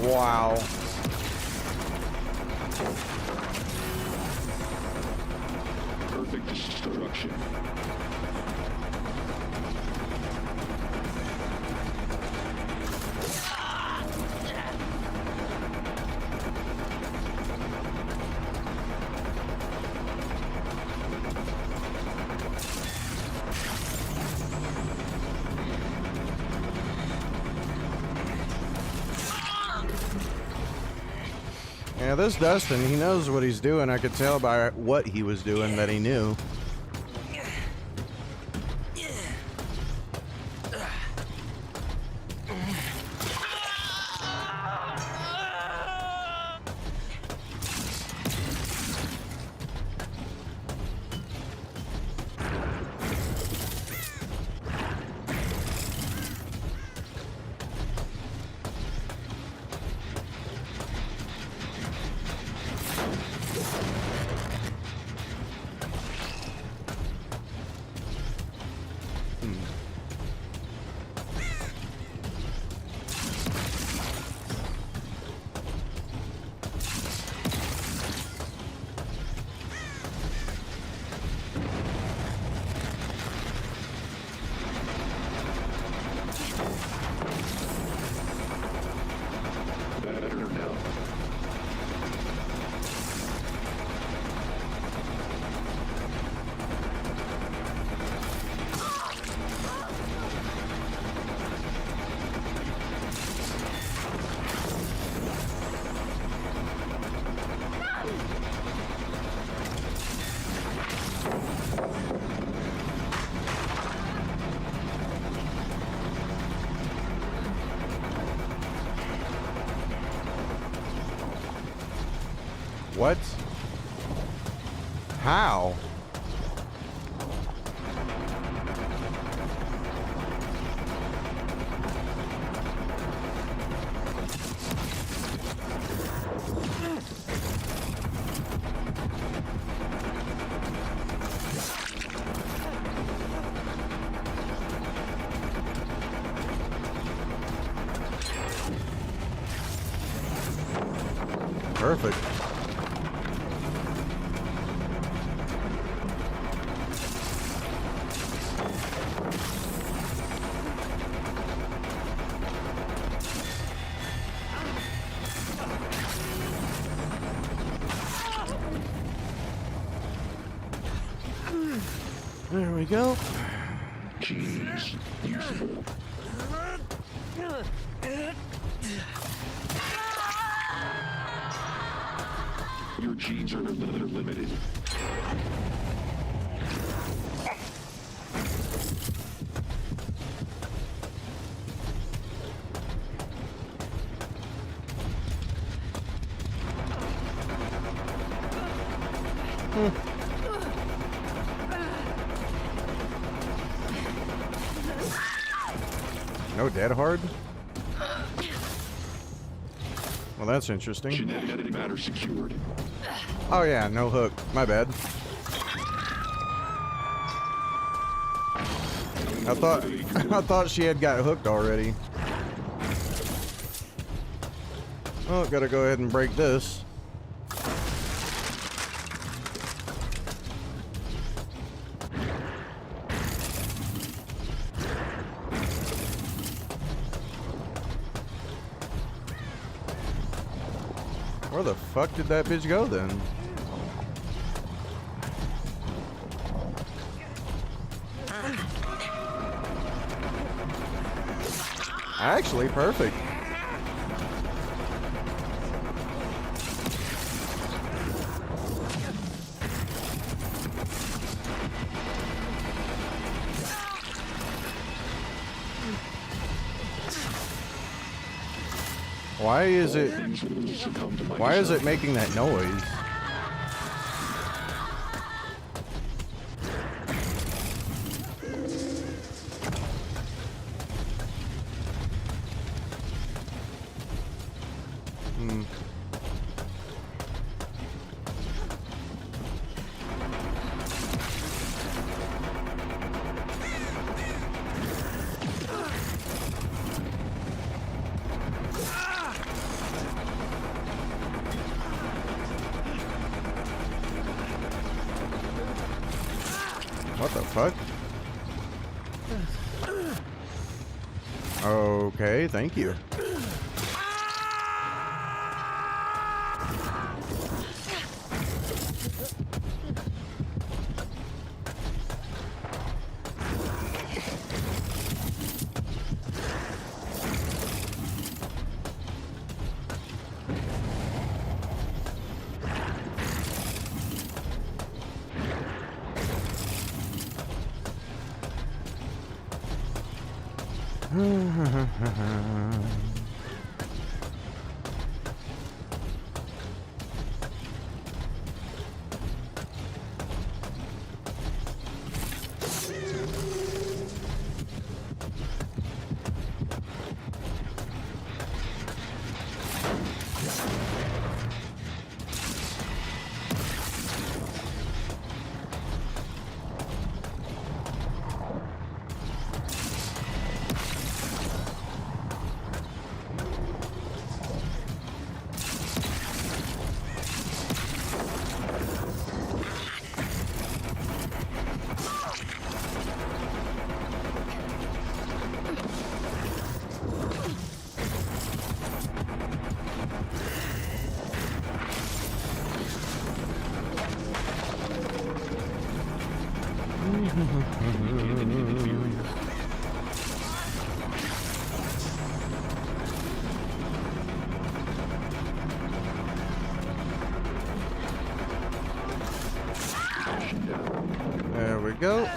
Wow. Perfect destruction. Yeah, this Dustin, he knows what he's doing. I could tell by what he was doing that he knew. What? How? Perfect. There we go. Jeez. Your genes are limited. No dead hard? Well, that's interesting. Genetic matter secured. Oh yeah, no hook. My bad. I thought she had got hooked already. Oh, gotta go ahead and break this. Where the fuck did that bitch go then? Actually, perfect. Why is it making that noise? What the fuck? Okay, thank you. There we go.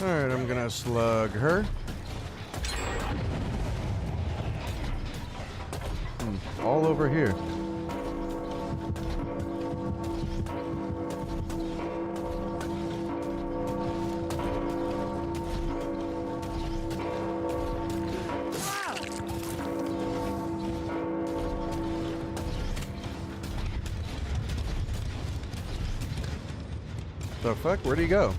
Alright, I'm gonna slug her. All over here. The fuck? Where'd he go?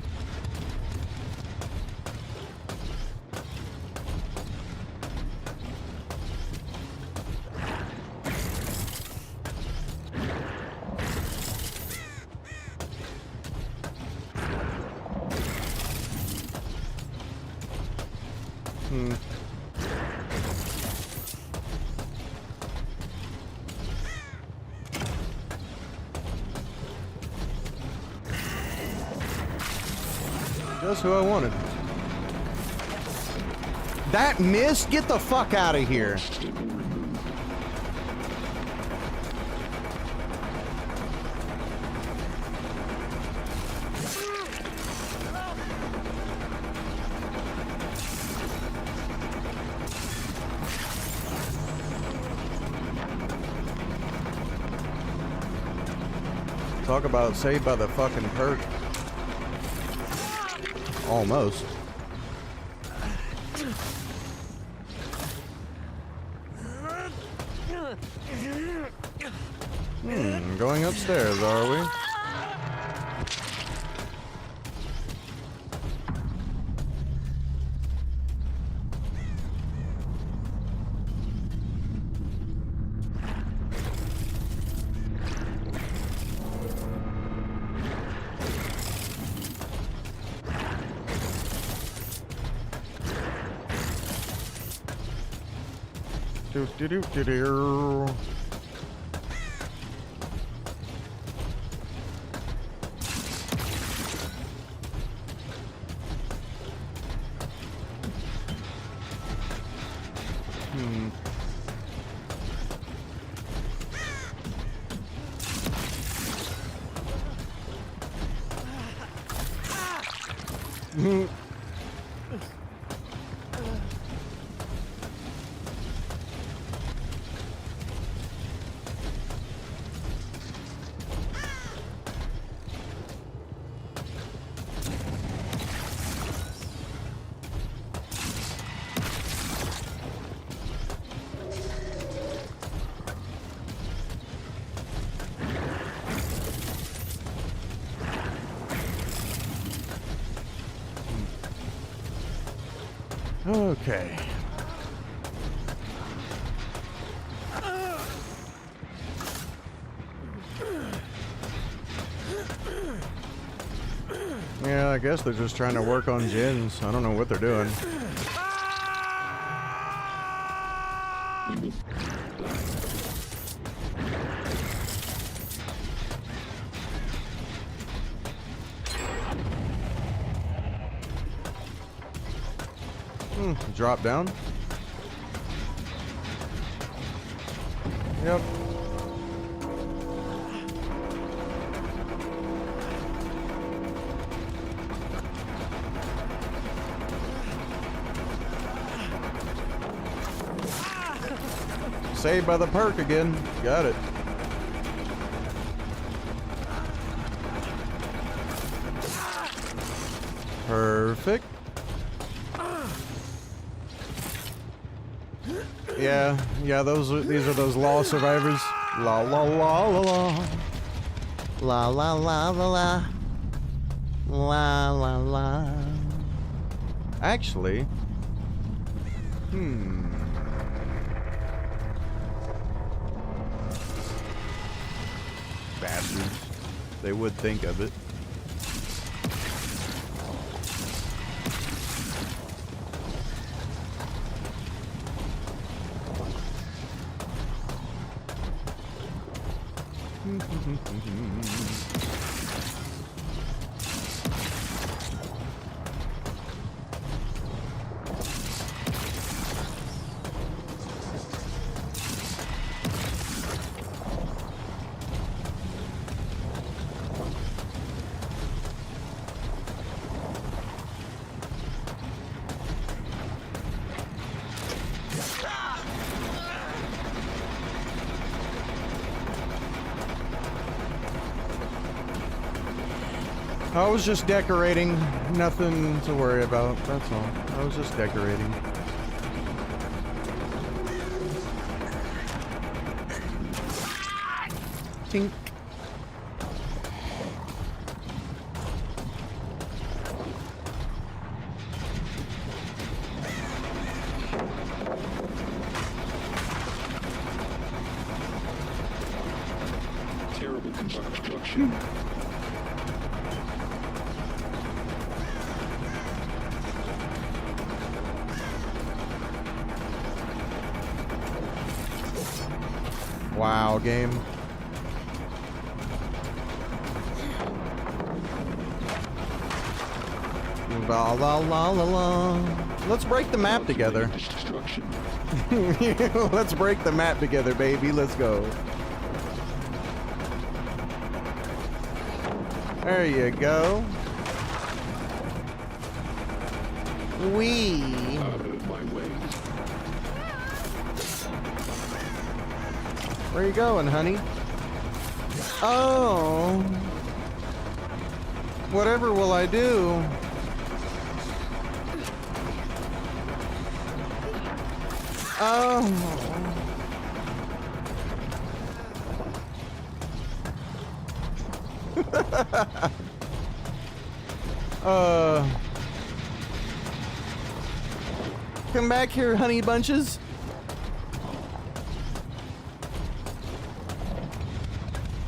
Just who I wanted. That missed? Get the fuck out of here. Staple removed. Talk about saved by the fucking perk. Almost. Going upstairs, are we? Do do do do do. Okay. Yeah, I guess they're just trying to work on gens. I don't know what they're doing. Drop down. Yep. Saved by the perk again. Got it. Perfect. Yeah, these are those law survivors. La la la la la. La la la la la. La la la. Actually, bastards. They would think of it. I was just decorating. Nothing to worry about. That's all. I was just decorating. Tink. Terrible construction. Wow, game. La la la la la. Let's break the map together. Destruction. Let's break the map together, baby. Let's go. There you go. Wee. Out of my way. Where you going, honey? Oh. Whatever will I do? Oh. Come back here, honey bunches.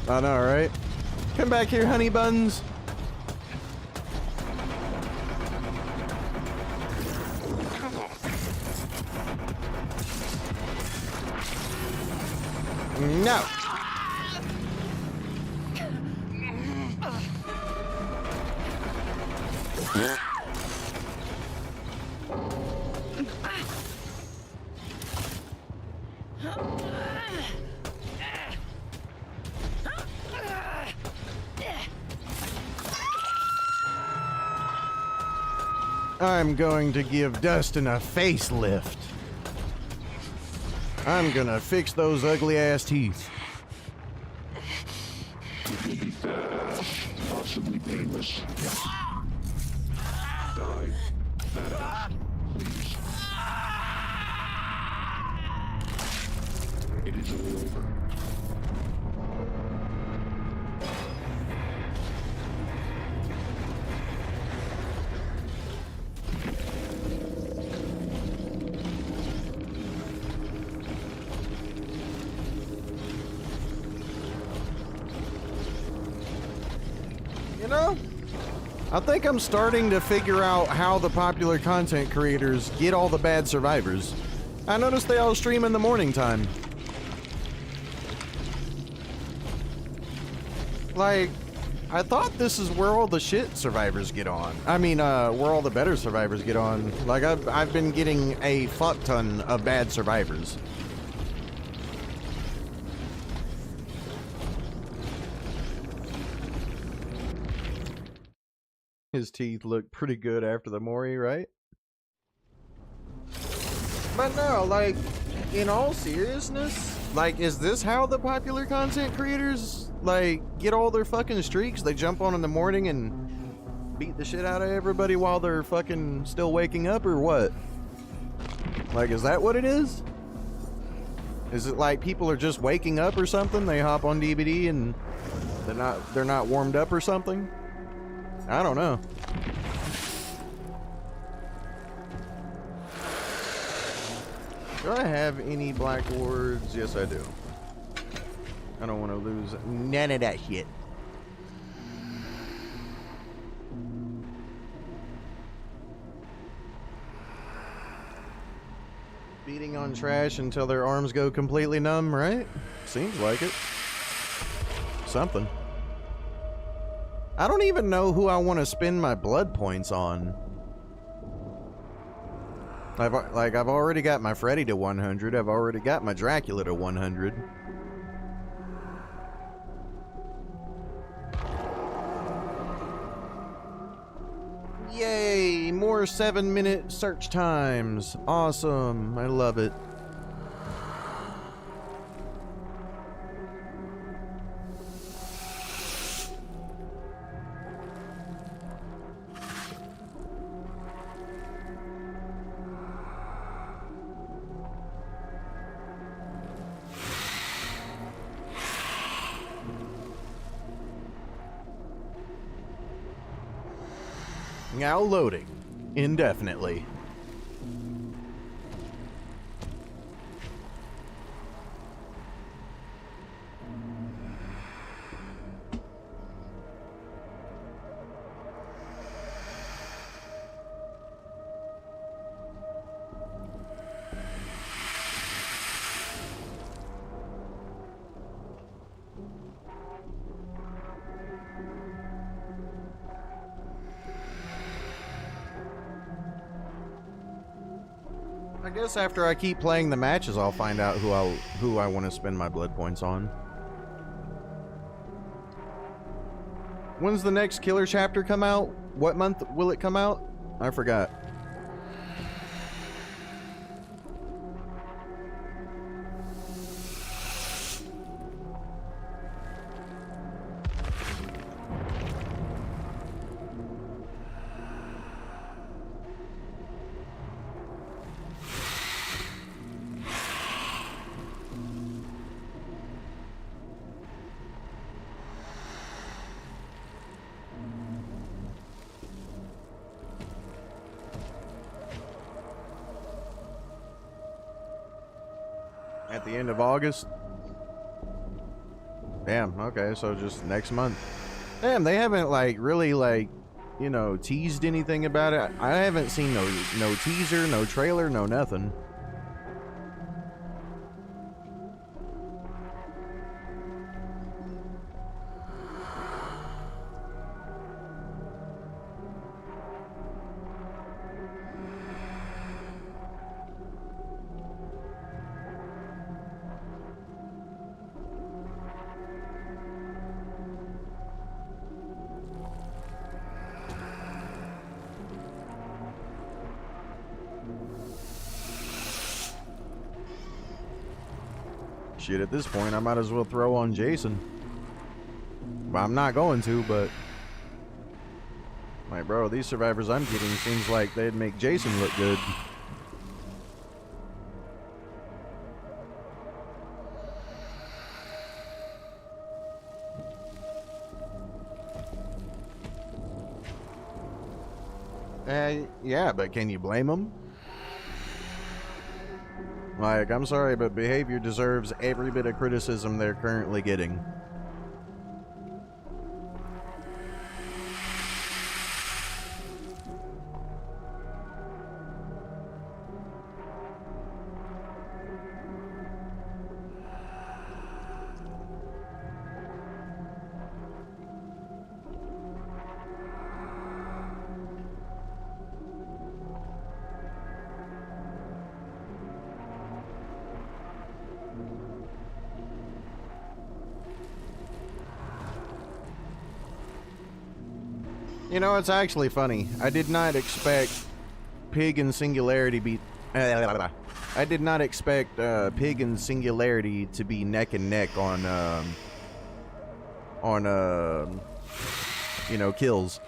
I know, right? Come back here, honey buns. No. I'm going to give Dustin a facelift. I'm gonna fix those ugly ass teeth. It will be fast, possibly painless. Die. Fast. Please. It is all over. You know, I think I'm starting to figure out how the popular content creators get all the bad survivors. I noticed they all stream in the morning time. Like, I thought this is where all the shit survivors get on. I mean, where all the better survivors get on. Like, I've been getting a fuck ton of bad survivors. His teeth look pretty good after the Mori, right? But no, like, in all seriousness, like, is this how the popular content creators, like, get all their fucking streaks? They jump on in the morning and beat the shit out of everybody while they're fucking still waking up, or what? Like, is that what it is? Is it like people are just waking up or something? They hop on DVD and they're not warmed up or something? I don't know. Do I have any black wards? Yes, I do. I don't want to lose none of that shit. Beating on trash until their arms go completely numb, right? Seems like it. Something. I don't even know who I want to spend my blood points on. I've already got my Freddy to 100. I've already got my Dracula to 100. Yay! More 7-minute search times. Awesome. I love it. Now loading indefinitely. guess after I keep playing the matches, I'll find out who I want to spend my blood points on. When's the next killer chapter come out? What month will it come out? I forgot. At the end of August? Damn, okay, so just next month. Damn, they haven't, like, really, like, you know, teased anything about it. I haven't seen no teaser, no trailer, no nothing. Shit, at this point, I might as well throw on Jason. Well, I'm not going to, but... like, bro, these survivors I'm getting seems like they'd make Jason look good. Yeah, but can you blame them? Like, I'm sorry, but behavior deserves every bit of criticism they're currently getting. You know, it's actually funny. I did not expect Pig and Singularity be... I did not expect Pig and Singularity to be neck and neck on you know, kills.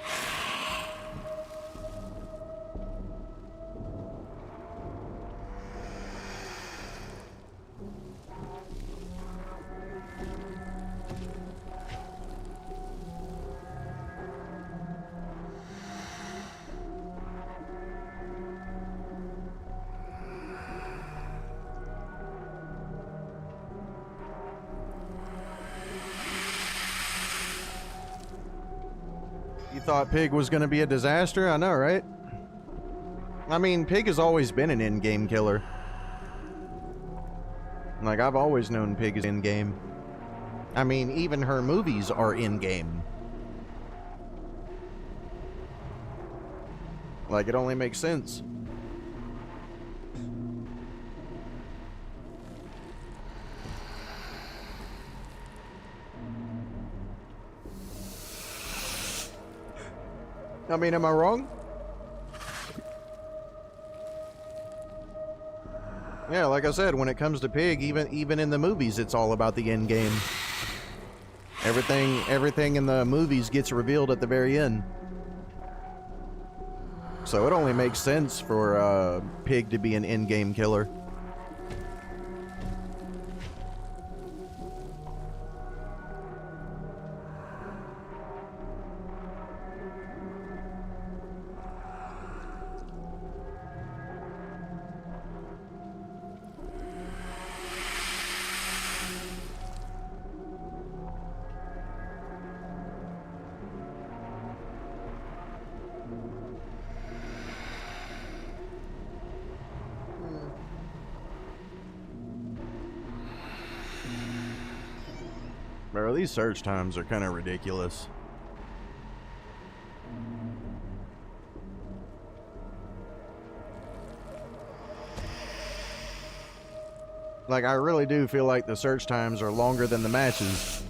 You thought Pig was gonna be a disaster? I know, right? I mean, Pig has always been an in-game killer. Like, I've always known Pig is in-game. I mean, even her movies are in-game. Like, it only makes sense. I mean, am I wrong? Yeah, like I said, when it comes to Pig, even in the movies, it's all about the end game. Everything in the movies gets revealed at the very end. So it only makes sense for Pig to be an in-game killer. Bro, these search times are kind of ridiculous. Like, I really do feel like the search times are longer than the matches.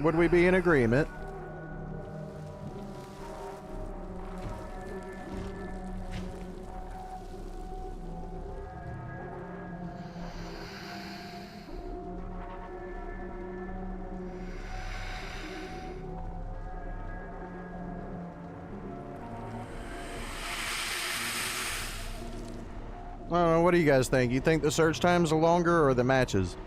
Would we be in agreement? What do you guys think? You think the search times are longer or the matches?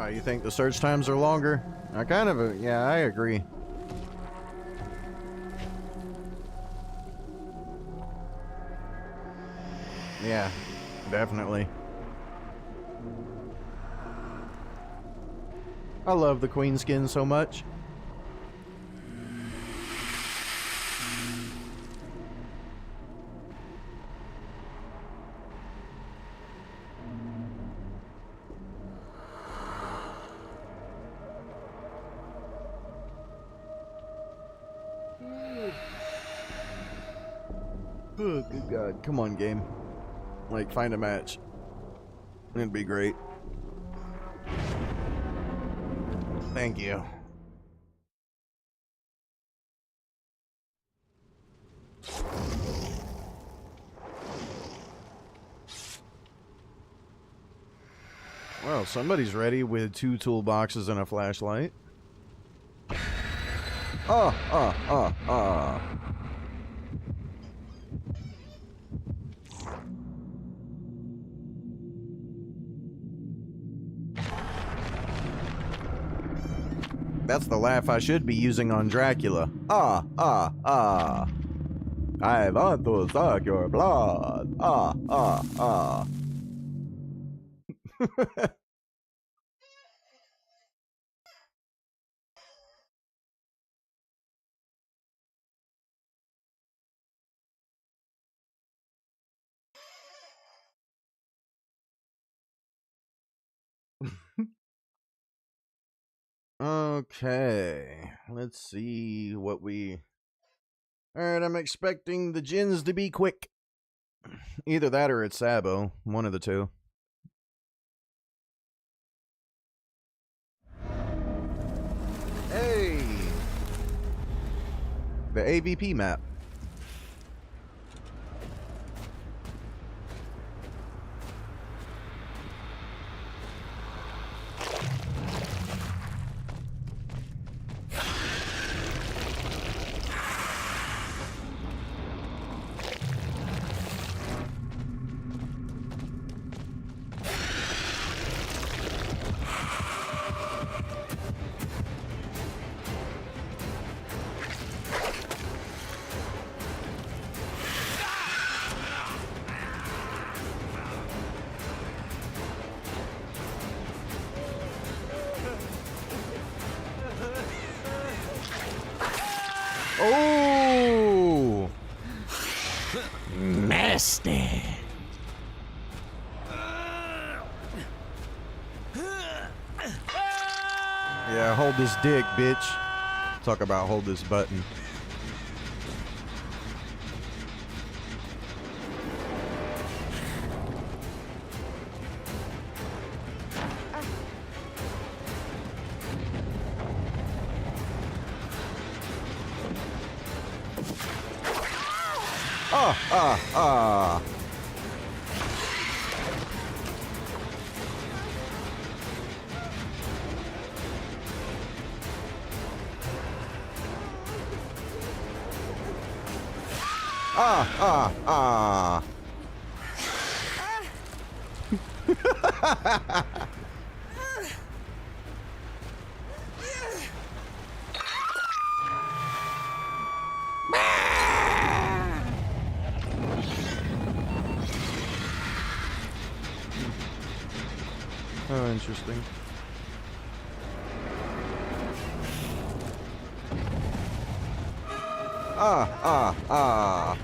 You think the search times are longer? I kind of, yeah, I agree. Yeah, definitely. I love the queen skin so much. Oh, good God. Come on, game. Like, find a match. It'd be great. Thank you. Well, somebody's ready with 2 toolboxes and a flashlight. That's the laugh I should be using on Dracula. I want to suck your blood. Okay, let's see what we... Alright, I'm expecting the gins to be quick. Either that or it's Sabo, one of the two. Hey! The AVP map. Oh! Nasty. Yeah, hold this dick, bitch. Talk about hold this button. Ah, ah, ah. Oh, interesting. Ah, ah, ah.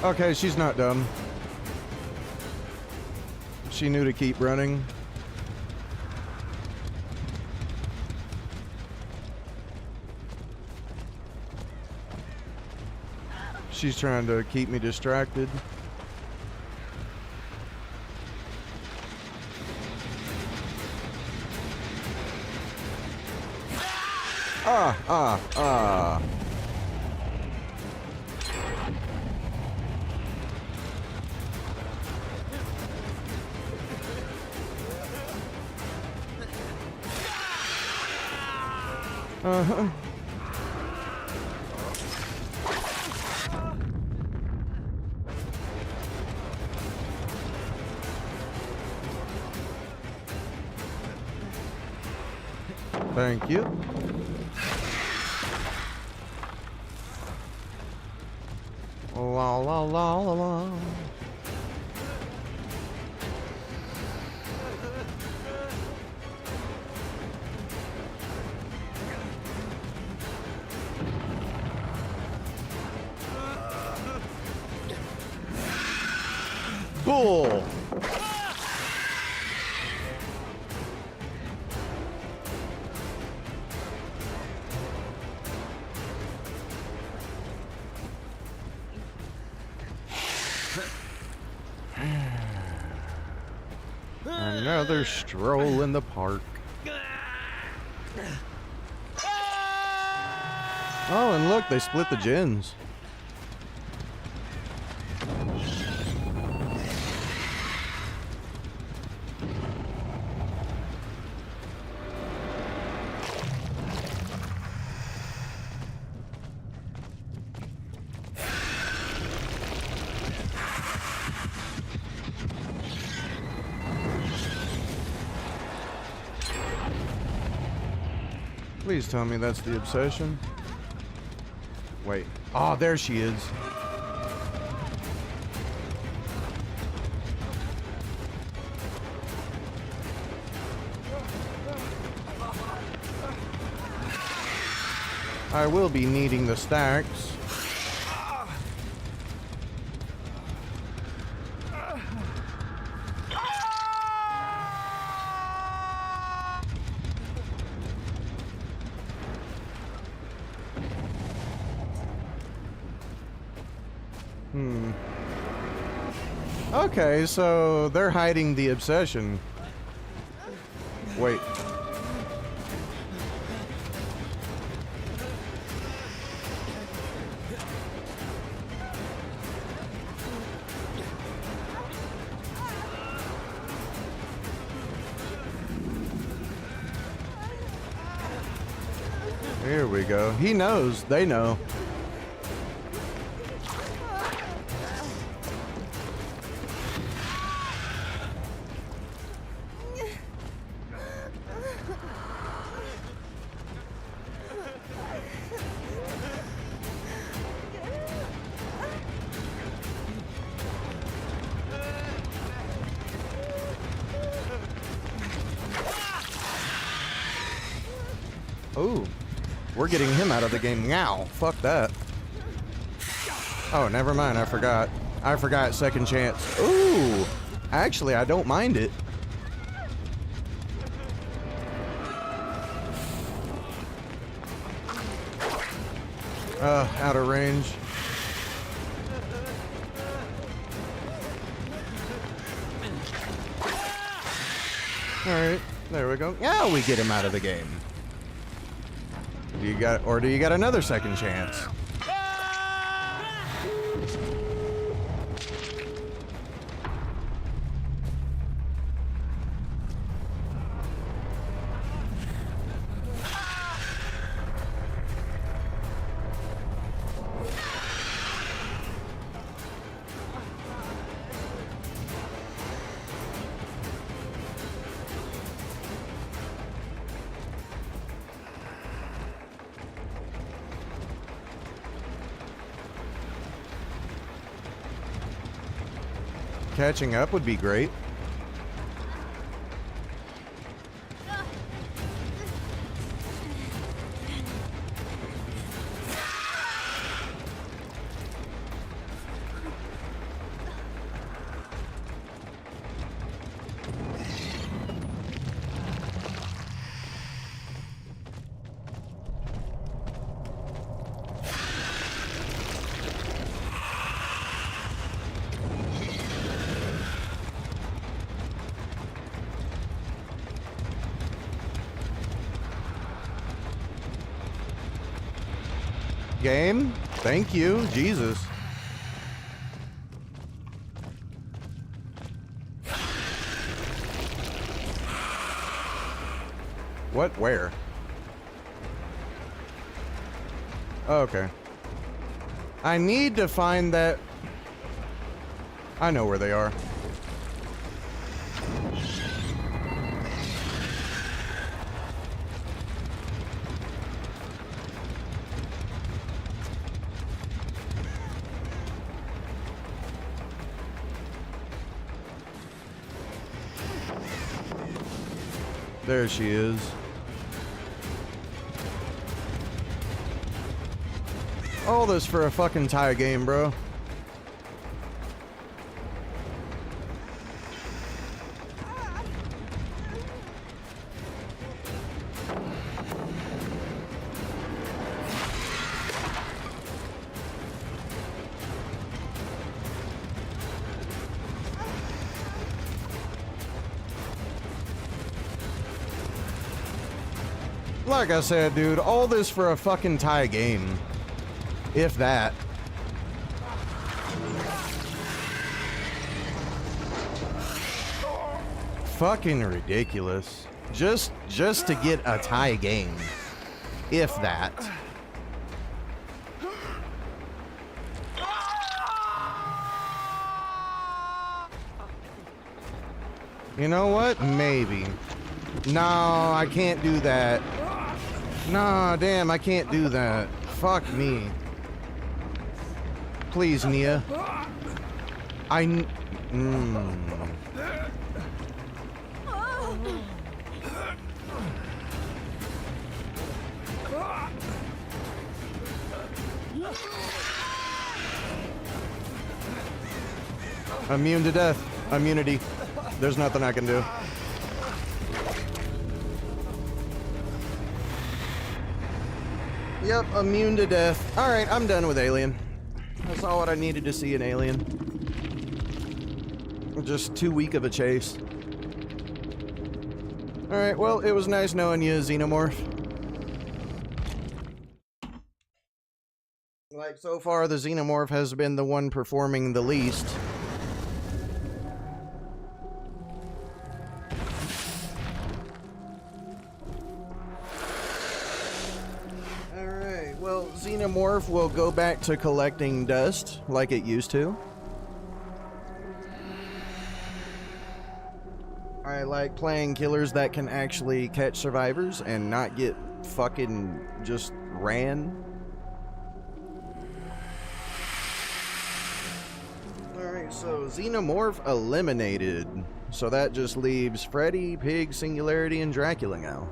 Okay, she's not dumb. She knew to keep running. She's trying to keep me distracted. Ah, ah, ah. Uh-huh. Thank you. La la la la la. Bull. Another stroll in the park. Oh, and look, they split the gens. Please tell me that's the obsession. Wait. Oh, there she is. I will be needing the stacks. Okay, so they're hiding the obsession. Wait. Here we go. He knows. They know. Ooh, we're getting him out of the game now. Fuck that. Oh, never mind. I forgot. I forgot second chance. Ooh, actually, I don't mind it. Out of range. All right, there we go. Now we get him out of the game. Do you got another second chance? Catching up would be great. Game? Thank you, Jesus. What? Where? Oh, okay. I need to find that. I know where they are. There she is. All this for a fucking tie game, bro. Like I said, dude, all this for a fucking tie game. If that. Fucking ridiculous. Just to get a tie game. If that. You know what? Maybe. No, I can't do that. Nah, damn, I can't do that. Fuck me. Please, Nia. Immune to death. Immunity. There's nothing I can do. Yep, immune to death. Alright, I'm done with Alien. That's all what I needed to see in Alien. Just too weak of a chase. Alright, well, it was nice knowing you, Xenomorph. Like, so far, the Xenomorph has been the one performing the least. Well, Xenomorph will go back to collecting dust like it used to. I like playing killers that can actually catch survivors and not get fucking just ran. Alright, so Xenomorph eliminated. So that just leaves Freddy, Pig, Singularity, and Dracula now.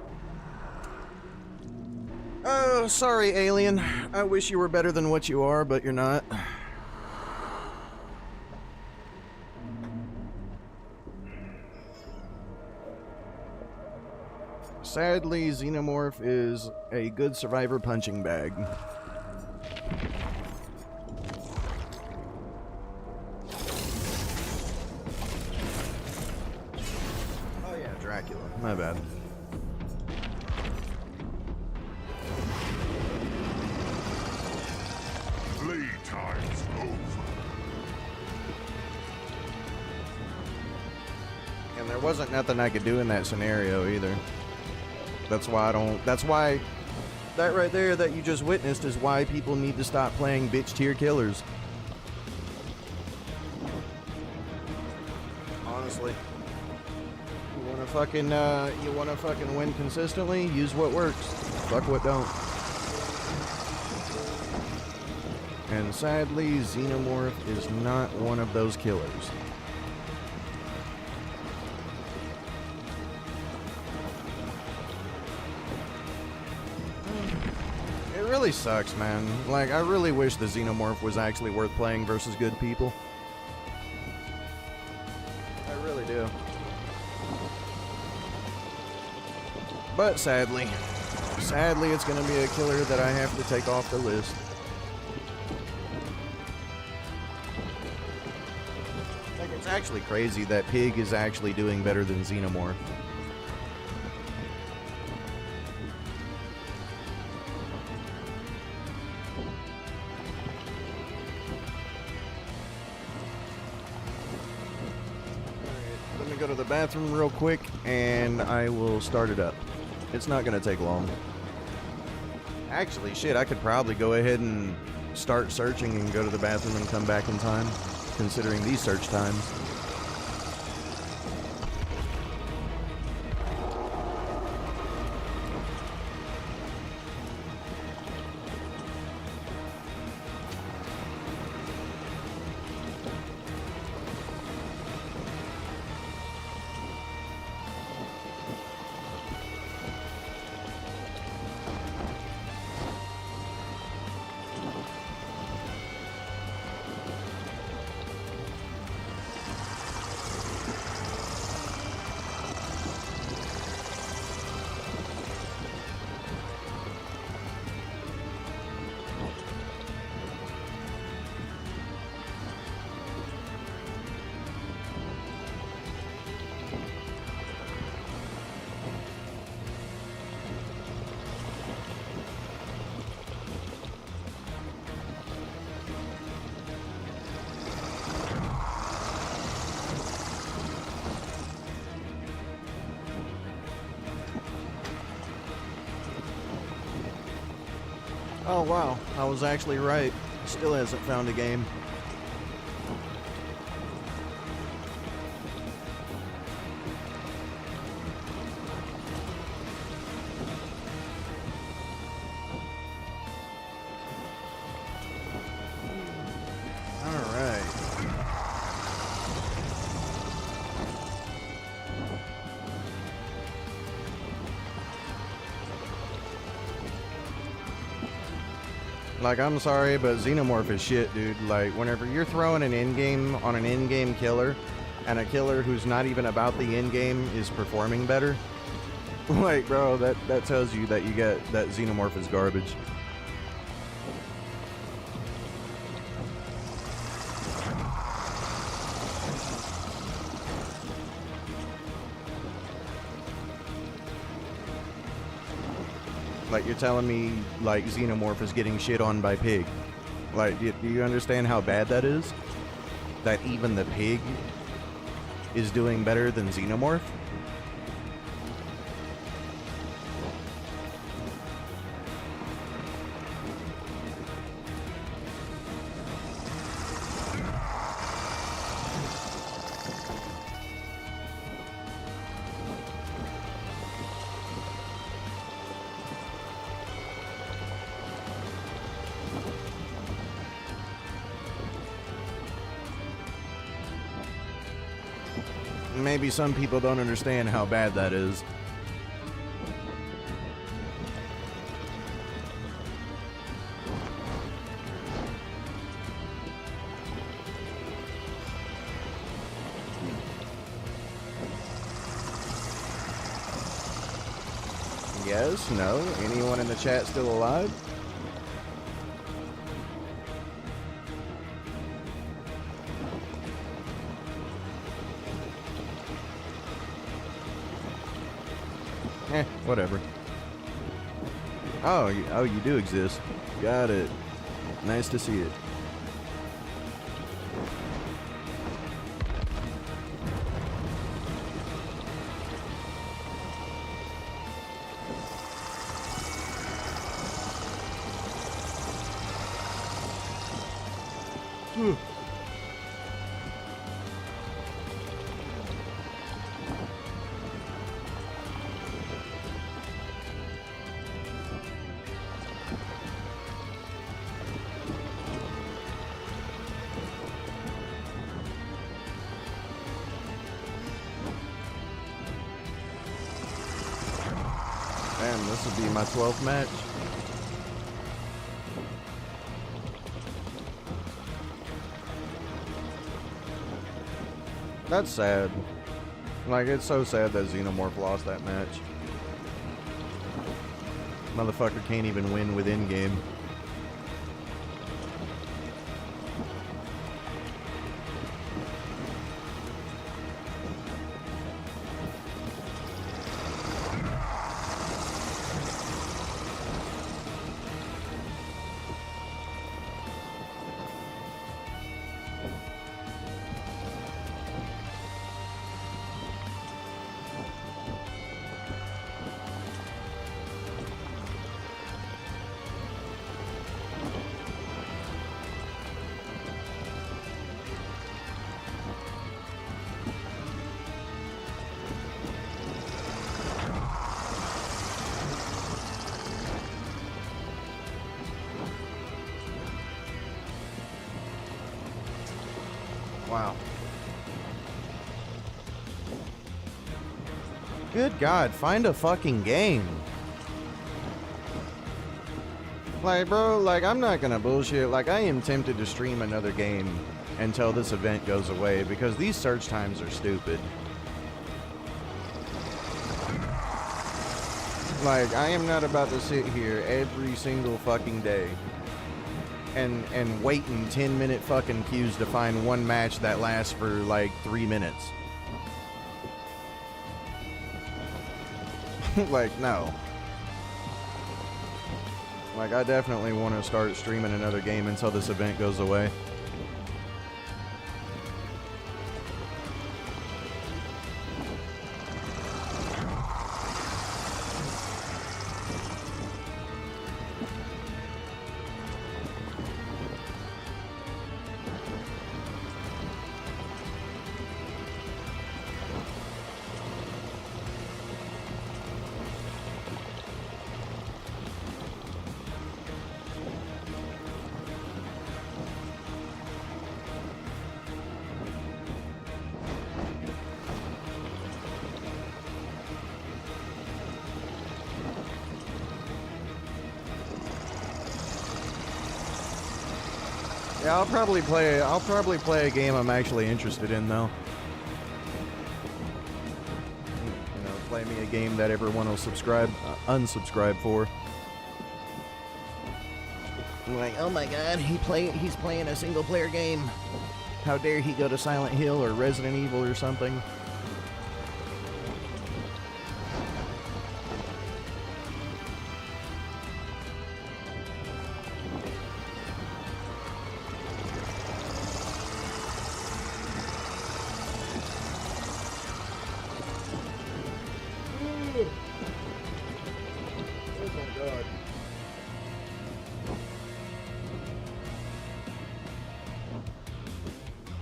Oh, sorry, Alien. I wish you were better than what you are, but you're not. Sadly, Xenomorph is a good survivor punching bag. Oh yeah, Dracula. My bad. Playtime's over. And there wasn't nothing I could do in that scenario either. That's why that right there that you just witnessed is why people need to stop playing bitch tier killers. Honestly. You wanna fucking win consistently? Use what works. Fuck what don't. And sadly, Xenomorph is not one of those killers. It really sucks, man. Like, I really wish the Xenomorph was actually worth playing versus good people. I really do. But sadly, it's gonna be a killer that I have to take off the list. Like, it's actually crazy that Pig is actually doing better than Xenomorph. Let me go to the bathroom real quick and I will start it up. It's not gonna take long. Actually, shit, I could probably go ahead and start searching and go to the bathroom and come back in time, considering these search times. Oh wow, I was actually right. Still hasn't found a game. Alright. Like, I'm sorry, but Xenomorph is shit, dude. Like, whenever you're throwing an in-game on an in-game killer, and a killer who's not even about the in-game is performing better, like, bro, that tells you that that Xenomorph is garbage. Like, you're telling me, like, Xenomorph is getting shit on by Pig. Like, do you understand how bad that is? That even the Pig is doing better than Xenomorph? Maybe some people don't understand how bad that is. Yes? No? Anyone in the chat still alive? Whatever. Oh, you do exist. Got it. Nice to see it. Damn, this will be my 12th match. That's sad. Like, it's so sad that Xenomorph lost that match. Motherfucker can't even win within game. Wow. Good God, find a fucking game. Like, bro, like, I'm not gonna bullshit. Like, I am tempted to stream another game until this event goes away because these search times are stupid. Like, I am not about to sit here every single fucking day and wait in 10-minute fucking queues to find one match that lasts for like 3 minutes. Like, no. Like, I definitely want to start streaming another game until this event goes away. Yeah, I'll probably play a game I'm actually interested in though. You know, play me a game that everyone will unsubscribe for. Like, oh my god, he's playing a single player game. How dare he go to Silent Hill or Resident Evil or something?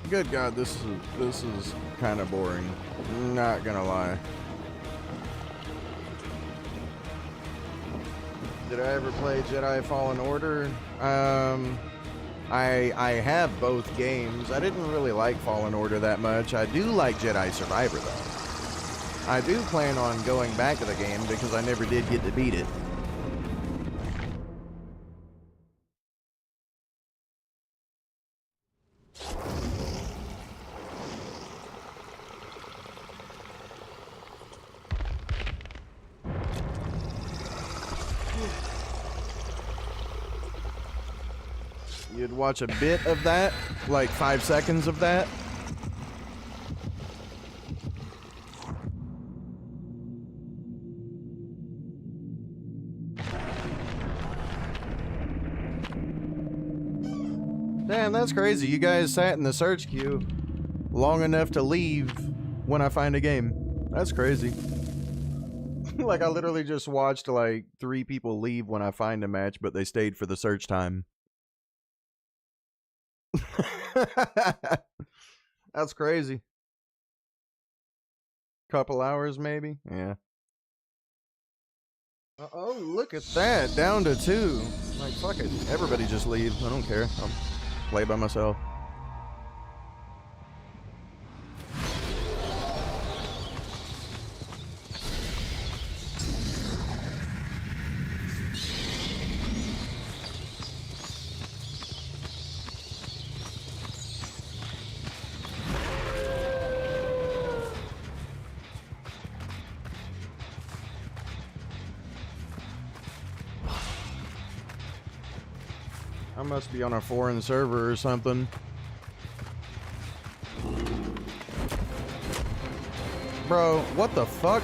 Good God, this is kind of boring. Not gonna lie. Did I ever play Jedi Fallen Order? I have both games. I didn't really like Fallen Order that much. I do like Jedi Survivor though. I do plan on going back to the game because I never did get to beat it. You'd watch a bit of that, like 5 seconds of that. Damn, that's crazy. You guys sat in the search queue long enough to leave when I find a game. That's crazy. Like, I literally just watched like 3 people leave when I find a match, but they stayed for the search time. That's crazy. Couple hours maybe? Yeah. Oh, look at that. Down to 2. Like, fuck it. Everybody just leave. I don't care. I'll play by myself. I must be on a foreign server or something. Bro, what the fuck?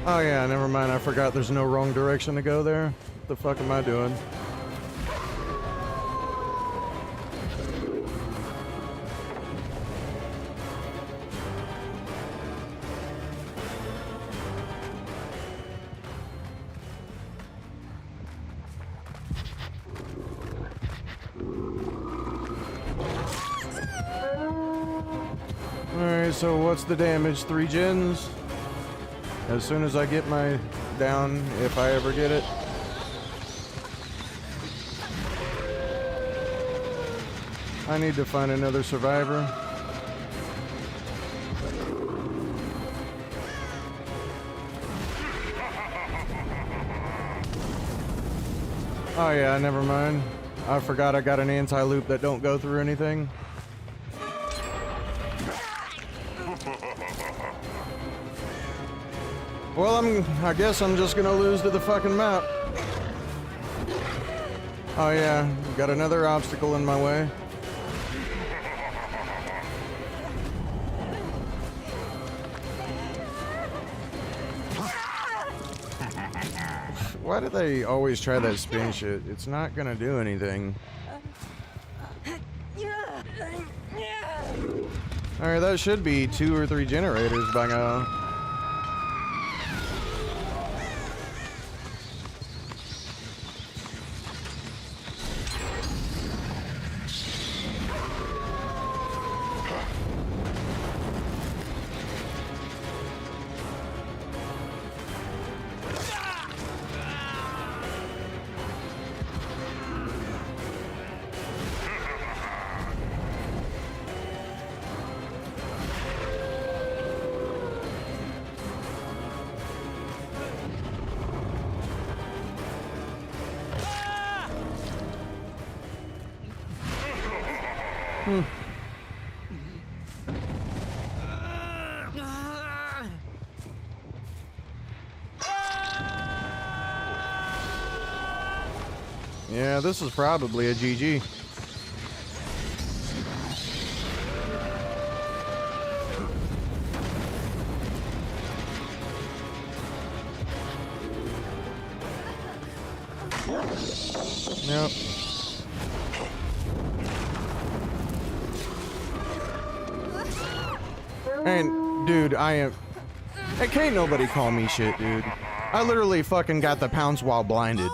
Oh yeah, never mind. I forgot there's no wrong direction to go there. What the fuck am I doing? Alright, so what's the damage? 3 gens? As soon as I get my down, if I ever get it. I need to find another survivor. Oh yeah, never mind. I forgot I got an anti-loop that don't go through anything. Well, I guess I'm just gonna lose to the fucking map. Oh yeah, got another obstacle in my way. Why do they always try that spin shit? It's not gonna do anything. Alright, that should be 2 or 3 generators by now. Yeah, this is probably a GG. Yep. And, dude, Hey, can't nobody call me shit, dude. I literally fucking got the pounce while blinded.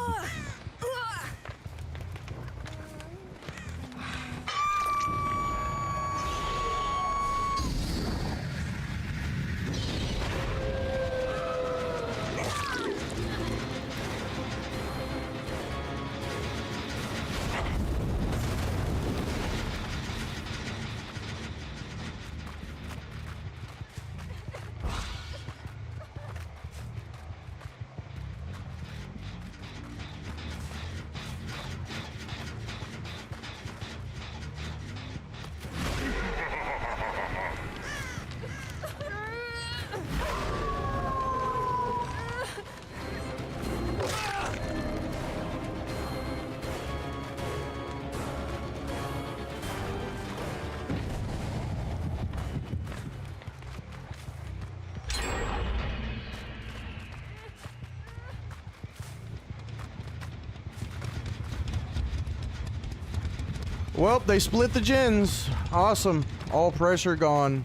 Well, they split the gens. Awesome. All pressure gone.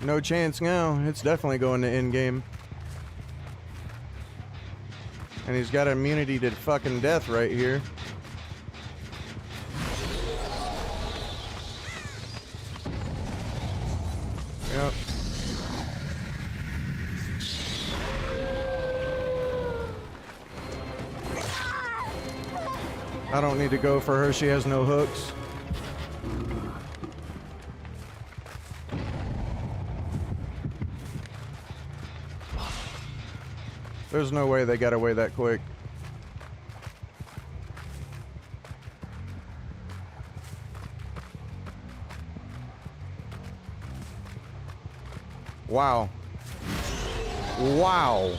No chance now. It's definitely going to end game. And he's got immunity to fucking death right here. Yep. I don't need to go for her. She has no hooks. There's no way they got away that quick. Wow. Wow.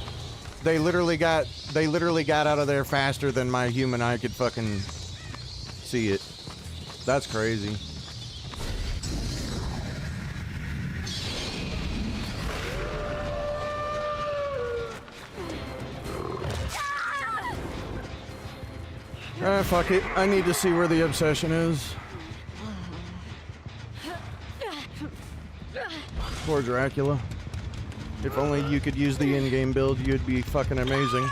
They literally got out of there faster than my human eye could fucking see it. That's crazy. Fuck it. I need to see where the obsession is. Poor Dracula. If only you could use the in-game build, you'd be fucking amazing.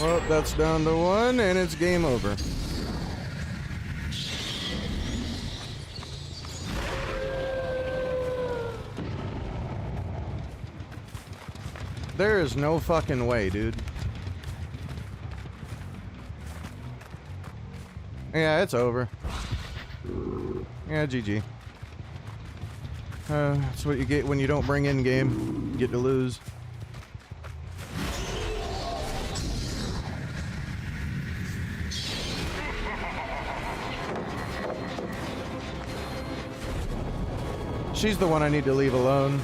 Well, that's down to one, and it's game over. There is no fucking way, dude. Yeah, it's over. Yeah, GG. That's what you get when you don't bring in game. You get to lose. She's the one I need to leave alone.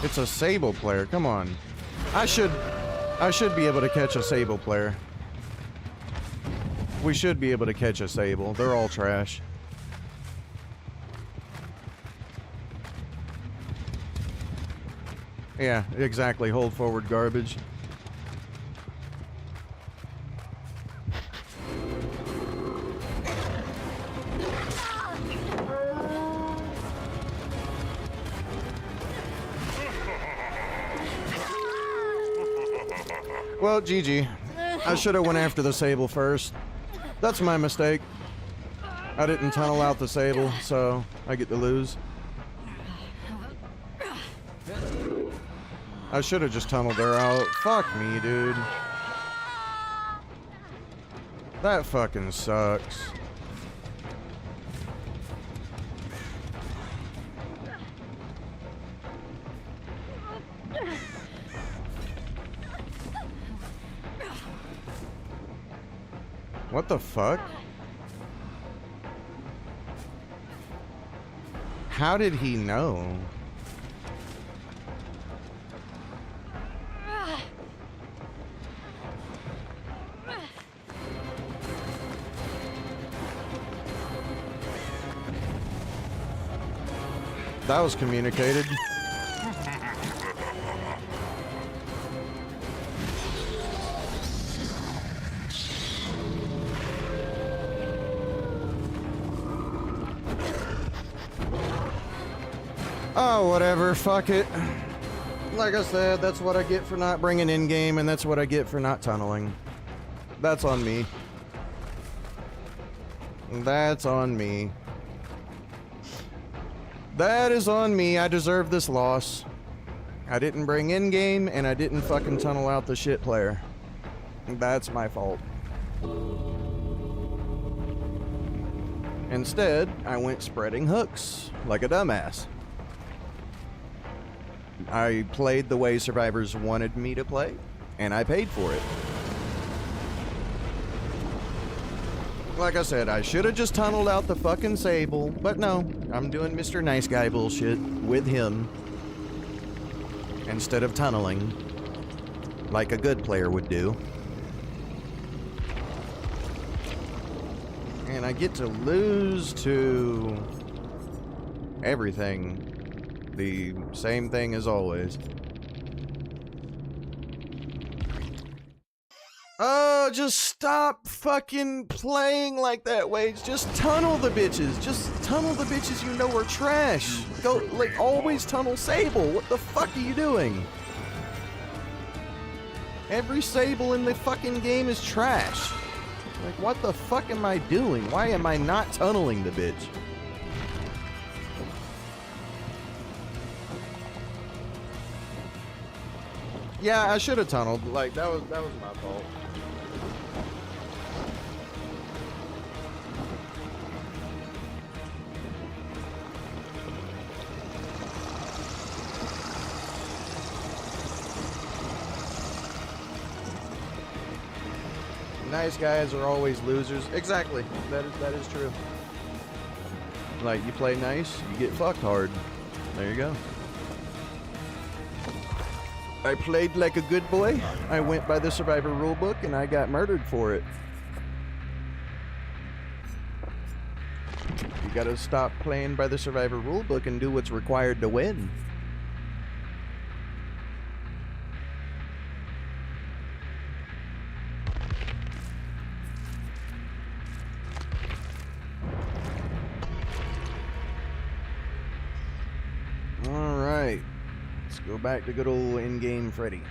It's a Sable player. Come on. I should be able to catch a Sable player. We should be able to catch a Sable. They're all trash. Yeah, exactly. Hold forward garbage. Well, GG. I should have went after the Sable first. That's my mistake. I didn't tunnel out the Sable, so I get to lose. I should have just tunneled her out. Fuck me, dude. That fucking sucks. What the fuck? How did he know? That was communicated. Oh, whatever. Fuck it. Like I said, that's what I get for not bringing in-game, and that's what I get for not tunneling. That's on me. That's on me. That is on me. I deserve this loss. I didn't bring in-game, and I didn't fucking tunnel out the shit player. That's my fault. Instead, I went spreading hooks like a dumbass. I played the way survivors wanted me to play, and I paid for it. Like I said, I should have just tunneled out the fucking Sable, but no, I'm doing Mr. Nice Guy bullshit with him instead of tunneling like a good player would do. And I get to lose to everything. The same thing as always. Oh, just stop fucking playing like that, Wade. Just tunnel the bitches. Just tunnel the bitches you know are trash. Go, like, always tunnel Sable. What the fuck are you doing? Every Sable in the fucking game is trash. Like, what the fuck am I doing? Why am I not tunneling the bitch? Yeah, I should have tunneled. Like, that was my fault. Nice guys are always losers. Exactly. That is true. Like, you play nice, you get fucked hard. There you go. I played like a good boy. I went by the Survivor rulebook and I got murdered for it. You gotta stop playing by the Survivor rulebook and do what's required to win. Alright. Let's go back to good old in-game Freddy.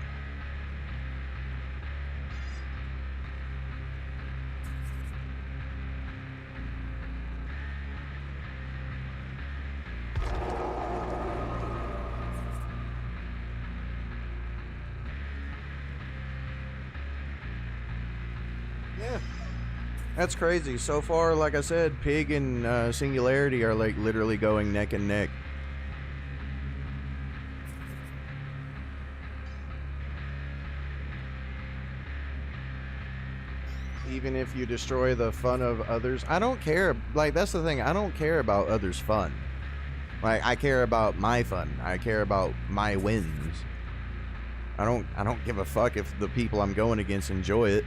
Yeah. That's crazy. So far, like I said, Pig and Singularity are like literally going neck and neck. Even if you destroy the fun of others, I don't care. Like, that's the thing. I don't care about others' fun. Like, I care about my fun. I care about my wins. I don't give a fuck if the people I'm going against enjoy it.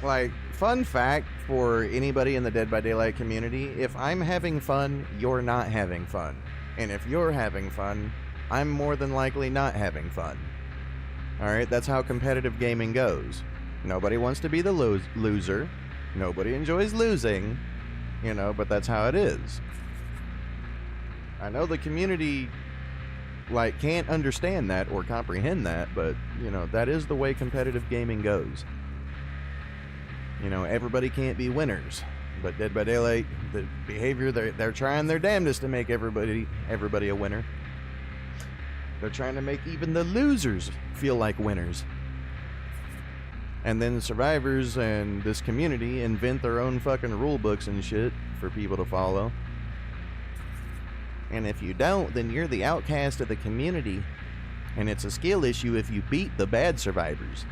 Like, fun fact for anybody in the Dead by Daylight community, if I'm having fun, you're not having fun. And if you're having fun, I'm more than likely not having fun. Alright, that's how competitive gaming goes. Nobody wants to be the loser. Nobody enjoys losing. You know, but that's how it is. I know the community, like, can't understand that or comprehend that, but, you know, that is the way competitive gaming goes. You know, everybody can't be winners. But Dead by Daylight, the behavior, they're trying their damnedest to make everybody a winner. They're trying to make even the losers feel like winners. And then survivors and this community invent their own fucking rule books and shit for people to follow. And if you don't, then you're the outcast of the community. And it's a skill issue if you beat the bad survivors.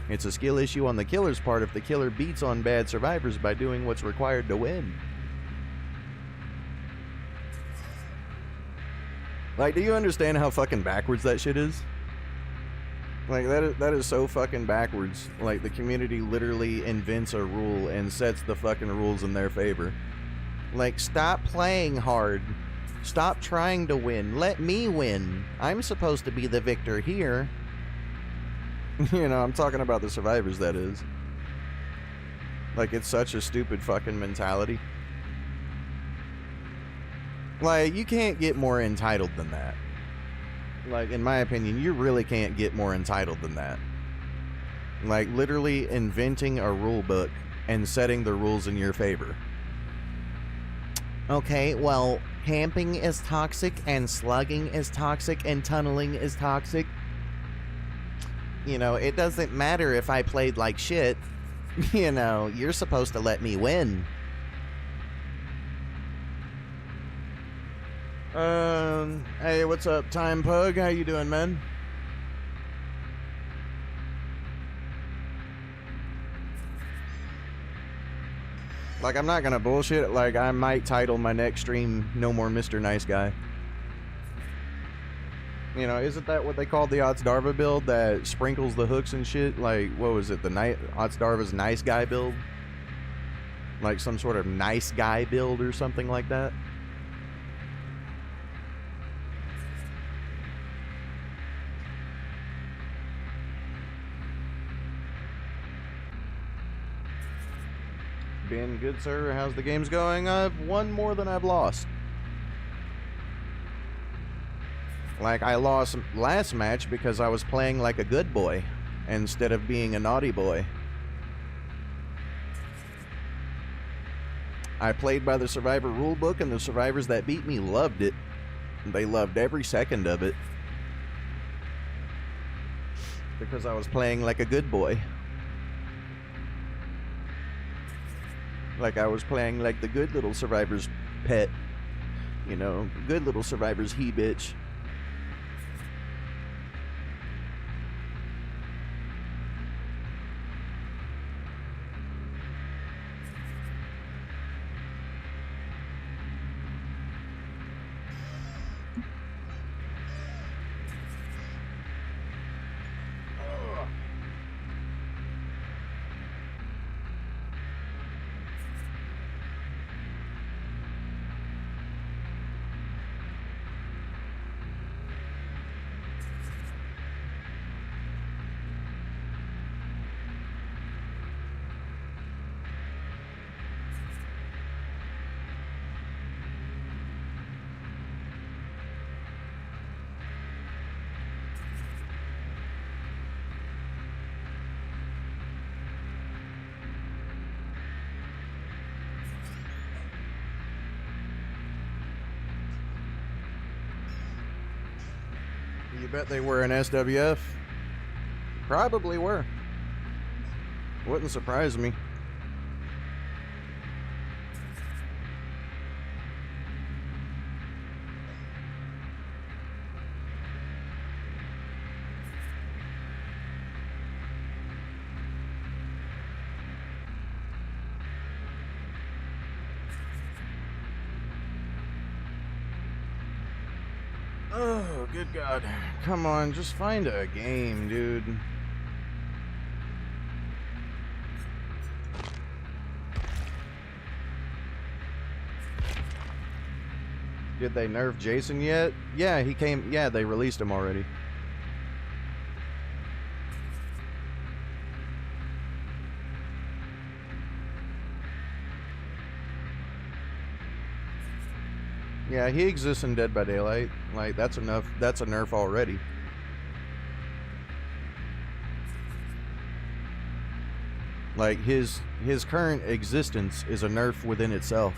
It's a skill issue on the killer's part if the killer beats on bad survivors by doing what's required to win. Like, do you understand how fucking backwards that shit is? Like, that is so fucking backwards. Like, the community literally invents a rule and sets the fucking rules in their favor. Like, stop playing hard. Stop trying to win. Let me win. I'm supposed to be the victor here. You know, I'm talking about the survivors, that is. Like, it's such a stupid fucking mentality. Like, you can't get more entitled than that. Like, in my opinion, you really can't get more entitled than that. Like, literally inventing a rule book and setting the rules in your favor. Okay, well, camping is toxic, and slugging is toxic, and tunneling is toxic. You know, it doesn't matter if I played like shit. You know, you're supposed to let me win. Hey, what's up, Time Pug? How you doing, man? Like, I'm not gonna bullshit. Like, I might title my next stream "No More Mr. Nice Guy." You know, isn't that what they called the Darva build that sprinkles the hooks and shit? Like, what was it? The Darva's Nice Guy build? Like some sort of nice guy build or something like that? Been good, sir. How's the games going? I've won more than I've lost. Like, I lost last match because I was playing like a good boy instead of being a naughty boy. I played by the Survivor rulebook, and the survivors that beat me loved it. They loved every second of it. Because I was playing like a good boy. Like, I was playing like the good little survivor's pet. You know, good little survivor's he-bitch. You bet they were in SWF? Probably were. Wouldn't surprise me. Oh, good God. Come on, just find a game, dude. Did they nerf Jason yet? Yeah, he came. Yeah, they released him already. Yeah, he exists in Dead by Daylight. Like, that's enough. That's a nerf already. Like, his current existence is a nerf within itself.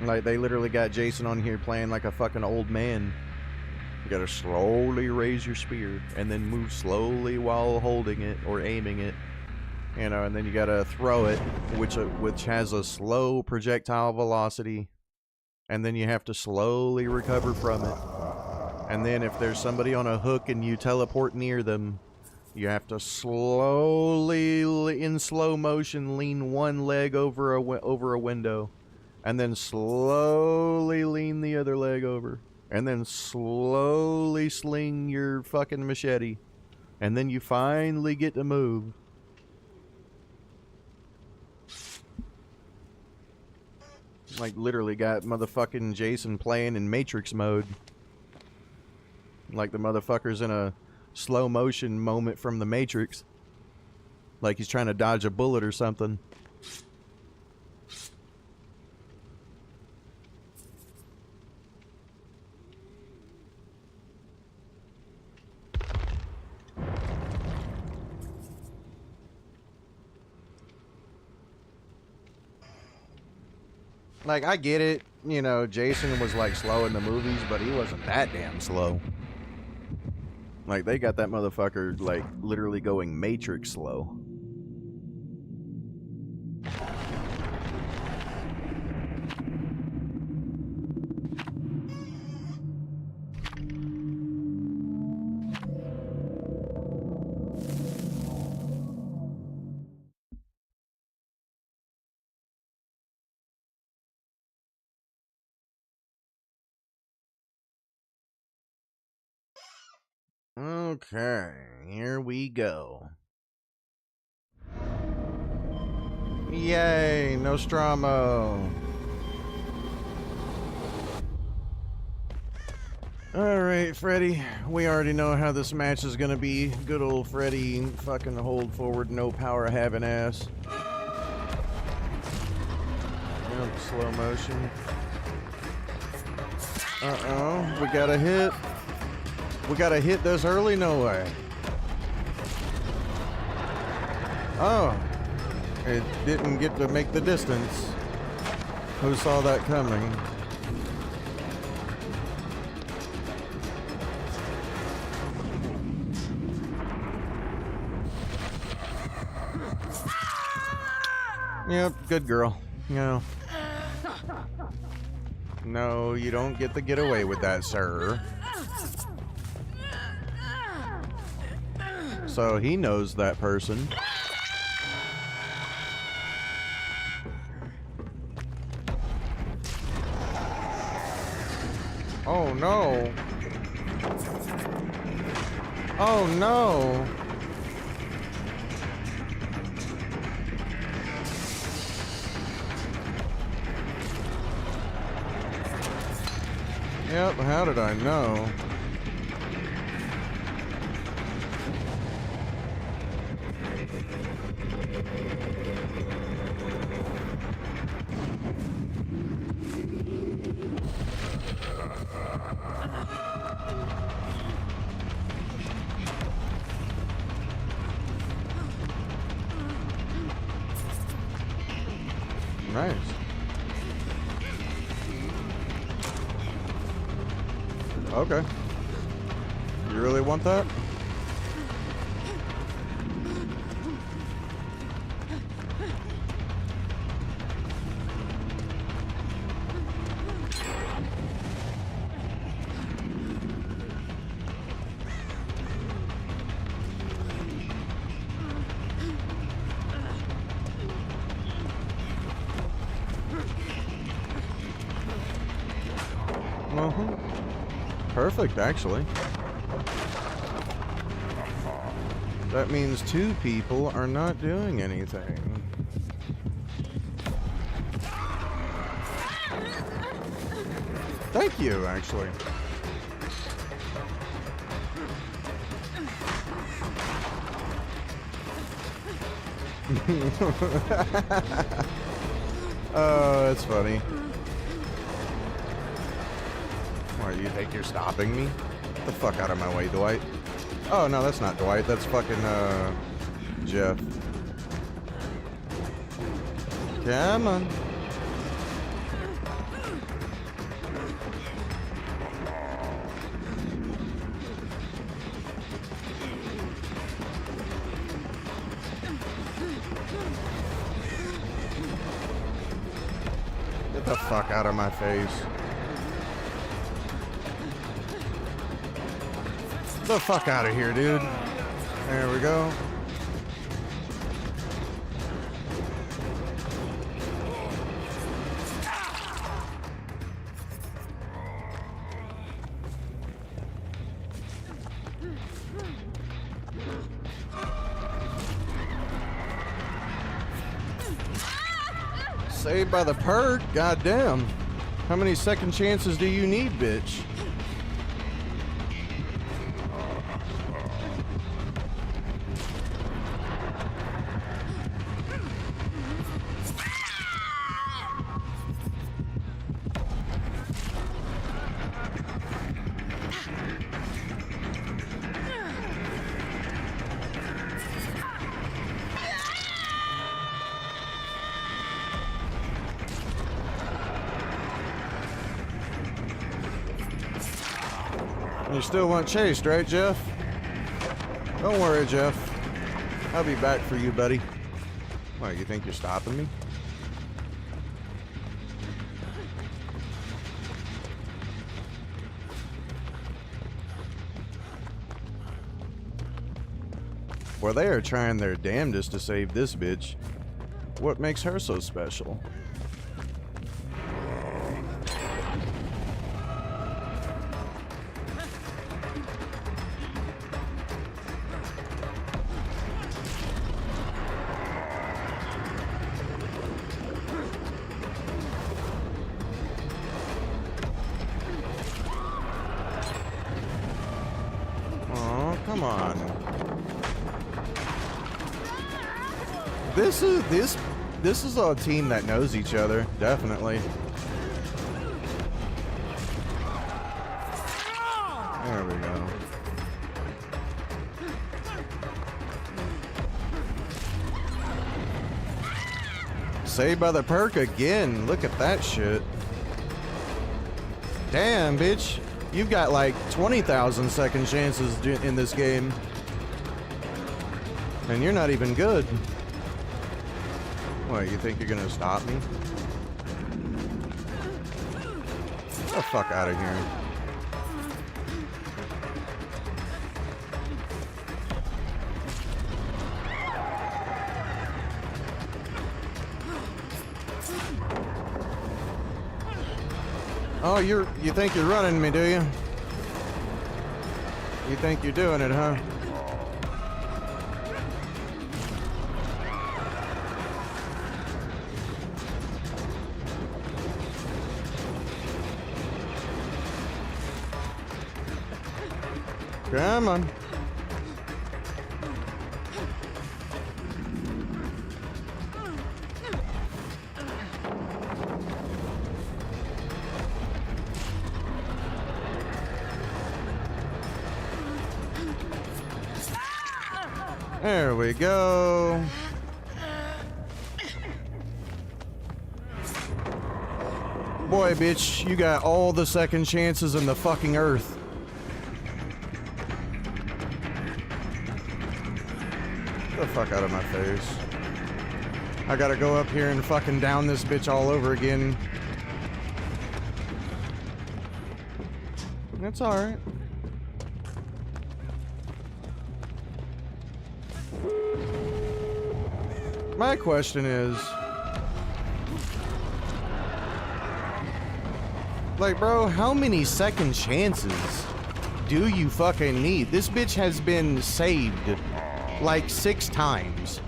Like, they literally got Jason on here playing like a fucking old man. You gotta slowly raise your spear and then move slowly while holding it or aiming it. You know, and then you gotta throw it, which has a slow projectile velocity, and then you have to slowly recover from it. And then if there's somebody on a hook and you teleport near them, you have to slowly, in slow motion, lean one leg over a window, and then slowly lean the other leg over, and then slowly sling your fucking machete, and then you finally get to move. Like, literally got motherfucking Jason playing in Matrix mode. Like the motherfucker's in a slow motion moment from the Matrix. Like he's trying to dodge a bullet or something. Like, I get it, you know, Jason was like slow in the movies, but he wasn't that damn slow. Like, they got that motherfucker like literally going Matrix slow. Okay, here we go. Yay, Nostromo. Alright, Freddy. We already know how this match is gonna be. Good old Freddy fucking hold forward, no power having ass. Yep, slow motion. Uh-oh, we got a hit. We gotta hit this early? No way. Oh. It didn't get to make the distance. Who saw that coming? Yep, good girl. No. No, you don't get to get away with that, sir. So he knows that person. Oh no. Oh no. Yep, how did I know? Nice. Okay. You really want that? Perfect, actually. That means two people are not doing anything. Thank you, actually. Oh, that's funny. What, you think you're stopping me? Get the fuck out of my way, Dwight. Oh, no, that's not Dwight. That's fucking, Jeff. Come on. Get the fuck out of my face. Get the fuck out of here, dude. There we go. Saved by the perk? Goddamn. How many second chances do you need, bitch? You still want chased, right, Jeff? Don't worry, Jeff. I'll be back for you, buddy. What, you think you're stopping me? Well, they are trying their damnedest to save this bitch. What makes her so special? Come on. This is a team that knows each other, definitely. There we go. Saved by the perk again. Look at that shit. Damn, bitch. You've got like 20,000 second chances in this game. And you're not even good. What, you think you're gonna stop me? Get the fuck out of here. Oh, you think you're running me, do you? You think you're doing it, huh? Come on. There we go. Boy, bitch, you got all the second chances in the fucking earth. fuck out of my face. I gotta go up here and fucking down this bitch all over again. That's alright. My question is, like, bro, how many second chances do you fucking need? This bitch has been saved like 6 times.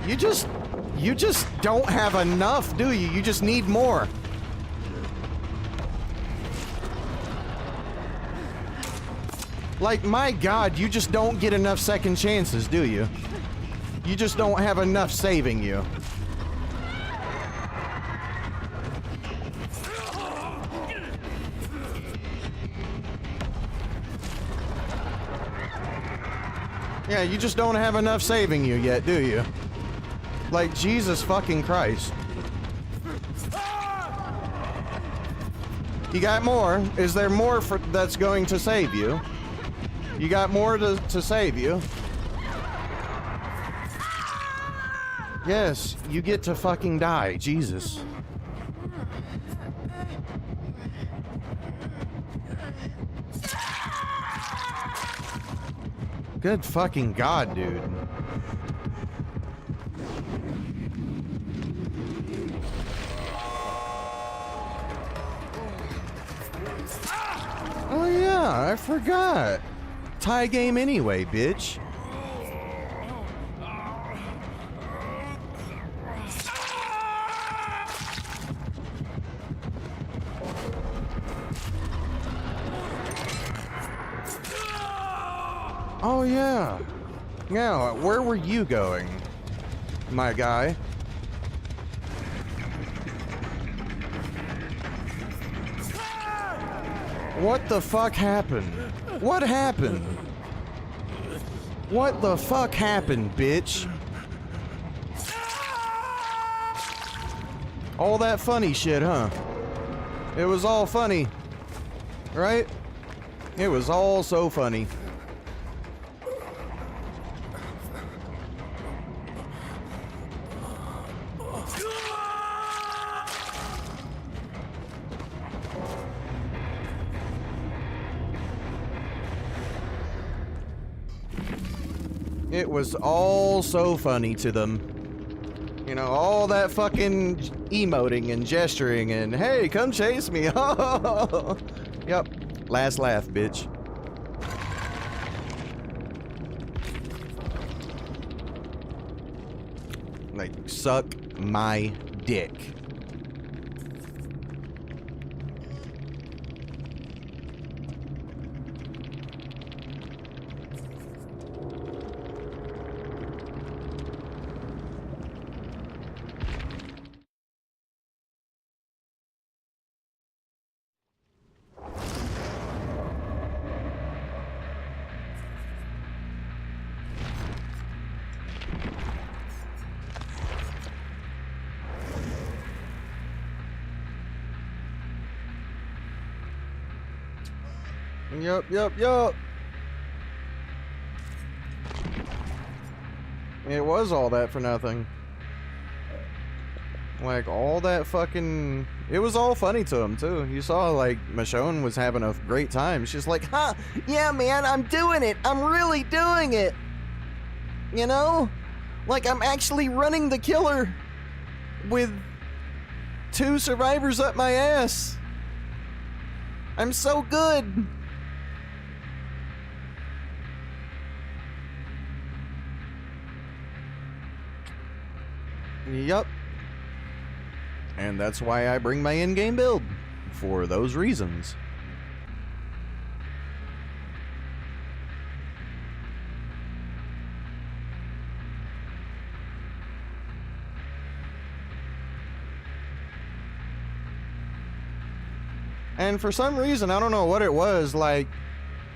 You just don't have enough, do you? You just need more. Like, my God, you just don't get enough second chances, do you? You just don't have enough saving you. Yeah, you just don't have enough saving you yet, do you? Like, Jesus fucking Christ. You got more? Is there more that's going to save you? You got more to save you? Yes, you get to fucking die, Jesus. Good fucking God, dude. Oh yeah, I forgot. Tie game anyway, bitch. Oh yeah. Now, where were you going, my guy? What the fuck happened? What happened? What the fuck happened, bitch? All that funny shit, huh? It was all funny, right? It was all so funny. It was all so funny to them. You know, all that fucking emoting and gesturing and, hey, come chase me. Yep. Last laugh, bitch. Like, suck my dick. Yup. It was all that for nothing. Like, all that fucking... It was all funny to him, too. You saw, like, Michonne was having a great time. She's like, huh, yeah, man, I'm doing it. I'm really doing it. You know? Like, I'm actually running the killer with 2 survivors up my ass. I'm so good. Yup. And that's why I bring my in-game build. For those reasons. And for some reason, I don't know what it was, like,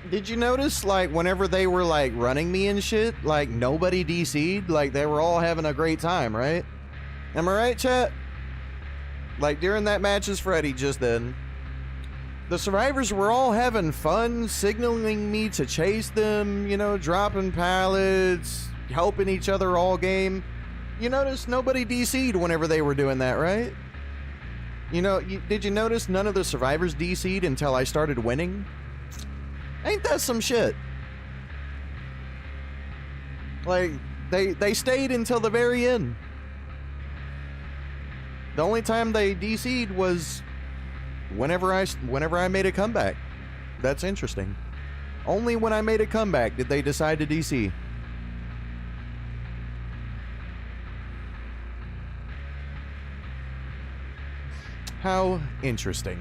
did you notice, like, whenever they were, like, running me and shit, like, nobody DC'd? Like, they were all having a great time, right? Am I right, chat? Like, during that match as Freddy just then, The survivors were all having fun, signaling me to chase them, you know, dropping pallets, helping each other all game. You notice nobody DC'd whenever they were doing that, right? You know, did you notice none of the survivors DC'd until I started winning? Ain't that some shit? Like, they stayed until the very end. The only time they DC'd was whenever I made a comeback. That's interesting. Only when I made a comeback did they decide to DC. How interesting.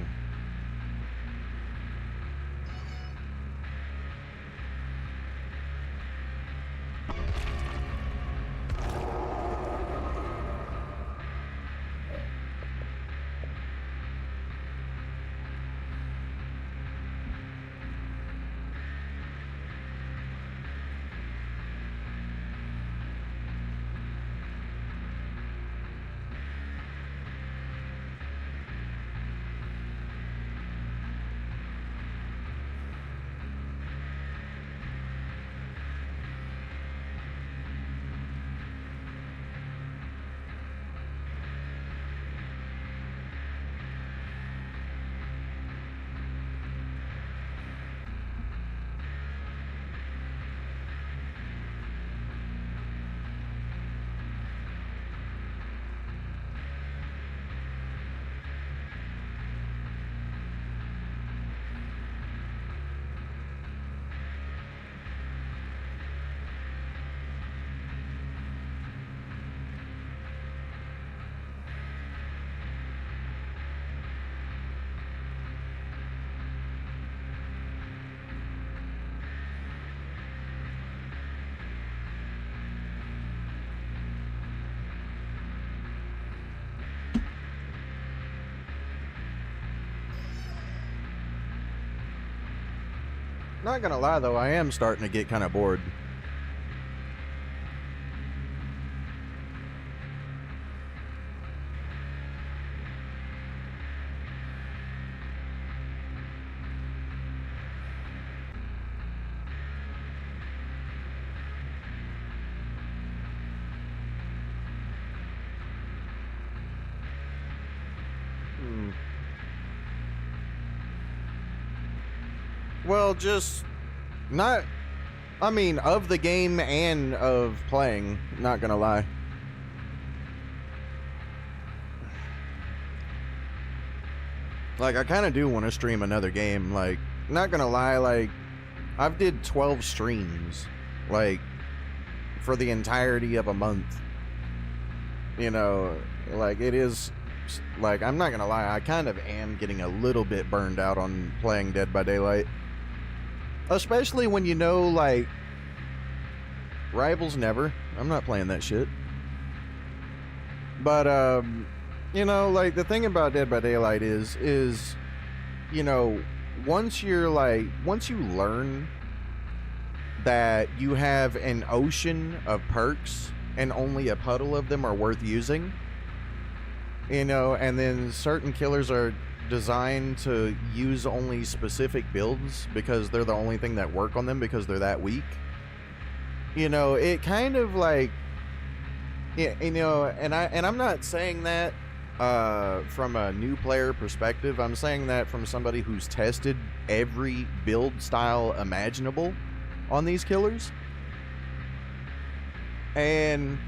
Not gonna lie though, I am starting to get kind of bored. Well, just not, I mean, of the game and of playing, not gonna lie. Like, I kind of do want to stream another game. Like, not gonna lie, like, I've did 12 streams, like, for the entirety of a month. You know, like, it is, like, I'm not gonna lie, I kind of am getting a little bit burned out on playing Dead by Daylight. Especially when you know, like, Rivals never. I'm not playing that shit. But, you know, like, the thing about Dead by Daylight is, you know, once you learn that you have an ocean of perks and only a puddle of them are worth using, you know, and then certain killers are designed to use only specific builds because they're the only thing that work on them because they're that weak. You know, it kind of like, yeah, you know, and I'm not saying that from a new player perspective. I'm saying that from somebody who's tested every build style imaginable on these killers. And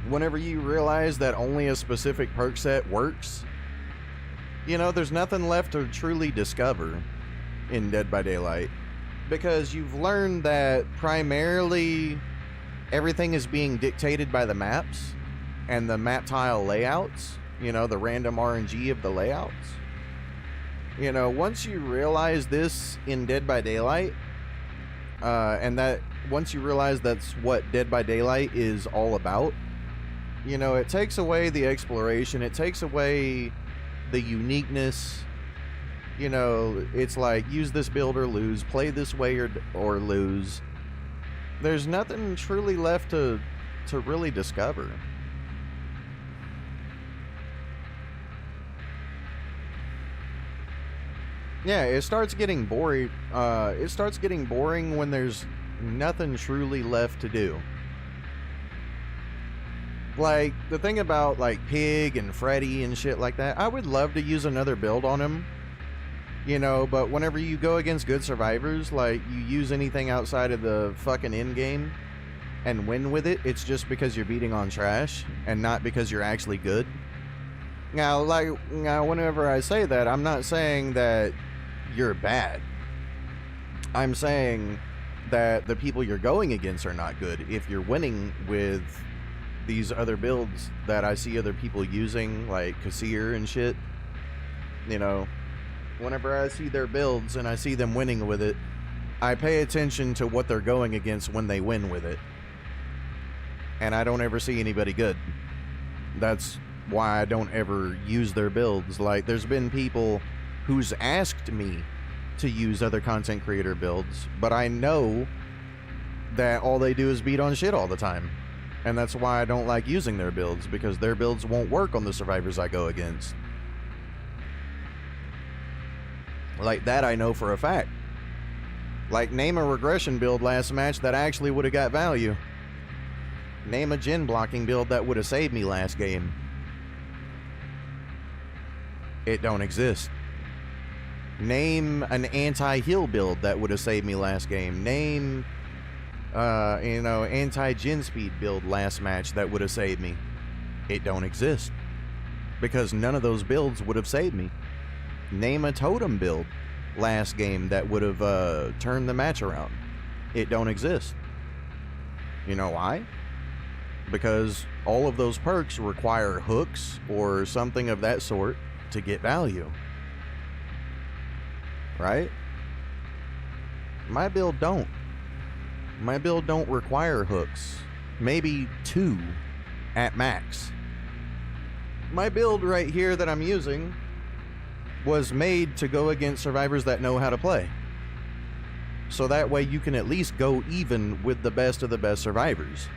whenever you realize that only a specific perk set works, you know, there's nothing left to truly discover in Dead by Daylight, because you've learned that primarily everything is being dictated by the maps and the map tile layouts, you know, the random RNG of the layouts. You know, once you realize this in Dead by Daylight, and that once you realize that's what Dead by Daylight is all about, you know, it takes away the exploration, it takes away the uniqueness. You know, it's like, use this build or lose, play this way or lose. There's nothing truly left to really discover. Yeah, it starts getting boring. It starts getting boring when there's nothing truly left to do. Like, the thing about, like, Pig and Freddy and shit like that, I would love to use another build on him. You know, but whenever you go against good survivors, like, you use anything outside of the fucking end game and win with it, it's just because you're beating on trash and not because you're actually good. Now, whenever I say that, I'm not saying that you're bad. I'm saying that the people you're going against are not good. If you're winning with these other builds that I see other people using, like Kassir and shit, you know, whenever I see their builds and I see them winning with it, I pay attention to what they're going against when they win with it. And I don't ever see anybody good. That's why I don't ever use their builds. Like, there's been people who's asked me to use other content creator builds, but I know that all they do is beat on shit all the time. And that's why I don't like using their builds, because their builds won't work on the survivors I go against. Like, that I know for a fact. Like, name a regression build last match that actually would have got value. Name a gen blocking build that would have saved me last game. It don't exist. Name an anti-heal build that would have saved me last game. Name anti-gen speed build last match that would have saved me. It don't exist. Because none of those builds would have saved me. Name a totem build last game that would have turned the match around. It don't exist. You know why? Because all of those perks require hooks or something of that sort to get value. Right? My build don't. My build don't require hooks. Maybe 2 at max. My build right here that I'm using was made to go against survivors that know how to play. So that way you can at least go even with the best of the best survivors.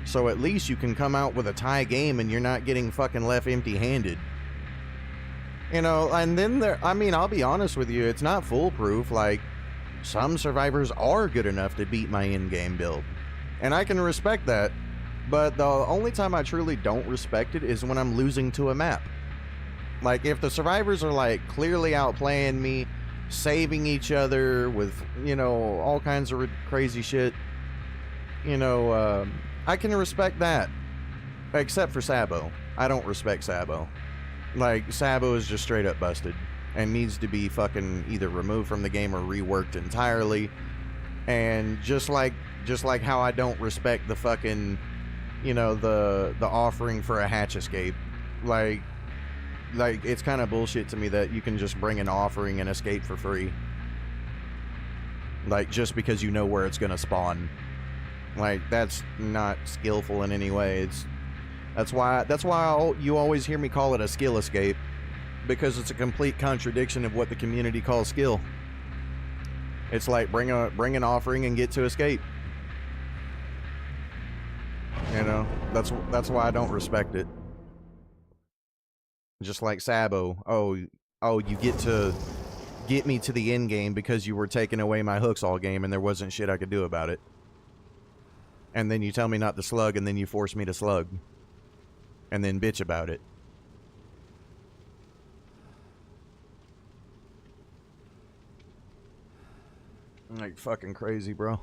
So at least you can come out with a tie game and you're not getting fucking left empty-handed. You know, and then I'll be honest with you, it's not foolproof. Like, some survivors are good enough to beat my in-game build. And I can respect that. But the only time I truly don't respect it is when I'm losing to a map. Like, if the survivors are, like, clearly outplaying me, saving each other with, you know, all kinds of crazy shit, you know, I can respect that. Except for Sabo. I don't respect Sabo. Like, Sabo is just straight up busted and needs to be fucking either removed from the game or reworked entirely. And just like how I don't respect the fucking, you know, the offering for a hatch escape. Like it's kind of bullshit to me that you can just bring an offering and escape for free. Like, just because you know where it's gonna spawn. Like, that's not skillful in any way. That's why you always hear me call it a skill escape, because it's a complete contradiction of what the community calls skill. It's like bring an offering and get to escape. You know, that's why I don't respect it. Just like Sabo, oh, you get me to the end game because you were taking away my hooks all game and there wasn't shit I could do about it. And then you tell me not to slug, and then you force me to slug. And then bitch about it. Like, fucking crazy, bro.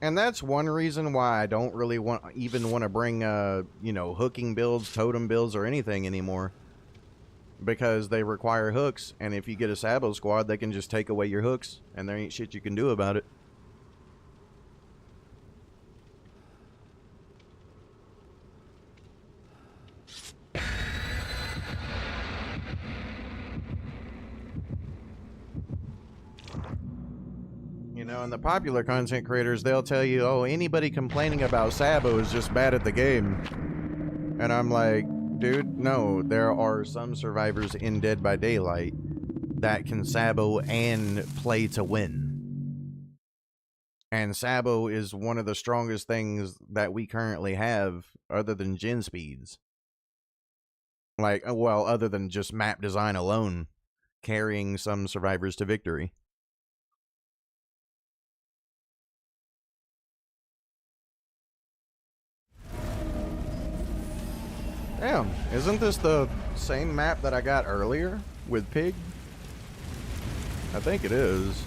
And that's one reason why I don't really even want to bring, you know, hooking builds, totem builds, or anything anymore. Because they require hooks, and if you get a Sabo squad, they can just take away your hooks, and there ain't shit you can do about it. You know, and the popular content creators, they'll tell you, oh, anybody complaining about Sabo is just bad at the game. And I'm like, Dude, no, there are some survivors in Dead by Daylight that can Sabo and play to win. And Sabo is one of the strongest things that we currently have other than gen speeds. Like, well, other than just map design alone, carrying some survivors to victory. Damn, isn't this the same map that I got earlier with Pig? I think it is.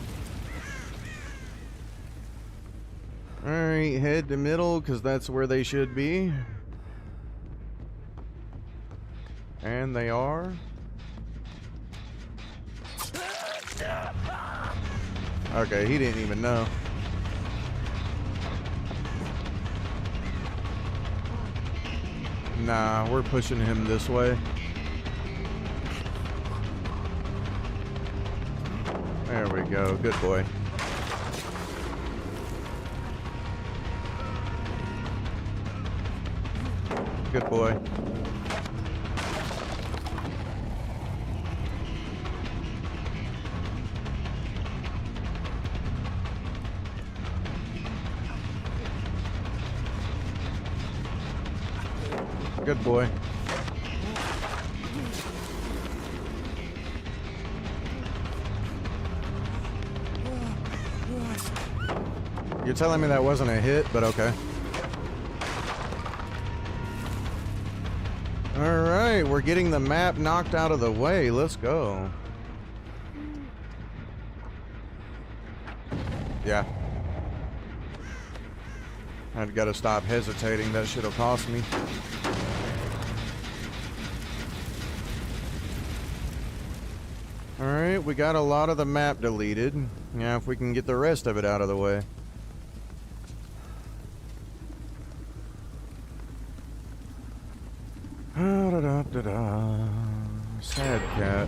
Alright, head to middle, because that's where they should be. And they are. Okay, he didn't even know. Nah, we're pushing him this way. There we go. Good boy. Good boy. Good boy. You're telling me that wasn't a hit, but okay. Alright, we're getting the map knocked out of the way. Let's go. Yeah. I've got to stop hesitating. That should have cost me. Alright, we got a lot of the map deleted. Yeah, if we can get the rest of it out of the way. Sad cat.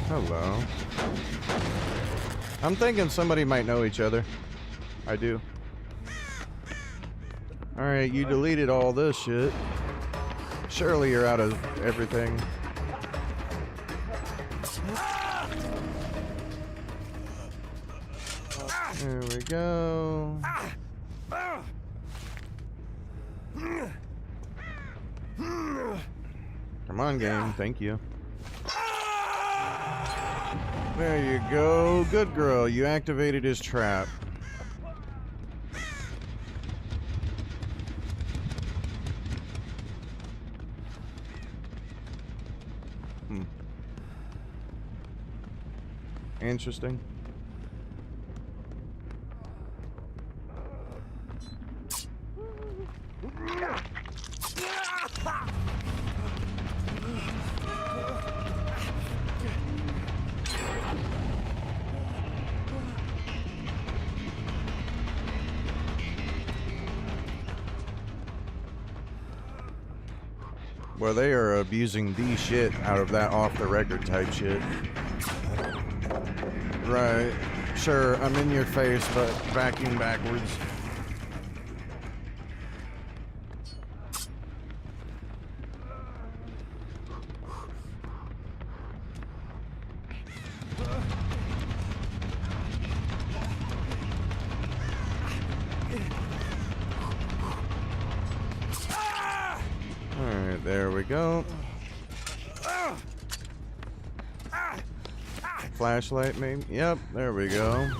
Hello. I'm thinking somebody might know each other. I do. Alright, you deleted all this shit. Surely you're out of everything. There we go. Come on, game. Thank you. There you go. Good girl. You activated his trap. Interesting. Well, they are abusing the shit out of that off-the-record type shit. Right. Sure, I'm in your face, but vacuum backwards. Alright, there we go. Flashlight, maybe? Yep, there we go.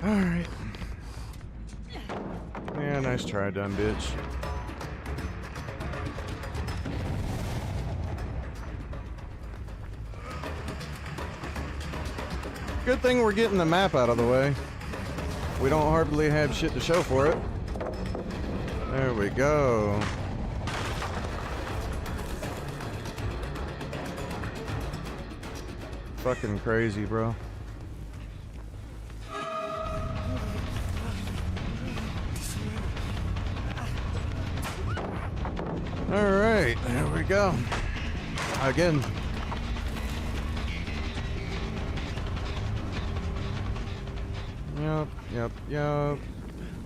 Alright. Yeah, nice try, dumb bitch. Good thing we're getting the map out of the way. We don't hardly have shit to show for it. There we go. Fucking crazy, bro. Alright, there we go. Again. Yep, yep, yep.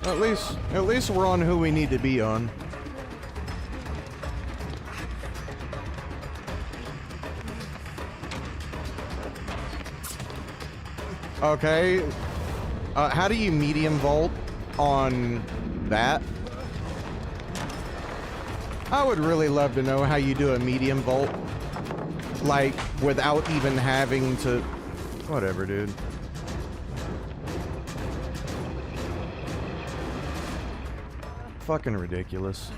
At least we're on who we need to be on. Okay. How do you medium vault on that? I would really love to know how you do a medium vault. Like, without even having to... Whatever, dude. Fucking ridiculous.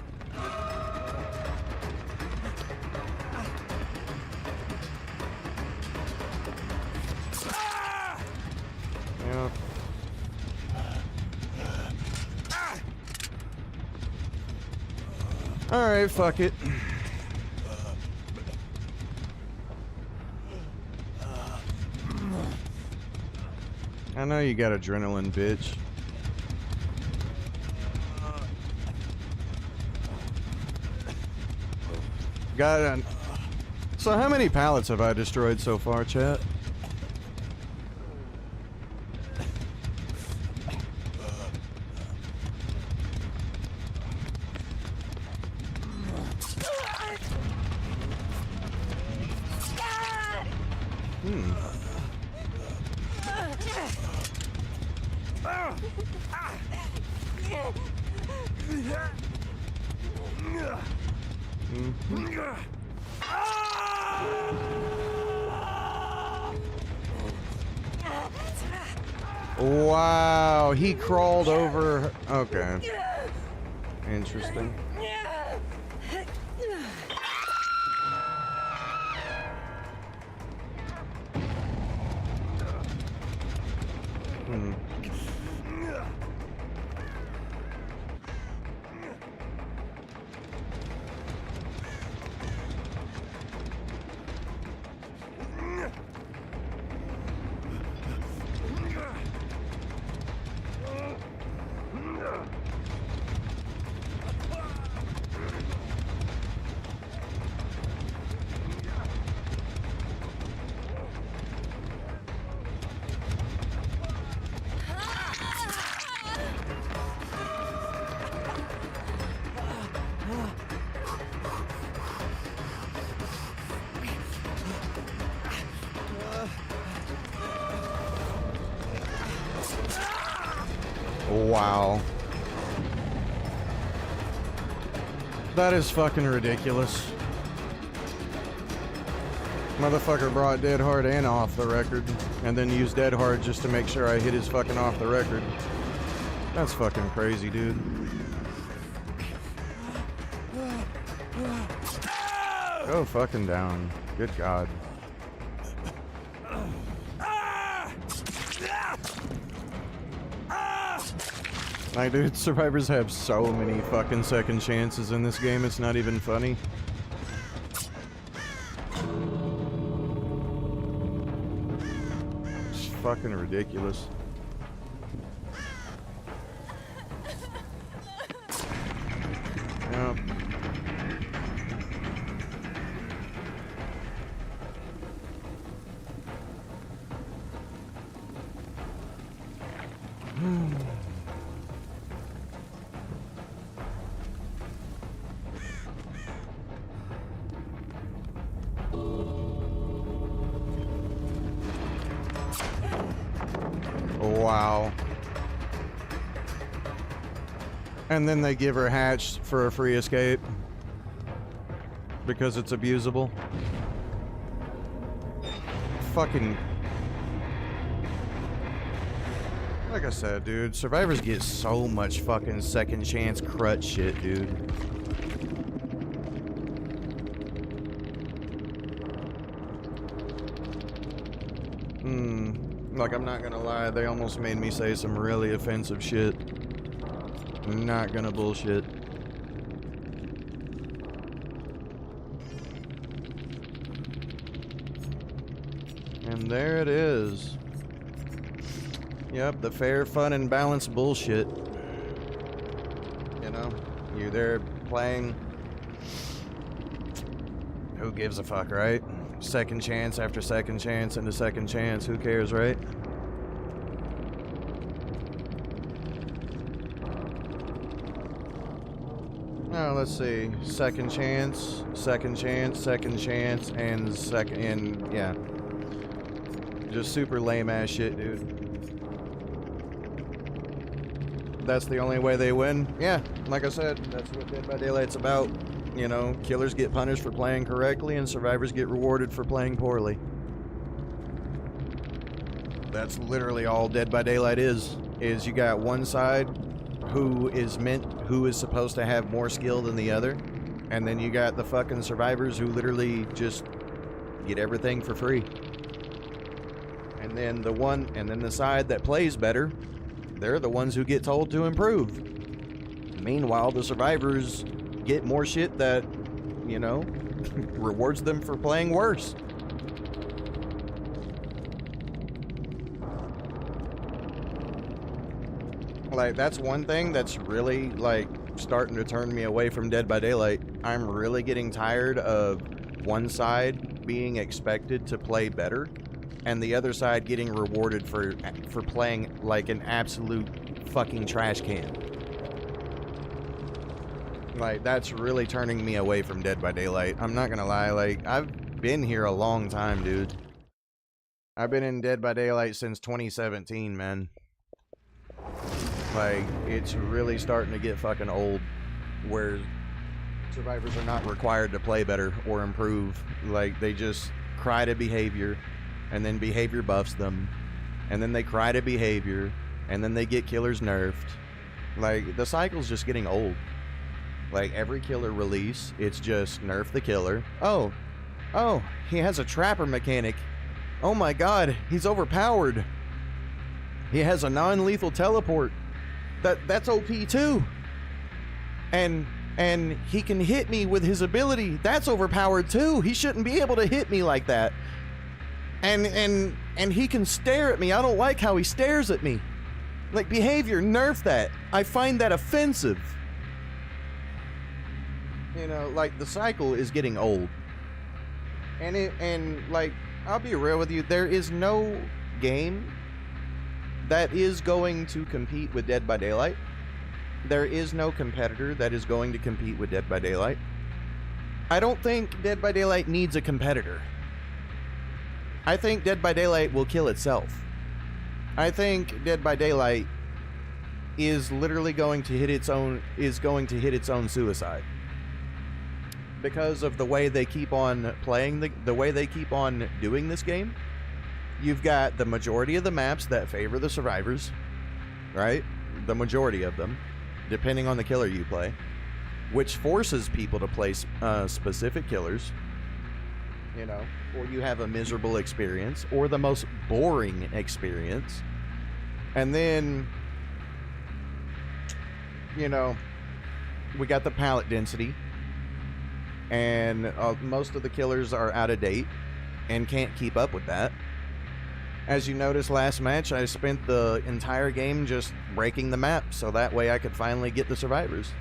Yeah. Alright, fuck it. I know you got adrenaline, bitch. Got it. So how many pallets have I destroyed so far, chat? Wow, he crawled over. Okay. Interesting. Wow. That is fucking ridiculous. Motherfucker brought Dead Hard and off the record, and then used Dead Hard just to make sure I hit his fucking off the record. That's fucking crazy, dude. Go fucking down. Good God. Like, dude, survivors have so many fucking second chances in this game, it's not even funny. It's fucking ridiculous. Yep. Wow. And then they give her hatched for a free escape because it's abusable. Fucking... Like I said, dude, survivors get so much fucking second chance crutch shit, dude. Like, I'm not gonna lie, they almost made me say some really offensive shit. I'm not gonna bullshit. And there it is. Yep, the fair, fun, and balanced bullshit. You know, you're there playing. Who gives a fuck, right? Second chance after second chance into second chance. Who cares, right? let's see. Second chance, second chance, second chance, and yeah. Just super lame ass shit, dude. That's the only way they win. Yeah, like I said, that's what Dead by Daylight's about. You know, killers get punished for playing correctly and survivors get rewarded for playing poorly. That's literally all Dead by Daylight is you got one side who is supposed to have more skill than the other, and then you got the fucking survivors who literally just get everything for free. And then the side that plays better, they're the ones who get told to improve. Meanwhile, the survivors get more shit that, you know, rewards them for playing worse. Like, that's one thing that's really, like, starting to turn me away from Dead by Daylight. I'm really getting tired of one side being expected to play better and the other side getting rewarded for playing like an absolute fucking trash can. Like, that's really turning me away from Dead by Daylight. I'm not gonna lie, like, I've been here a long time, dude. I've been in Dead by Daylight since 2017, man. Like, it's really starting to get fucking old, where survivors are not required to play better or improve. Like, they just cry to behavior, and then behavior buffs them, and then they cry to behavior, and then they get killers nerfed. Like, the cycle's just getting old. Like, every killer release, it's just nerf the killer. Oh, he has a trapper mechanic. Oh my god, he's overpowered. He has a non-lethal teleport. That's OP too. And he can hit me with his ability. That's overpowered too. He shouldn't be able to hit me like that. And he can stare at me. I don't like how he stares at me. Like, behavior, nerf that. I find that offensive. You know, like, the cycle is getting old. And like, I'll be real with you, there is no game that is going to compete with Dead by Daylight. There is no competitor that is going to compete with Dead by Daylight. I don't think Dead by Daylight needs a competitor. I think Dead by Daylight will kill itself. I think Dead by Daylight is literally going to hit its own suicide. Because of the way they keep on playing the way they keep on doing this game. You've got the majority of the maps that favor the survivors, right? The majority of them, depending on the killer you play, which forces people to play specific killers, you know, or you have a miserable experience, or the most boring experience. And then, you know, we got the pallet density, and most of the killers are out of date and can't keep up with that. As you noticed last match, I spent the entire game just breaking the map, so that way I could finally get the survivors.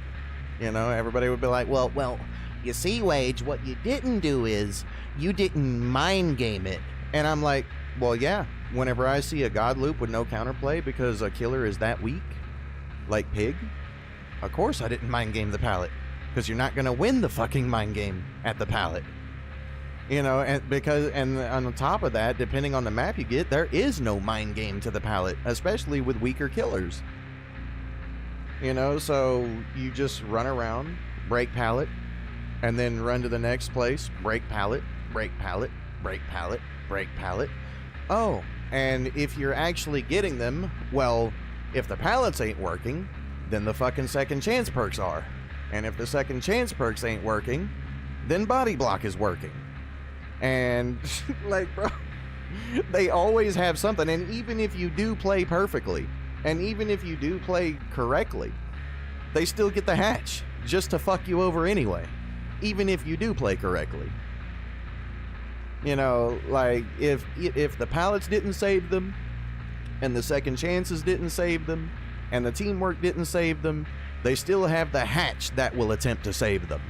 You know, everybody would be like, well, you see, Wage, what you didn't do is, you didn't mind game it. And I'm like, well, yeah, whenever I see a god loop with no counterplay because a killer is that weak, like Pig, of course I didn't mind game the pallet, because you're not going to win the fucking mind game at the pallet. You know, and on top of that, depending on the map you get, there is no mind game to the pallet, especially with weaker killers. You know, so you just run around, break pallet, and then run to the next place, break pallet, break pallet, break pallet, break pallet. Oh, and if you're actually getting them, well, if the pallets ain't working, then the fucking second chance perks are. And if the second chance perks ain't working, then body block is working. And, like, bro, they always have something. And even if you do play perfectly, and even if you do play correctly, they still get the hatch just to fuck you over anyway, even if you do play correctly. You know, like, if the pallets didn't save them, and the second chances didn't save them, and the teamwork didn't save them, they still have the hatch that will attempt to save them.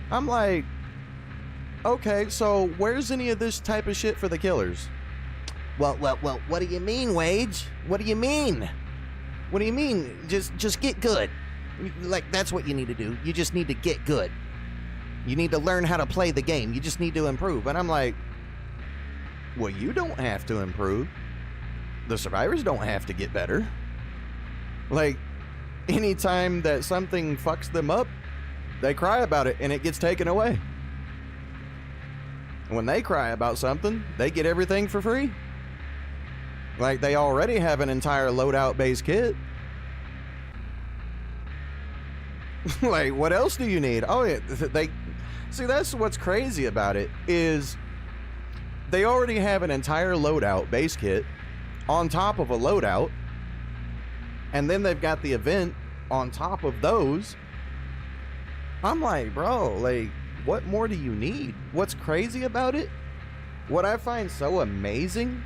I'm like, okay, so where's any of this type of shit for the killers? Well, what do you mean, Wage? What do you mean? What do you mean? Just get good. Like, that's what you need to do. You just need to get good. You need to learn how to play the game. You just need to improve. And I'm like, well, you don't have to improve. The survivors don't have to get better. Like, anytime that something fucks them up, they cry about it and it gets taken away. When they cry about something, they get everything for free. Like, they already have an entire loadout base kit. Like, what else do you need? Oh, yeah, they see, that's what's crazy about it, is they already have an entire loadout base kit on top of a loadout, and then they've got the event on top of those. I'm like, bro, like, what more do you need? What's crazy about it, what I find so amazing,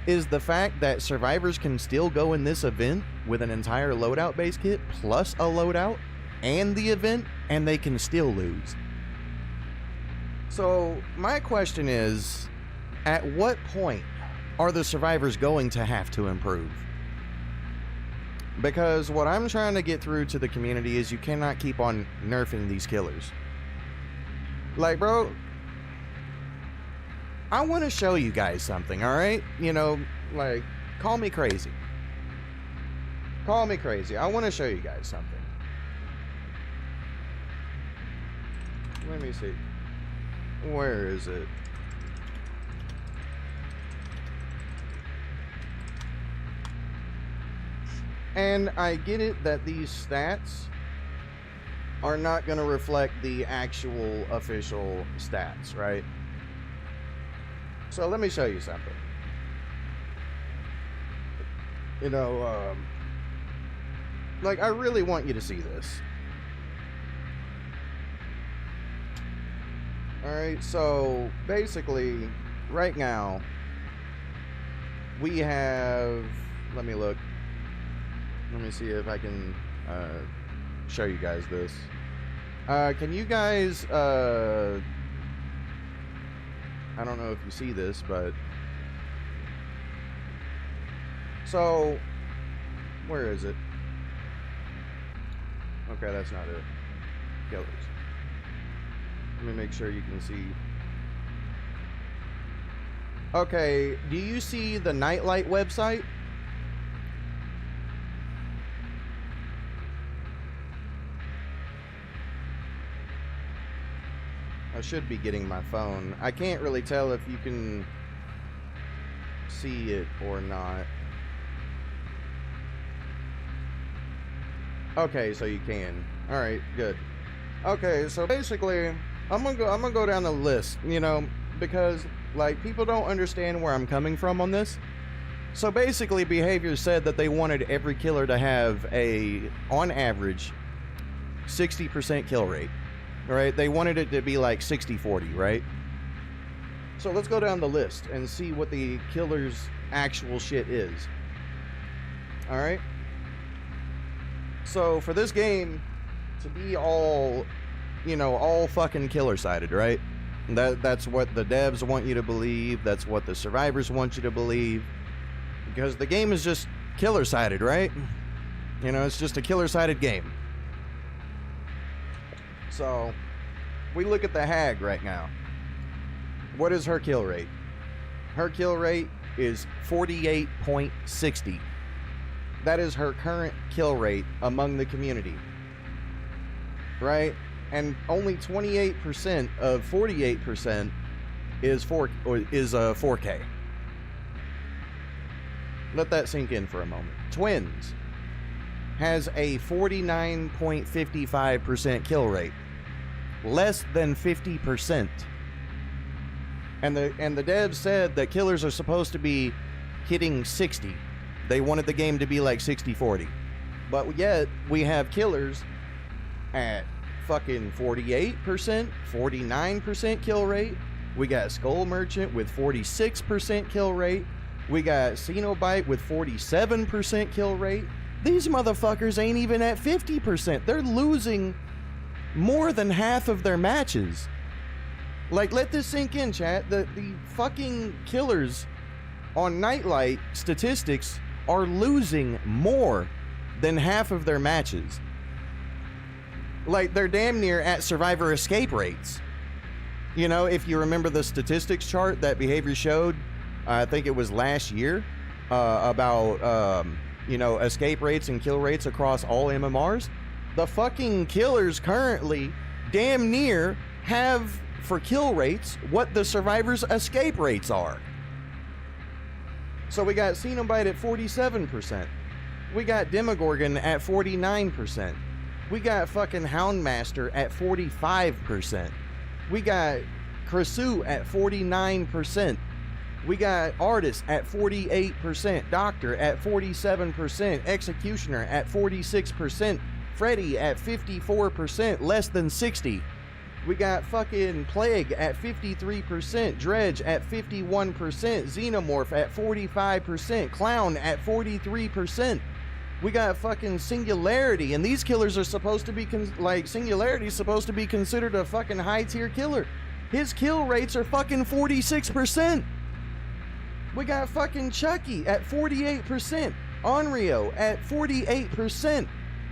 is the fact that survivors can still go in this event with an entire loadout base kit plus a loadout and the event, and they can still lose. So my question is, at what point are the survivors going to have to improve? Because what I'm trying to get through to the community is you cannot keep on nerfing these killers. Like, bro, I want to show you guys something, all right? You know, like, call me crazy. Call me crazy. I want to show you guys something. Let me see. Where is it? And I get it that these stats are not going to reflect the actual official stats, right? So let me show you something. You know, like, I really want you to see this. Alright, so basically, right now, we have, let me look. Let me see if I can show you guys this. Can you guys, I don't know if you see this, but, so, where is it? Okay, that's not it. Killers. Let me make sure you can see. Okay, do you see the Nightlight website? I should be getting my phone. I can't really tell if you can see it or not. Okay, so you can. All right, good. Okay, so basically, I'm gonna go down the list, you know, because like people don't understand where I'm coming from on this. So basically, Behavior said that they wanted every killer to have a, on average, 60% kill rate. Right? They wanted it to be like 60-40, right? So let's go down the list and see what the killer's actual shit is. Alright? So for this game to be all, you know, all fucking killer-sided, right? That's what the devs want you to believe. That's what the survivors want you to believe. Because the game is just killer-sided, right? You know, it's just a killer-sided game. So, we look at the Hag right now. What is her kill rate? Her kill rate is 48.60. That is her current kill rate among the community. Right? And only 28% of 48% is 4K. Let that sink in for a moment. Twins has a 49.55% kill rate. Less than 50%. And the devs said that killers are supposed to be hitting 60. They wanted the game to be like 60-40. But yet, we have killers at fucking 48%, 49% kill rate. We got Skull Merchant with 46% kill rate. We got Cenobite with 47% kill rate. These motherfuckers ain't even at 50%. They're losing more than half of their matches. Like, let this sink in, chat. The fucking killers on Nightlight statistics are losing more than half of their matches. Like, they're damn near at survivor escape rates. You know, if you remember the statistics chart that Behavior showed, I think it was last year, about, you know, escape rates and kill rates across all MMRs, the fucking killers currently damn near have, for kill rates, what the survivors' escape rates are. So we got Cenobite at 47%. We got Demogorgon at 49%. We got fucking Houndmaster at 45%. We got Krasu at 49%. We got Artist at 48%. Doctor at 47%. Executioner at 46%. Freddy at 54%, less than 60. We got fucking Plague at 53%. Dredge at 51%. Xenomorph at 45%. Clown at 43%. We got fucking Singularity, and these killers are supposed to be, Singularity is supposed to be considered a fucking high-tier killer. His kill rates are fucking 46%. We got fucking Chucky at 48%. Onryo at 48%.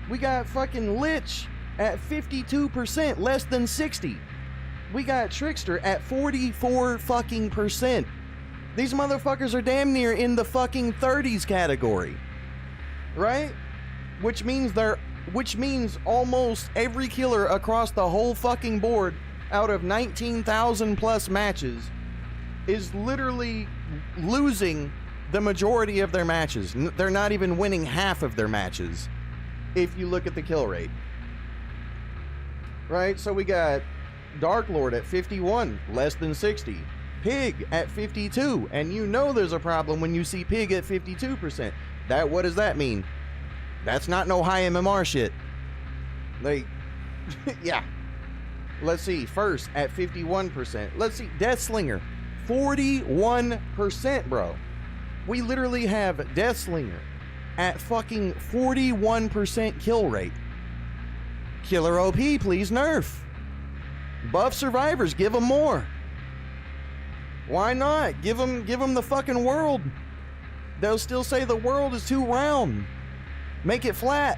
We got fucking Lich at 52%, less than 60. We got Trickster at 44 fucking percent. These motherfuckers are damn near in the fucking 30s category. Right? Which means almost every killer across the whole fucking board out of 19,000 plus matches is literally losing the majority of their matches. They're not even winning half of their matches if you look at the kill rate. Right? So we got Dark Lord at 51, less than 60. Pig at 52, and you know there's a problem when you see Pig at 52%. What does that mean? That's not no high MMR shit. Like, yeah. Let's see, First at 51%. Let's see, Deathslinger, 41%, bro. We literally have Deathslinger at fucking 41% kill rate. Killer OP, please nerf. Buff survivors, give them more. Why not? Give them the fucking world. They'll still say the world is too round. Make it flat.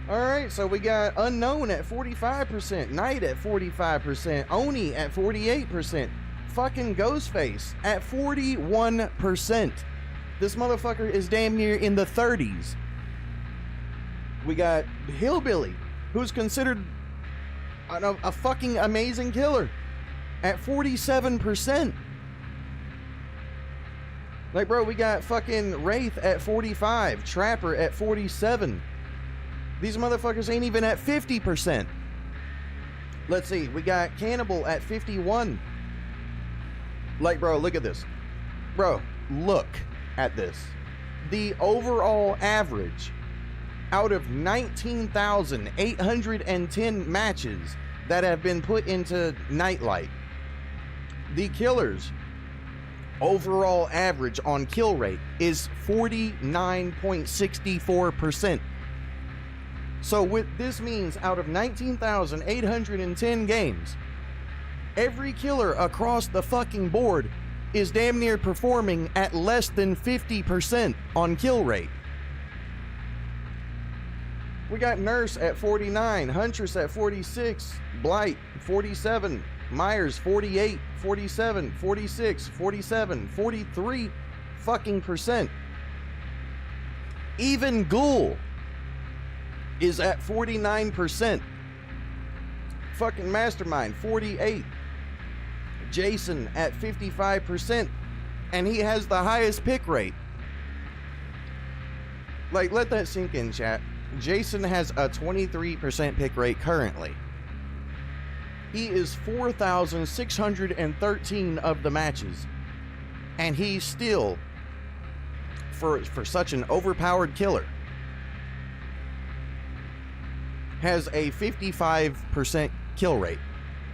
Alright, so we got Unknown at 45%, Knight at 45%, Oni at 48%, fucking Ghostface at 41%. This motherfucker is damn near in the 30s. We got Hillbilly, who's considered a fucking amazing killer, at 47%. Like, bro, we got fucking Wraith at 45, Trapper at 47. These motherfuckers ain't even at 50%. Let's see, we got Cannibal at 51. Like, bro, look at this. Bro, look at this. The overall average out of 19,810 matches that have been put into Nightlight, the killers' overall average on kill rate is 49.64%. So what this means, out of 19,810 games, every killer across the fucking board is damn near performing at less than 50% on kill rate. We got Nurse at 49, Huntress at 46, Blight 47, Myers 48, 47, 46, 47, 43 fucking percent. Even Ghoul is at 49%. Fucking Mastermind 48. Jason at 55%, and he has the highest pick rate. Like, let that sink in, chat. Jason has a 23% pick rate currently. He is 4,613 of the matches, and he's still, for such an overpowered killer, has a 55% kill rate,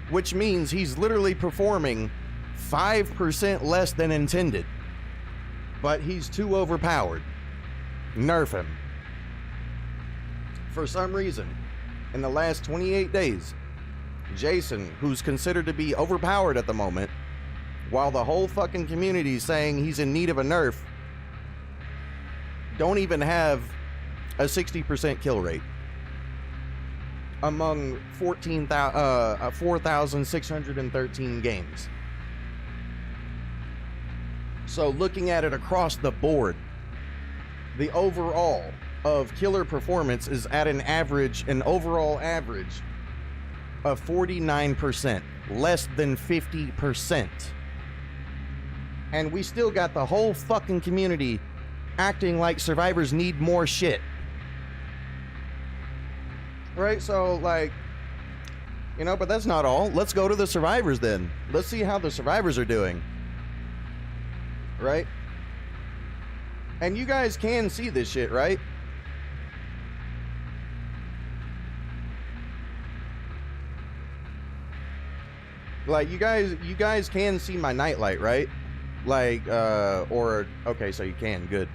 which means he's literally performing 5% less than intended. But he's too overpowered. Nerf him. For some reason, in the last 28 days, Jason, who's considered to be overpowered at the moment, while the whole fucking community is saying he's in need of a nerf, don't even have a 60% kill rate. among 4,613 games. So looking at it across the board, the overall of killer performance is at an overall average of 49%, less than 50%. And we still got the whole fucking community acting like survivors need more shit. Right? So, like, you know, but that's not all. Let's go to the survivors then. Let's see how the survivors are doing. Right? And you guys can see this shit, right? Like, you guys can see my nightlight, right? Like, okay, so you can, good.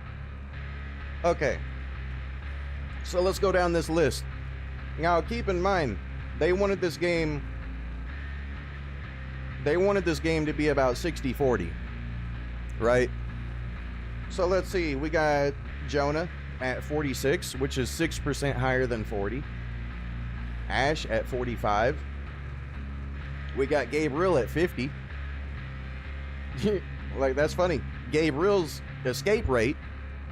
Okay. So let's go down this list. Now, keep in mind, they wanted this game to be about 60-40, right? So let's see, we got Jonah at 46, which is 6% higher than 40. Ash at 45. We got Gabriel at 50. Like, that's funny. Gabriel's escape rate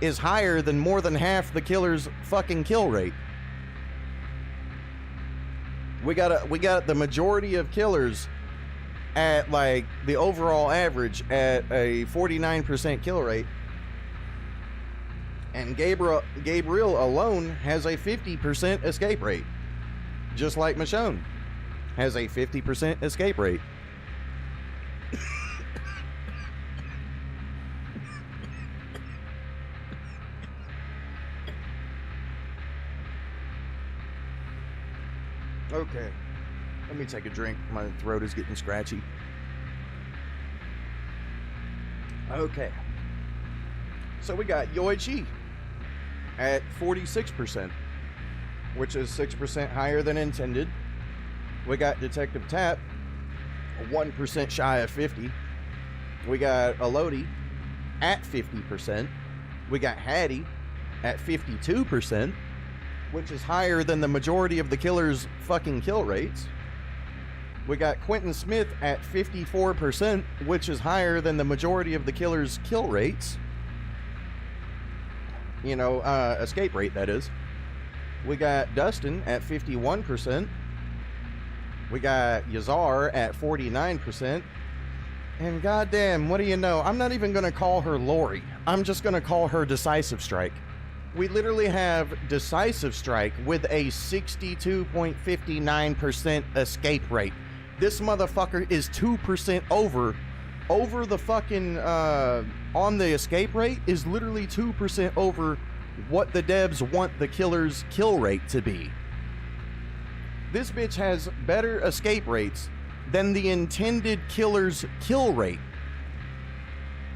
is higher than more than half the killer's fucking kill rate. We got the majority of killers at, like, the overall average at a 49% kill rate. And Gabriel alone has a 50% escape rate. Just like Michonne has a 50% escape rate. Okay, let me take a drink. My throat is getting scratchy. Okay, so we got Yoichi at 46%, which is 6% higher than intended. We got Detective Tap, 1% shy of 50. We got Elodie at 50%. We got Hattie at 52%. Which is higher than the majority of the killer's fucking kill rates. We got Quentin Smith at 54%, which is higher than the majority of the killer's kill rates. You know, escape rate, that is. We got Dustin at 51%. We got Yazar at 49%. And goddamn, what do you know? I'm not even going to call her Lori. I'm just going to call her Decisive Strike. We literally have Decisive Strike with a 62.59% escape rate. This motherfucker is 2% over the fucking, on the escape rate is literally 2% over what the devs want the killer's kill rate to be. This bitch has better escape rates than the intended killer's kill rate.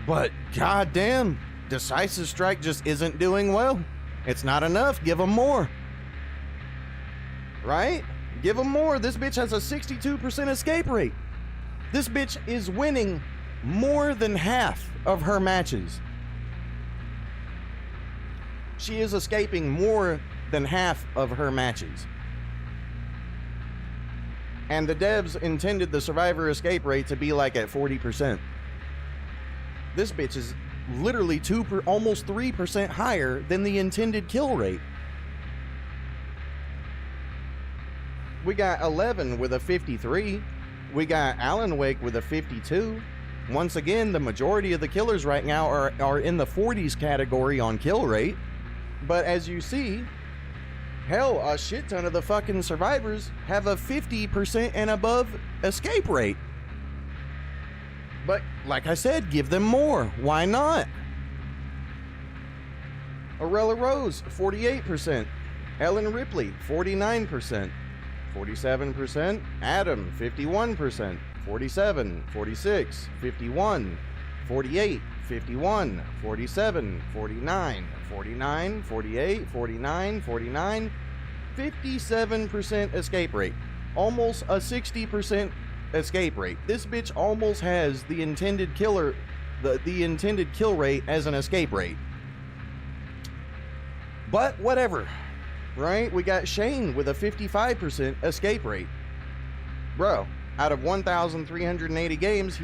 But goddamn, Decisive Strike just isn't doing well. It's not enough. Give them more. Right? Give them more. This bitch has a 62% escape rate. This bitch is winning more than half of her matches. She is escaping more than half of her matches. And the devs intended the survivor escape rate to be like at 40%. This bitch is literally almost 3% higher than the intended kill rate. We got 11 with a 53. We got Alan Wake with a 52. Once again, the majority of the killers right now are in the 40s category on kill rate. But as you see, hell, a shit ton of the fucking survivors have a 50% and above escape rate. But, like I said, give them more. Why not? Arella Rose, 48%. Ellen Ripley, 49%. 47%. Adam, 51%. 47, 46, 51, 48, 51, 47, 49, 49, 48, 49, 49, 57% escape rate. Almost a 60% escape rate. This bitch almost has the intended killer, the intended kill rate as an escape rate. But whatever. right? We got Shane with a 55% escape rate. Bro, out of 1,380 games,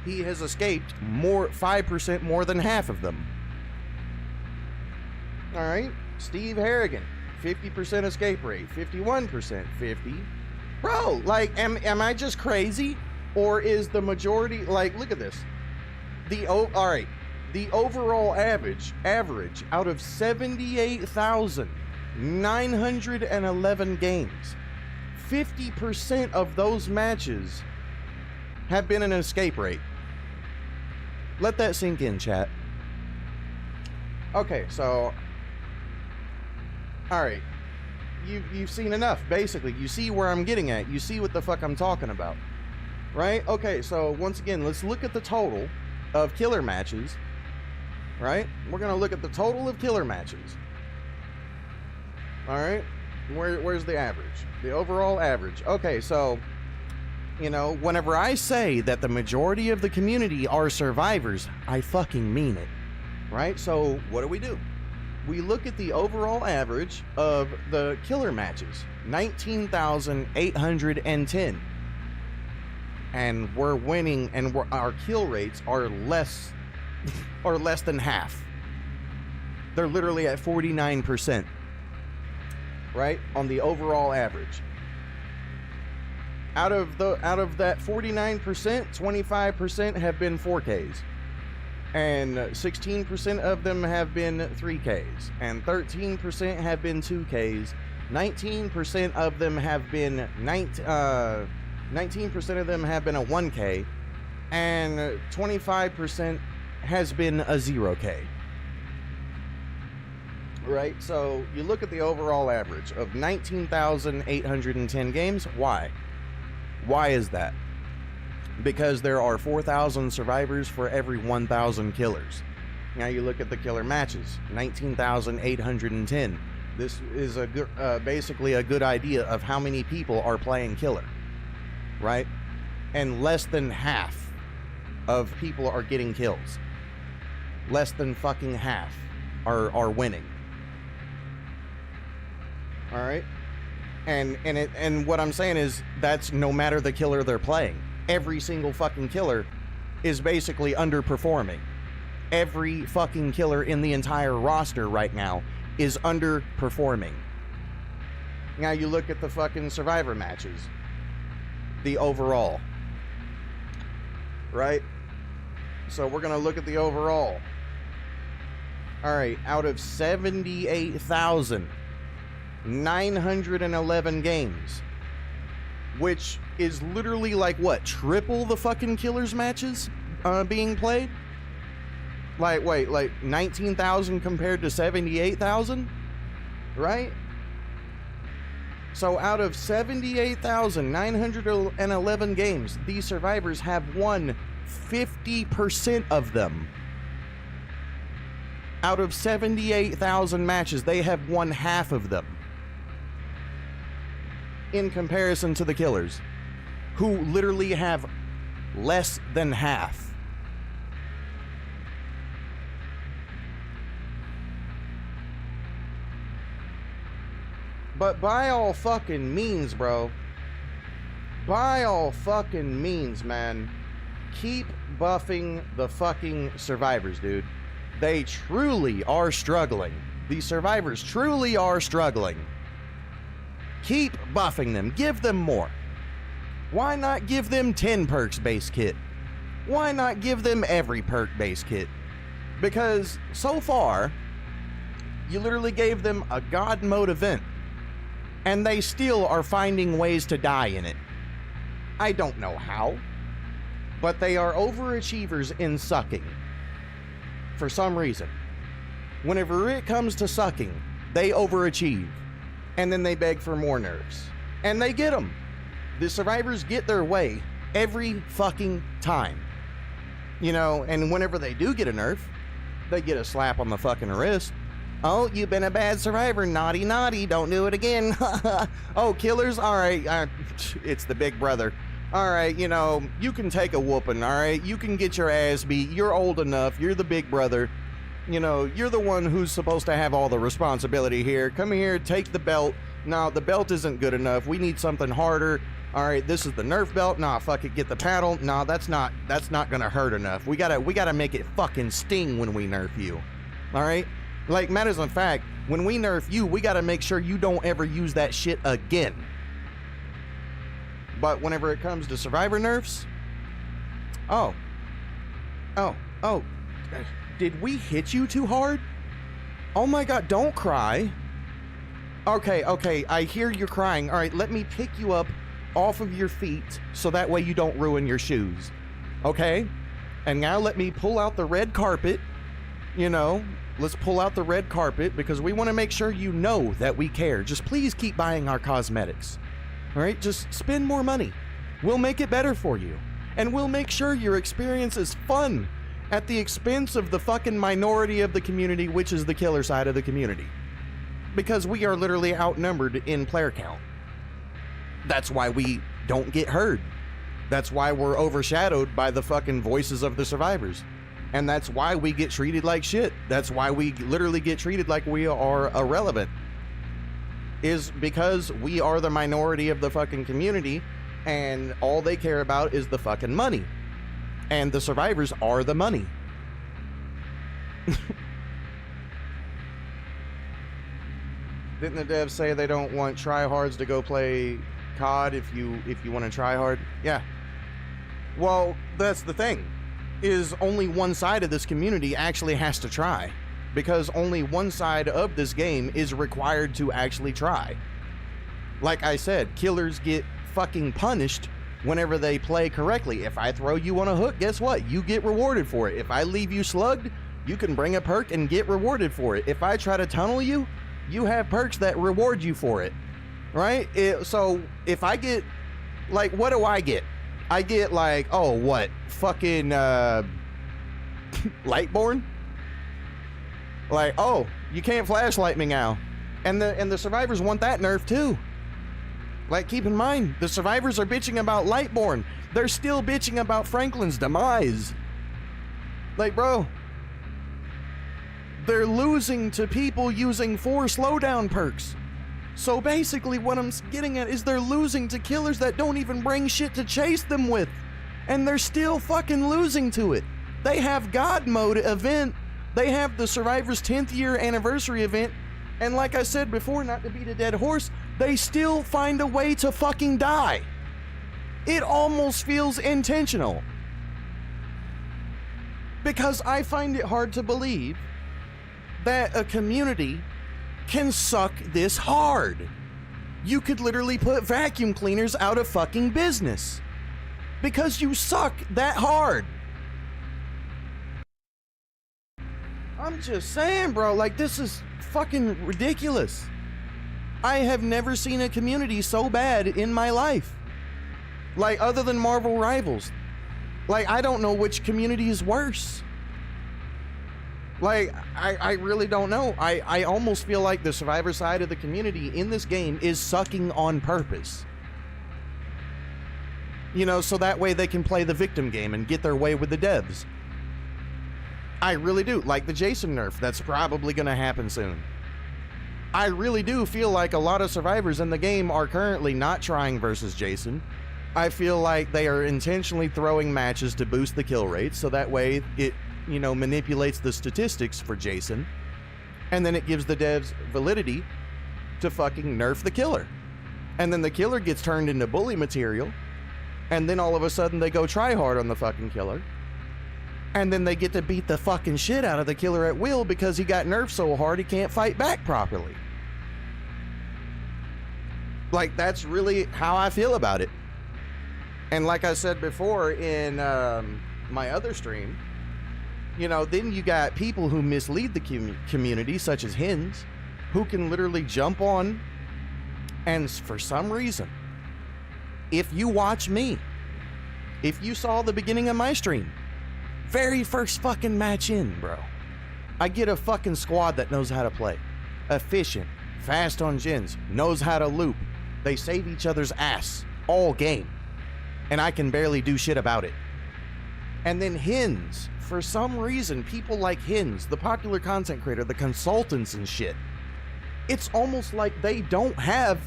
he has escaped 5% more than half of them. All right, Steve Harrigan, 50% escape rate, 51%, 50. Bro, like, am I just crazy? Or is the majority, like, look at this. All right, the overall average out of 78,911 games, 50% of those matches have been an escape rate. Let that sink in, chat. Okay, so, all right, you've seen enough. Basically, you see where I'm getting at. You see what the fuck I'm talking about, right? Okay, so once again, let's look at the total of killer matches, right? We're gonna look at the total of killer matches. All right, where's the average? The overall average. Okay, so, you know, whenever I say that the majority of the community are survivors, I fucking mean it, right? So what do? We look at the overall average of the killer matches, 19,810. And we're winning, and our kill rates are less than half. They're literally at 49%, right, on the overall average. Out of that 49%, 25% have been 4Ks, and 16% of them have been 3Ks, and 13% have been 2Ks. 19% of them have been 19% of them have been a 1K, and 25% has been a 0K. Right? So you look at the overall average of 19,810 games. Why? Why is that? Because there are 4,000 survivors for every 1,000 killers. Now you look at the killer matches, 19,810. This is basically a good idea of how many people are playing killer. Right? And less than half of people are getting kills. Less than fucking half are winning. All right? And what I'm saying is that's no matter the killer they're playing. Every single fucking killer is basically underperforming. Every fucking killer in the entire roster right now is underperforming. Now you look at the fucking survivor matches. The overall, right? So we're gonna look at the overall. All right, out of 78,911 games, which is literally like what, triple the fucking killers matches being played? Like, wait, like 19,000 compared to 78,000, right? So out of 78,911 games, these survivors have won 50% of them. Out of 78,000 matches, they have won half of them. In comparison to the killers, who literally have less than half. But by all fucking means, bro, by all fucking means, man, keep buffing the fucking survivors, dude. They truly are struggling. These survivors truly are struggling. Keep buffing them. Give them more. Why not give them 10 perks base kit? Why not give them every perk base kit? Because so far, you literally gave them a God mode event, and they still are finding ways to die in it. I don't know how, but they are overachievers in sucking. For some reason. Whenever it comes to sucking, they overachieve. And then they beg for more nerfs. And they get them. The survivors get their way every fucking time. You know, and whenever they do get a nerf, they get a slap on the fucking wrist. Oh, you've been a bad survivor. Naughty, naughty. Don't do it again. Oh, killers? All right. It's the big brother. All right, you know, you can take a whooping, all right? You can get your ass beat. You're old enough. You're the big brother. You know, you're the one who's supposed to have all the responsibility here. Come here, take the belt. No, the belt isn't good enough. We need something harder. All right, this is the Nerf belt. Nah, fuck it, get the paddle. Nah, that's not gonna hurt enough. We gotta make it fucking sting when we nerf you. All right? Like, matters of fact, when we nerf you, we gotta make sure you don't ever use that shit again. But whenever it comes to survivor nerfs, oh, did we hit you too hard? Oh my god, don't cry. Okay, I hear you crying. All right, let me pick you up off of your feet so that way you don't ruin your shoes. Okay? And now let me pull out the red carpet. You know, let's pull out the red carpet because we want to make sure you know that we care. Just please keep buying our cosmetics. All right? Just spend more money. We'll make it better for you. And we'll make sure your experience is fun at the expense of the fucking minority of the community, which is the killer side of the community. Because we are literally outnumbered in player count. That's why we don't get heard. That's why we're overshadowed by the fucking voices of the survivors. And that's why we get treated like shit. That's why we literally get treated like we are irrelevant. Is because we are the minority of the fucking community and all they care about is the fucking money. And the survivors are the money. Didn't the devs say they don't want tryhards to go play COD if you want to try hard? Yeah. Well, that's the thing. Is only one side of this community actually has to try. Because only one side of this game is required to actually try. Like I said, killers get fucking punished whenever they play correctly. If I throw you on a hook, guess what? You get rewarded for it. If I leave you slugged, you can bring a perk and get rewarded for it. If I try to tunnel you, you have perks that reward you for it. Right? So if I get, like, what do I get? I get like, oh, what? Fucking Lightborn? Like, oh, you can't flashlight me now. And the survivors want that nerf too. Like, keep in mind, the survivors are bitching about Lightborn. They're still bitching about Franklin's demise. Like, bro, they're losing to people using 4 slowdown perks. So basically what I'm getting at is they're losing to killers that don't even bring shit to chase them with. And they're still fucking losing to it. They have God Mode event. They have the Survivor's 10th year anniversary event. And like I said before, not to beat a dead horse, they still find a way to fucking die. It almost feels intentional. Because I find it hard to believe that a community can suck this hard. You could literally put vacuum cleaners out of fucking business. Because you suck that hard. I'm just saying, bro, like, this is fucking ridiculous. I have never seen a community so bad in my life. Like, other than Marvel Rivals. Like, I don't know which community is worse. Like, I really don't know. I almost feel like the survivor side of the community in this game is sucking on purpose. You know, so that way they can play the victim game and get their way with the devs. I really do. Like the Jason nerf, that's probably going to happen soon. I really do feel like a lot of survivors in the game are currently not trying versus Jason. I feel like they are intentionally throwing matches to boost the kill rate, so that way it, you know, manipulates the statistics for Jason, and then it gives the devs validity to fucking nerf the killer. And then the killer gets turned into bully material, and then all of a sudden they go try hard on the fucking killer. And then they get to beat the fucking shit out of the killer at will because he got nerfed so hard he can't fight back properly. Like, that's really how I feel about it. And like I said before in my other stream, you know, then you got people who mislead the community, such as Hens, who can literally jump on, and for some reason, if you watch me, if you saw the beginning of my stream, very first fucking match in, bro, I get a fucking squad that knows how to play. Efficient, fast on gens, knows how to loop. They save each other's ass all game. And I can barely do shit about it. And then Hens, for some reason, people like Hens, the popular content creator, the consultants and shit, it's almost like they don't have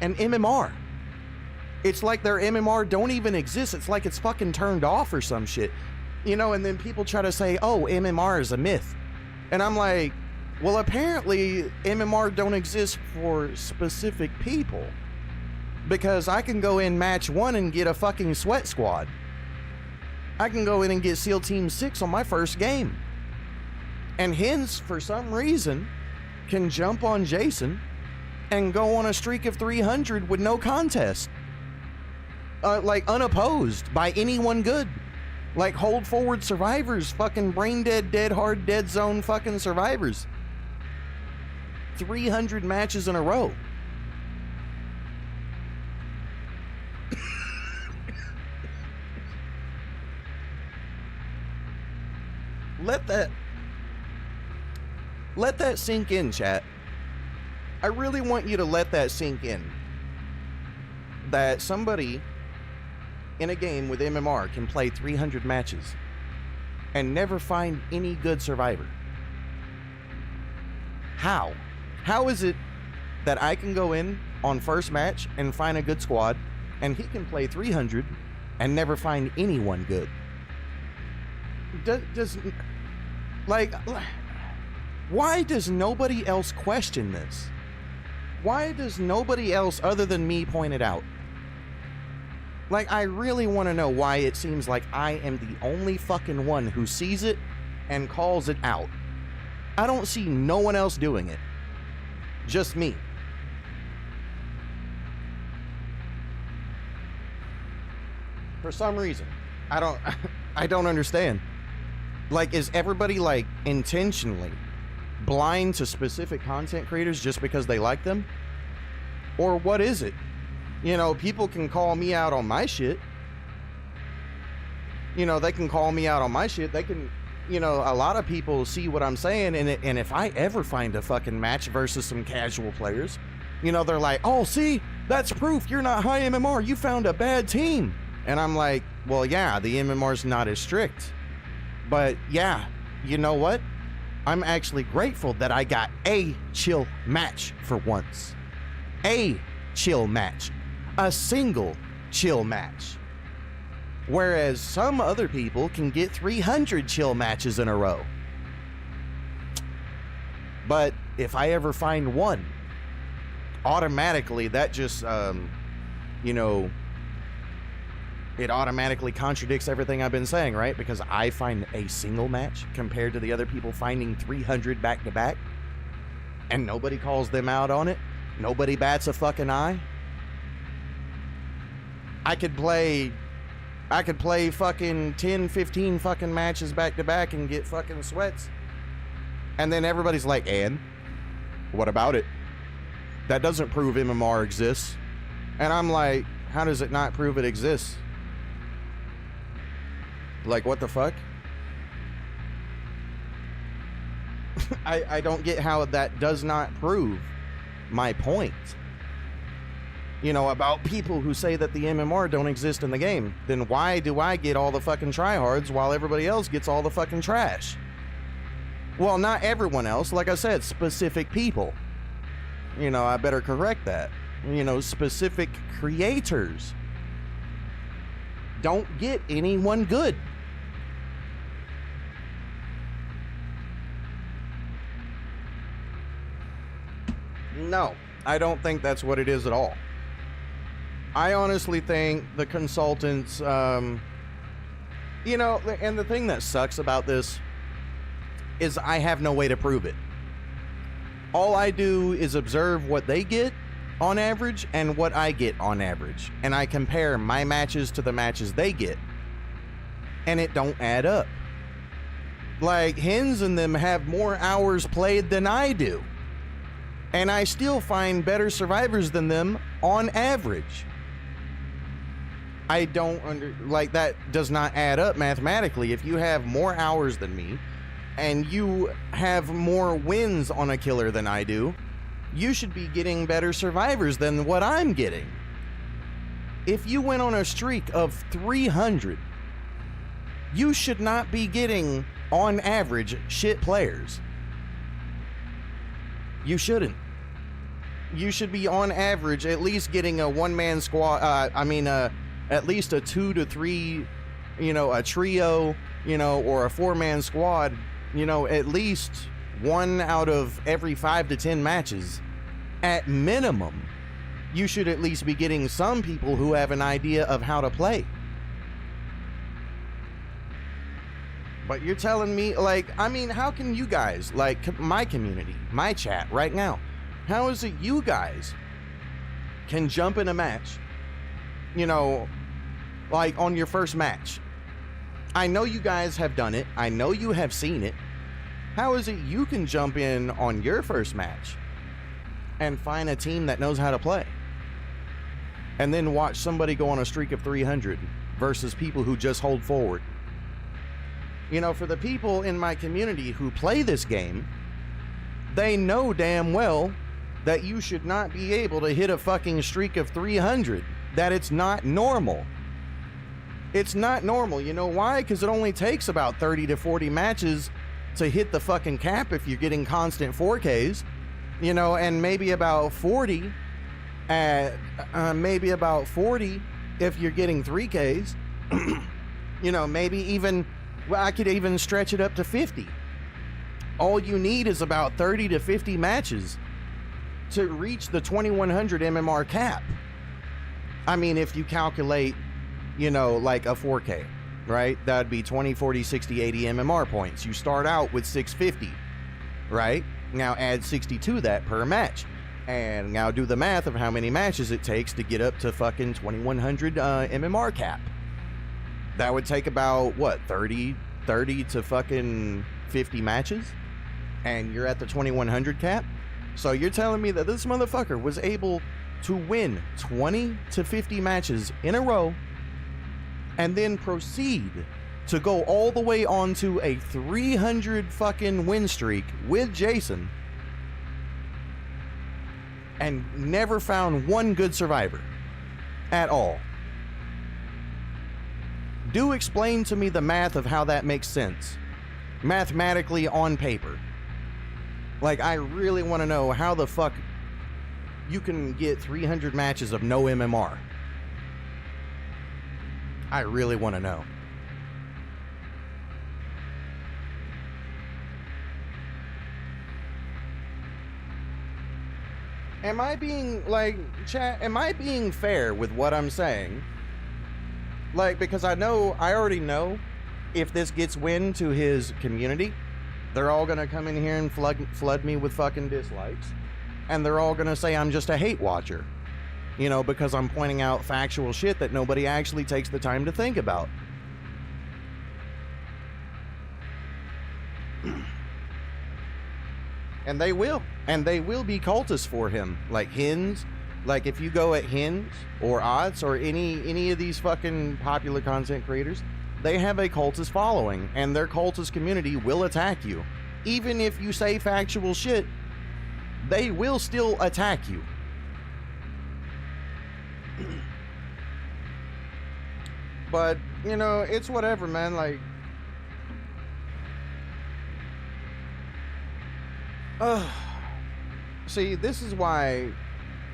an MMR. It's like their MMR don't even exist. It's like it's fucking turned off or some shit. You know, and then people try to say, oh, MMR is a myth. And I'm like, well, apparently MMR don't exist for specific people. Because I can go in match 1 and get a fucking sweat squad. I can go in and get SEAL Team 6 on my first game. And Hens, for some reason, can jump on Jason and go on a streak of 300 with no contest. Like unopposed by anyone good. Like hold forward survivors, fucking brain dead, dead hard, dead zone fucking survivors. 300 matches in a row. Let that sink in, chat. I really want you to let that sink in. That somebody in a game with MMR can play 300 matches and never find any good survivor. How? How is it that I can go in on first match and find a good squad, and he can play 300 and never find anyone good? Why does nobody else question this? Why does nobody else other than me point it out? Like, I really want to know why it seems like I am the only fucking one who sees it and calls it out. I don't see no one else doing it. Just me. For some reason. I don't understand. Like, is everybody, like, intentionally blind to specific content creators just because they like them? Or what is it? You know, people can call me out on my shit. You know, they can call me out on my shit. They can, you know, a lot of people see what I'm saying, and if I ever find a fucking match versus some casual players, you know, they're like, oh, see, that's proof you're not high MMR. You found a bad team. And I'm like, well, yeah, the MMR's not as strict. But yeah, you know what? I'm actually grateful that I got a chill match for once. A chill match. A single chill match. Whereas some other people can get 300 chill matches in a row. But if I ever find one, automatically that just, you know, it automatically contradicts everything I've been saying, right? Because I find a single match compared to the other people finding 300 back to back, and nobody calls them out on it. Nobody bats a fucking eye. I could play fucking 10, 15 fucking matches back to back and get fucking sweats. And then everybody's like, and what about it? That doesn't prove MMR exists. And I'm like, how does it not prove it exists? Like, what the fuck? I don't get how that does not prove my point. You know, about people who say that the MMR don't exist in the game. Then why do I get all the fucking tryhards while everybody else gets all the fucking trash? Well, not everyone else. Like I said, specific people. You know, I better correct that. You know, specific creators don't get anyone good. No, I don't think that's what it is at all. I honestly think the consultants, you know, and the thing that sucks about this is I have no way to prove it. All I do is observe what they get on average and what I get on average. And I compare my matches to the matches they get. And it don't add up. Like, Hens and them have more hours played than I do. And I still find better survivors than them on average. I don't like, that does not add up mathematically. If you have more hours than me and you have more wins on a killer than I do, you should be getting better survivors than what I'm getting. If you went on a streak of 300 You should not be getting, on average, shit players. You shouldn't. You should be, on average, at least getting a one-man squad. At least a 2 to 3, a trio, or a 4-man squad. At least 1 out of every 5 to 10 matches. At minimum, you should at least be getting some people who have an idea of how to play. But you're telling me, how can you guys, my community, my chat right now, how is it you guys can jump in a match, on your first match? I know you guys have done it. I know you have seen it. How is it you can jump in on your first match and find a team that knows how to play? And then watch somebody go on a streak of 300 versus people who just hold forward. For the people in my community who play this game, they know damn well that you should not be able to hit a fucking streak of 300. That it's not normal. It's not normal. You know why? Because it only takes about 30 to 40 matches to hit the fucking cap if you're getting constant 4Ks. And maybe about 40 if you're getting 3Ks. Maybe even, I could even stretch it up to 50. All you need is about 30 to 50 matches to reach the 2100 MMR cap. If you calculate, like a 4K, right? That'd be 20, 40, 60, 80 MMR points. You start out with 650, right? Now add 60 to that per match. And now do the math of how many matches it takes to get up to fucking 2100 MMR cap. That would take about, 30 to fucking 50 matches? And you're at the 2100 cap? So you're telling me that this motherfucker was able to win 20 to 50 matches in a row and then proceed to go all the way onto a 300 fucking win streak with Jason and never found one good survivor at all? Do explain to me the math of how that makes sense mathematically on paper. I really want to know how the fuck you can get 300 matches of no MMR. I really want to know. Am I being, am I being fair with what I'm saying? Because I already know if this gets wind to his community, they're all gonna come in here and flood me with fucking dislikes. And they're all gonna say I'm just a hate watcher. Because I'm pointing out factual shit that nobody actually takes the time to think about. And they will. And they will be cultists for him. Like Hins. If you go at Hins or Odds or any of these fucking popular content creators, they have a cultist following. And their cultist community will attack you. Even if you say factual shit, they will still attack you. But, it's whatever, man. See, this is why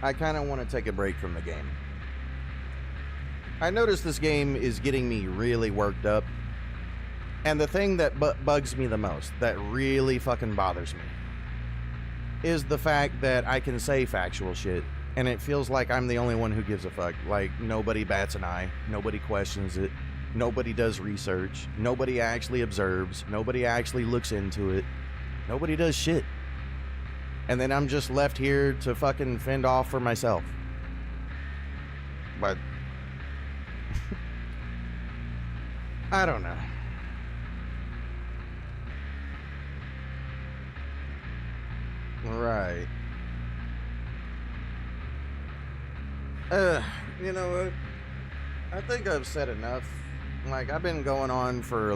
I kind of want to take a break from the game. I noticed this game is getting me really worked up. And the thing that bugs me the most, that really fucking bothers me, is the fact that I can say factual shit and it feels like I'm the only one who gives a fuck. Nobody bats an eye, nobody questions it, nobody does research, nobody actually observes, nobody actually looks into it, nobody does shit. And then I'm just left here to fucking fend off for myself. But I don't know. Right. You know what? I think I've said enough. I've been going on for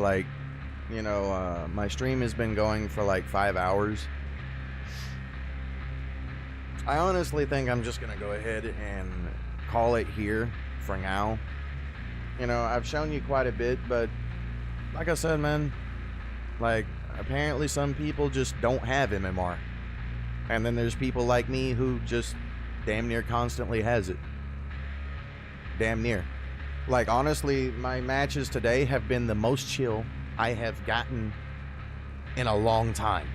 my stream has been going for 5 hours. I honestly think I'm just gonna go ahead and call it here for now. I've shown you quite a bit, but like I said, man, like, apparently some people just don't have MMR. And then there's people like me who just damn near constantly has it. Damn near. Like, honestly, my matches today have been the most chill I have gotten in a long time.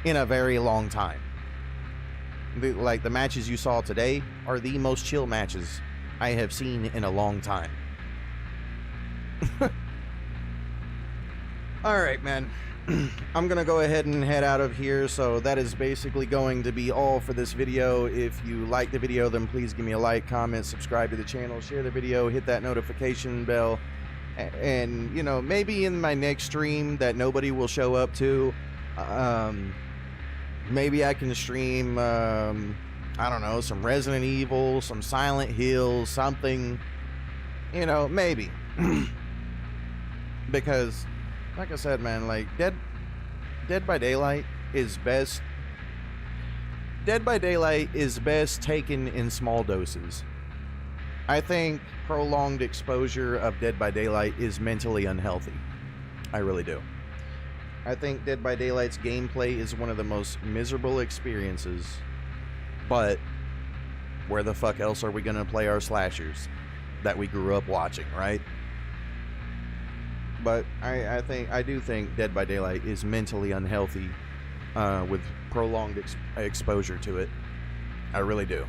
In a very long time. The matches you saw today are the most chill matches I have seen in a long time. Alright, man. I'm gonna go ahead and head out of here, so that is basically going to be all for this video. If you like the video, then please give me a like, comment, subscribe to the channel, share the video, hit that notification bell, and, you know, maybe in my next stream that nobody will show up to, maybe I can stream, I don't know, some Resident Evil, some Silent Hill, something, you know, maybe. Because, like I said, man, like, Dead by Daylight is best. Dead by Daylight is best taken in small doses. I think prolonged exposure of Dead by Daylight is mentally unhealthy. I really do. I think Dead by Daylight's gameplay is one of the most miserable experiences, but where the fuck else are we gonna play our slashers that we grew up watching, right? But I do think Dead by Daylight is mentally unhealthy with prolonged exposure to it. I really do.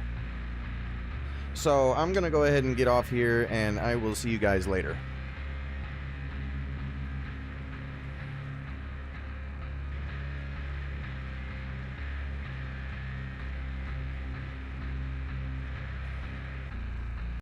So I'm gonna go ahead and get off here, and I will see you guys later.